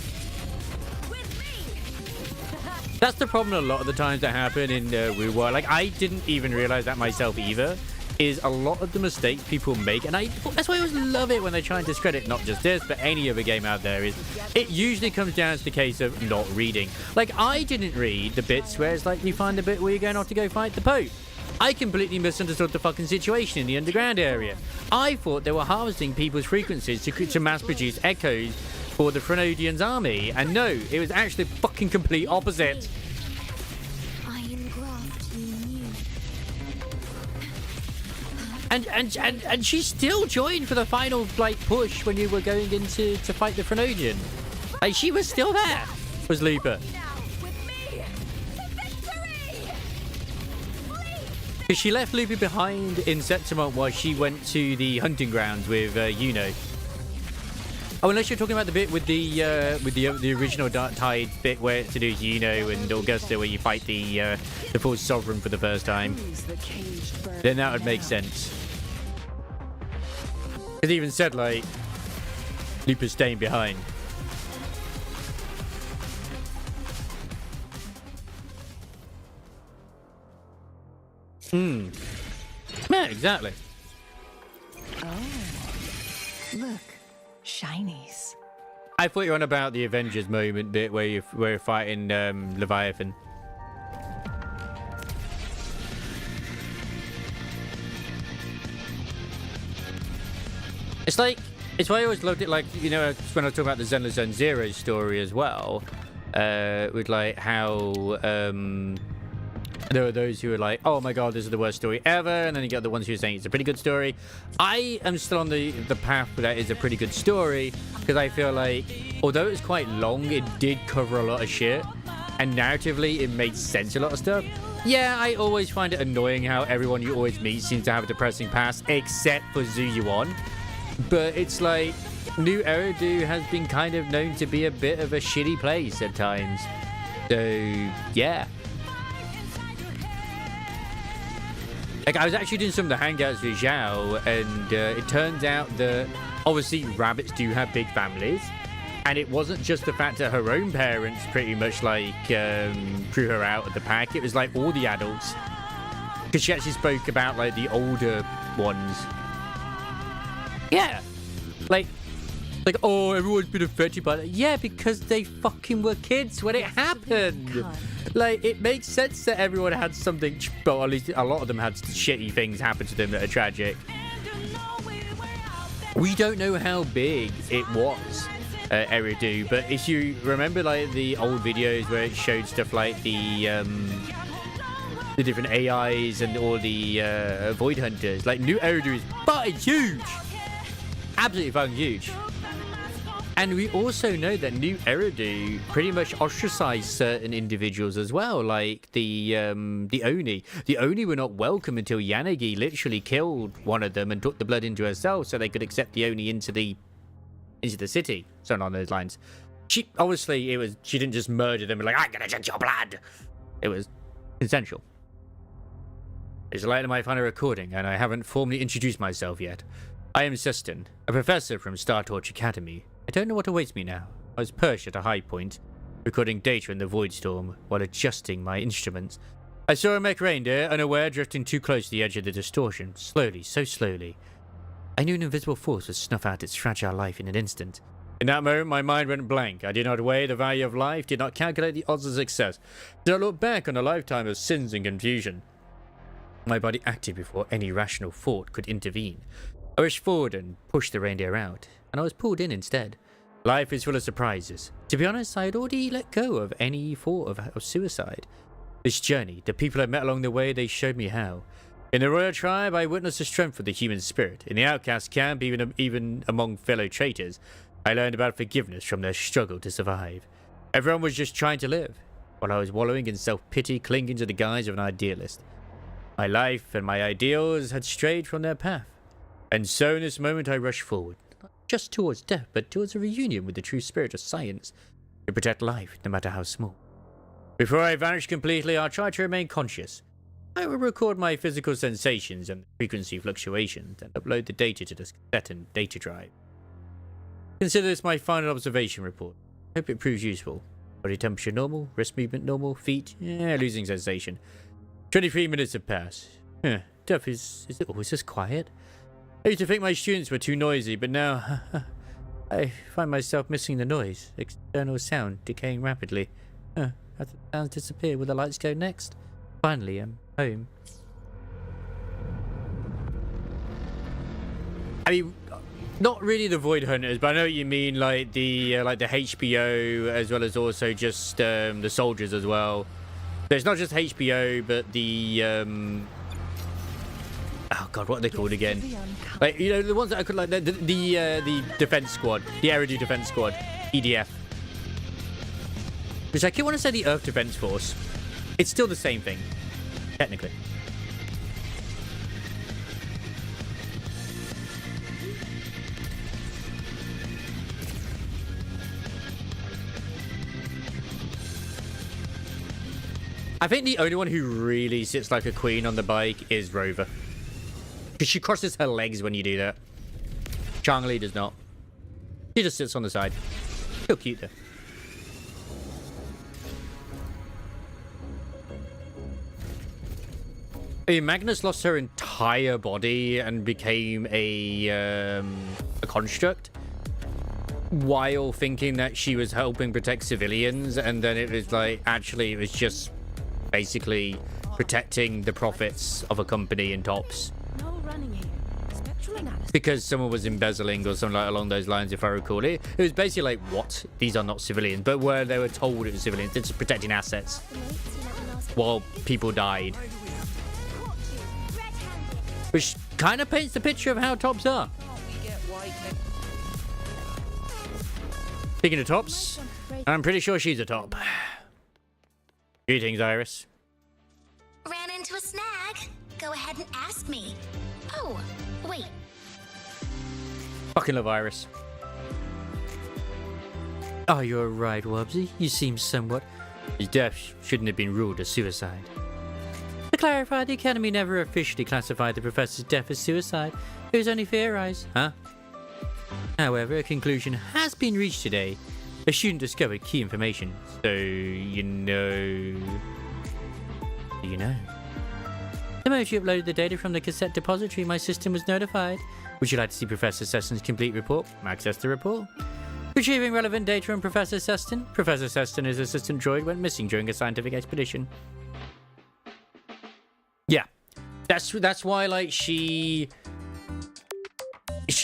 That's the problem a lot of the times that happen in WuWa. Like, I didn't even realize that myself either, is a lot of the mistakes people make, and that's why I always love it when they try and discredit not just this, but any other game out there, is it usually comes down to the case of not reading. Like, I didn't read the bits where it's like you find the bit where you're going off to go fight the Pope. I completely misunderstood the fucking situation in the underground area. I thought they were harvesting people's frequencies to mass produce echoes for the Frenodian's army, and no, it was actually the fucking complete opposite. I engraft in you. And she still joined for the final, like, push when you were going in to fight the Frenodian. Like, she was still there, was Lupa. Because she left Lupa behind in Septimon while she went to the hunting grounds with Yuno. Oh, unless you're talking about the bit with the original Dark Tide bit where it's to do with Yuno and Augusta, where you fight the false sovereign for the first time. Who's the caged bird? Then that would make sense. It even said, like, Lupa's staying behind. Yeah, exactly. Oh, look, shinies. I thought you were on about the Avengers moment bit where you're fighting Leviathan. It's like, it's why I always loved it, like, you know, when I talk about the Zenless Zone Zero story as well, with like how there are those who are like, oh my god, this is the worst story ever, and then you got the ones who are saying it's a pretty good story. I am still on the path where that is a pretty good story, because I feel like, although it's quite long, it did cover a lot of shit, and narratively it made sense a lot of stuff. Yeah, I always find it annoying how everyone you always meet seems to have a depressing past, except for Zuyuan. But it's like, New Eridu has been kind of known to be a bit of a shitty place at times. So, yeah. Like, I was actually doing some of the hangouts with Zhao, and it turns out that obviously rabbits do have big families, and it wasn't just the fact that her own parents pretty much like threw her out of the pack. It was like all the adults, because she actually spoke about like the older ones. Yeah, like oh, everyone's been affected by that. Yeah, because they fucking were kids when it happened. Like, it makes sense that everyone had something, well, at least a lot of them had shitty things happen to them that are tragic. We don't know how big it was, Eridu, but if you remember, like, the old videos where it showed stuff like the different AIs and all the Void Hunters, like, New Eridu is fucking huge! Absolutely fucking huge. And we also know that New Eridu pretty much ostracized certain individuals as well, like the Oni. The Oni were not welcome until Yanagi literally killed one of them and took the blood into herself so they could accept the Oni into the city. Something along those lines. She didn't just murder them and like, I'm gonna drink your blood. It was consensual. It's late in my final recording, and I haven't formally introduced myself yet. I am Sustin, a professor from Star Torch Academy. I don't know what awaits me now. I was perched at a high point, recording data in the Void Storm while adjusting my instruments. I saw a mech reindeer, unaware, drifting too close to the edge of the distortion. Slowly, so slowly. I knew an invisible force would snuff out its fragile life in an instant. In that moment, my mind went blank. I did not weigh the value of life, did not calculate the odds of success, did not look back on a lifetime of sins and confusion. My body acted before any rational thought could intervene. I rushed forward and pushed the reindeer out, and I was pulled in instead. Life is full of surprises. To be honest, I had already let go of any thought of suicide. This journey, the people I met along the way, they showed me how. In the royal tribe, I witnessed the strength of the human spirit. In the outcast camp, even among fellow traitors, I learned about forgiveness from their struggle to survive. Everyone was just trying to live, while I was wallowing in self-pity, clinging to the guise of an idealist. My life and my ideals had strayed from their path. And so in this moment I rushed forward, not just towards death, but towards a reunion with the true spirit of science, to protect life, no matter how small. Before I vanished completely, I tried to remain conscious. I will record my physical sensations and frequency fluctuations and upload the data to this cassette and data drive. Consider this my final observation report. Hope it proves useful. Body temperature normal, wrist movement normal, feet, losing sensation. 23 minutes have passed. Duff, is it always this quiet? I used to think my students were too noisy, but now I find myself missing the noise. External sound decaying rapidly. As the sounds disappear, will the lights go next? Finally, I'm home. I mean, not really the Void Hunters, but I know what you mean, like the HBO, as well as also just the soldiers as well. So it's not just HBO, but the oh god, what are they called again? Like, you know, the ones that I could like the defense squad, the Eridu defense squad, EDF. Which I keep want to say the Earth Defense Force. It's still the same thing, technically. I think the only one who really sits like a queen on the bike is Rover. Because she crosses her legs when you do that. Changli does not. She just sits on the side. Still cute though. Magnus lost her entire body and became a construct while thinking that she was helping protect civilians, and then it was like, actually it was just basically protecting the profits of a company in Tops. No running here. Spectral analysis. Because someone was embezzling or something like along those lines, if I recall. It was basically like, what? These are not civilians. But where they were told it was civilians, it's protecting assets while people died. Which kind of paints the picture of how Tops are. Speaking of Tops, I'm pretty sure she's a top. Greetings, Iris. Ran into a snag. Go ahead and ask me. Oh, wait. Fucking love Iris. Oh, you're right, Wubbsy. You seem somewhat... His death shouldn't have been ruled a suicide. To clarify, the Academy never officially classified the Professor's death as suicide. It was only theorized, huh? However, a conclusion has been reached today. A student discovered key information. So, you know... You know. The moment you uploaded the data from the cassette depository, my system was notified. Would you like to see Professor Seston's complete report? Access the report. Retrieving relevant data from Professor Seston. Professor Seston, his assistant droid, went missing during a scientific expedition. Yeah. That's why, like, she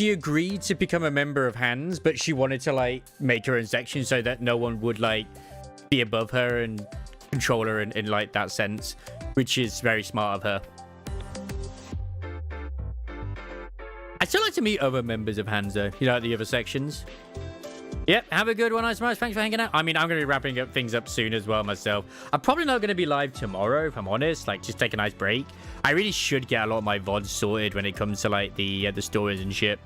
agreed to become a member of Hands, but she wanted to, like, make her own section so that no one would, like, be above her and control her in like, that sense, which is very smart of her. I'd still like to meet other members of Hands, though, you know, the other sections. Yep, have a good one, Ice Mice. Thanks for hanging out. I mean, I'm going to be wrapping up things up soon as well myself. I'm probably not going to be live tomorrow, if I'm honest. Like, just take a nice break. I really should get a lot of my VODs sorted when it comes to, like, the stories and shit.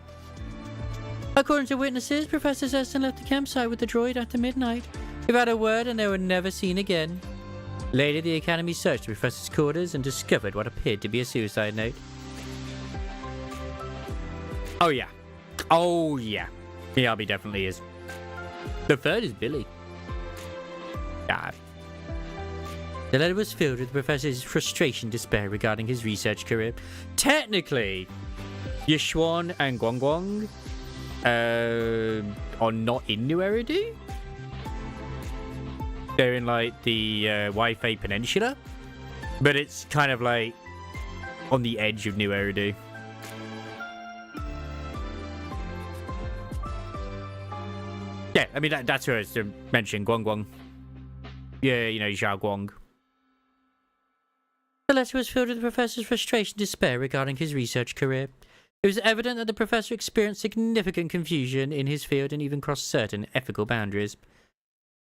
According to witnesses, Professor Seston left the campsite with the droid after midnight. Without a word, and they were never seen again. Later, the Academy searched the Professor's quarters and discovered what appeared to be a suicide note. Oh, yeah. Oh, yeah. Miyabi definitely is. The third is Billy. God. The letter was filled with the Professor's frustration, despair regarding his research career. Technically, Yishuan and Guangguang are not in New Eridu. They're in, like, the Wi-Fi Peninsula. But it's kind of, like, on the edge of New Eridu. Yeah, I mean, that's who I was to mention, Guangguang. Yeah, you know, Xiao Guang. The letter was filled with the Professor's frustration and despair regarding his research career. It was evident that the Professor experienced significant confusion in his field and even crossed certain ethical boundaries.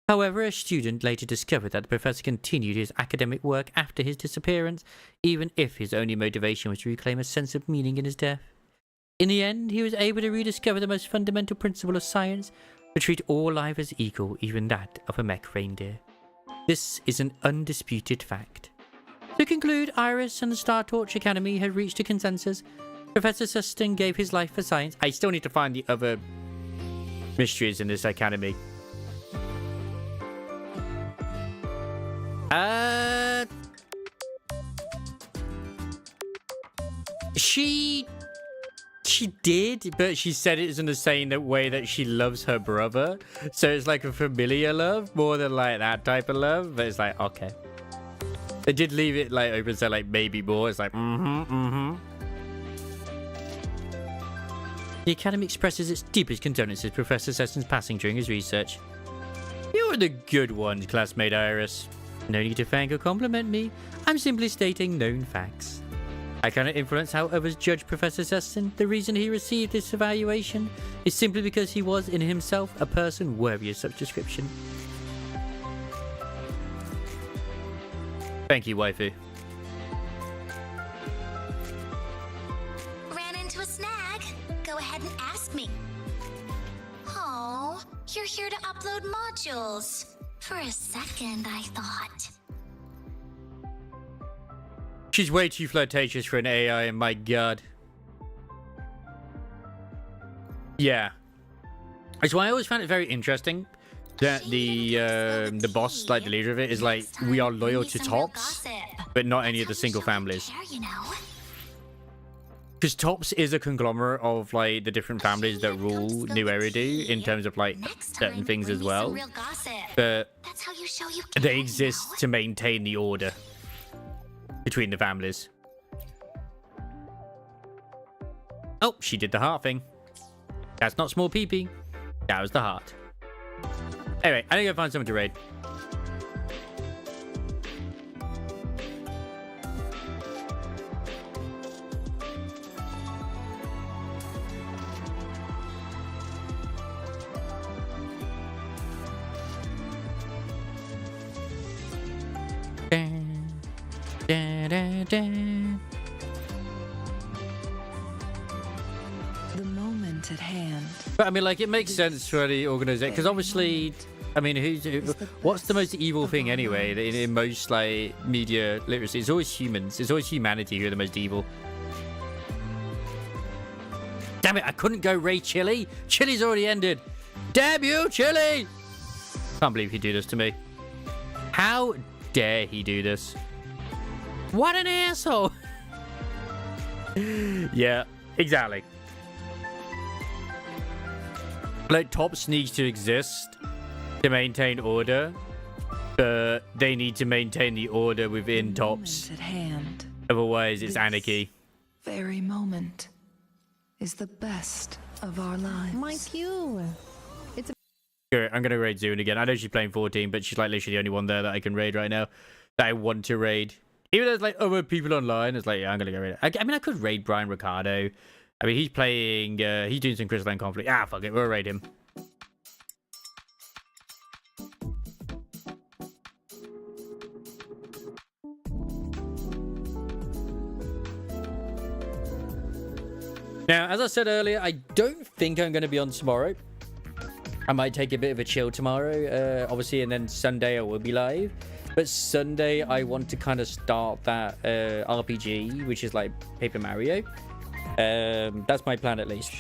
However, a student later discovered that the Professor continued his academic work after his disappearance, even if his only motivation was to reclaim a sense of meaning in his death. In the end, he was able to rediscover the most fundamental principle of science, to treat all life as equal, even that of a mech reindeer. This is an undisputed fact. To conclude, Iris and the Star Torch Academy had reached a consensus. Professor Sutton gave his life for science. I still need to find the other mysteries in this academy. She did, but she said it in the same way that she loves her brother. So it's like a familiar love more than like that type of love. But it's like, okay. They did leave it like open, so like maybe more. It's like, The Academy expresses its deepest condolences Professor Seston's passing during his research. You were the good ones, classmate Iris. No need to thank or compliment me. I'm simply stating known facts. I cannot influence how others judge Professor Seston. The reason he received this evaluation is simply because he was in himself a person worthy of such description. Thank you, waifu. Ran into a snag. Go ahead and ask me. Oh, you're here to upload modules. For a second, I thought. She's way too flirtatious for an AI, and my god. Yeah. That's why I always found it very interesting that the boss, like the leader of it, is like, we are loyal to Tops, but not any of the single families. Because Tops is a conglomerate of like the different families that rule New Eridu in terms of like certain things as well. But they exist to maintain the order between the families. Oh, she did the heart thing. That's not small pee-pee. That was the heart. Anyway, I need to go find someone to raid. The moment at hand. But I mean, like, it makes sense for the organization, because obviously, I mean, what's the most evil thing anyway in most like media literacy? It's always humans. It's always humanity who are the most evil. Damn it! I couldn't go raid Chili. Chili's already ended. Damn you, Chili! Can't believe he did this to me. How dare he do this? What an asshole! Yeah, exactly. Like, Tops needs to exist to maintain order, but they need to maintain the order within Tops. At hand. Otherwise, it's anarchy. Very moment is the best of our lives. My cue. Sure, I'm gonna raid Zune again. I know she's playing 14, but she's like literally the only one there that I can raid right now. That I want to raid. Even though there's like other people online, it's like, yeah, I'm gonna go raid. I mean, I could raid Brian Ricardo. I mean, he's playing, he's doing some Crystalline Conflict. Ah, fuck it, we'll raid him. Now, as I said earlier, I don't think I'm going to be on tomorrow. I might take a bit of a chill tomorrow, obviously, and then Sunday I will be live. But Sunday, I want to kind of start that RPG, which is like Paper Mario. That's my plan, at least.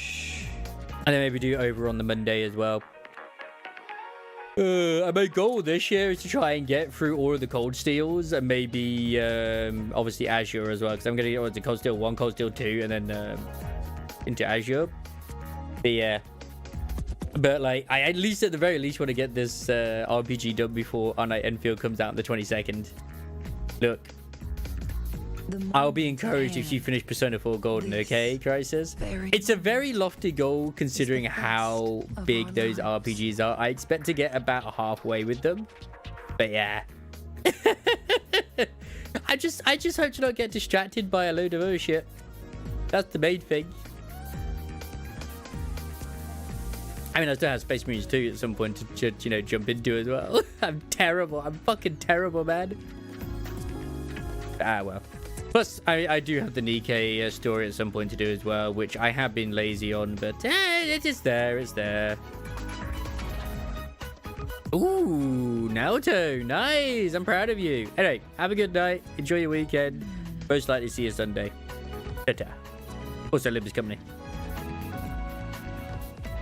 And then maybe do over on the Monday as well. My goal this year is to try and get through all of the Cold Steels, and maybe, obviously, Azure as well. Because I'm going to get to Cold Steel 1, Cold Steel 2, and then into Azure. But yeah. But like, I at least, at the very least, want to get this RPG done before Unite Enfield comes out on the 22nd. Look, I'll be encouraged if you finish Persona 4 Golden, okay, Crisis? It's a very lofty goal considering how big those RPGs are. I expect to get about halfway with them. But yeah. I just hope to not get distracted by a load of other shit. That's the main thing. I mean, I still have Space Marines 2 at some point to you know, jump into as well. I'm terrible. I'm fucking terrible, man. Ah, well. Plus, I do have the Nikkei story at some point to do as well, which I have been lazy on, but it is there. It's there. Ooh, Naoto. Nice. I'm proud of you. Anyway, have a good night. Enjoy your weekend. Most likely see you Sunday. Ta-ta. Also, Libby's company.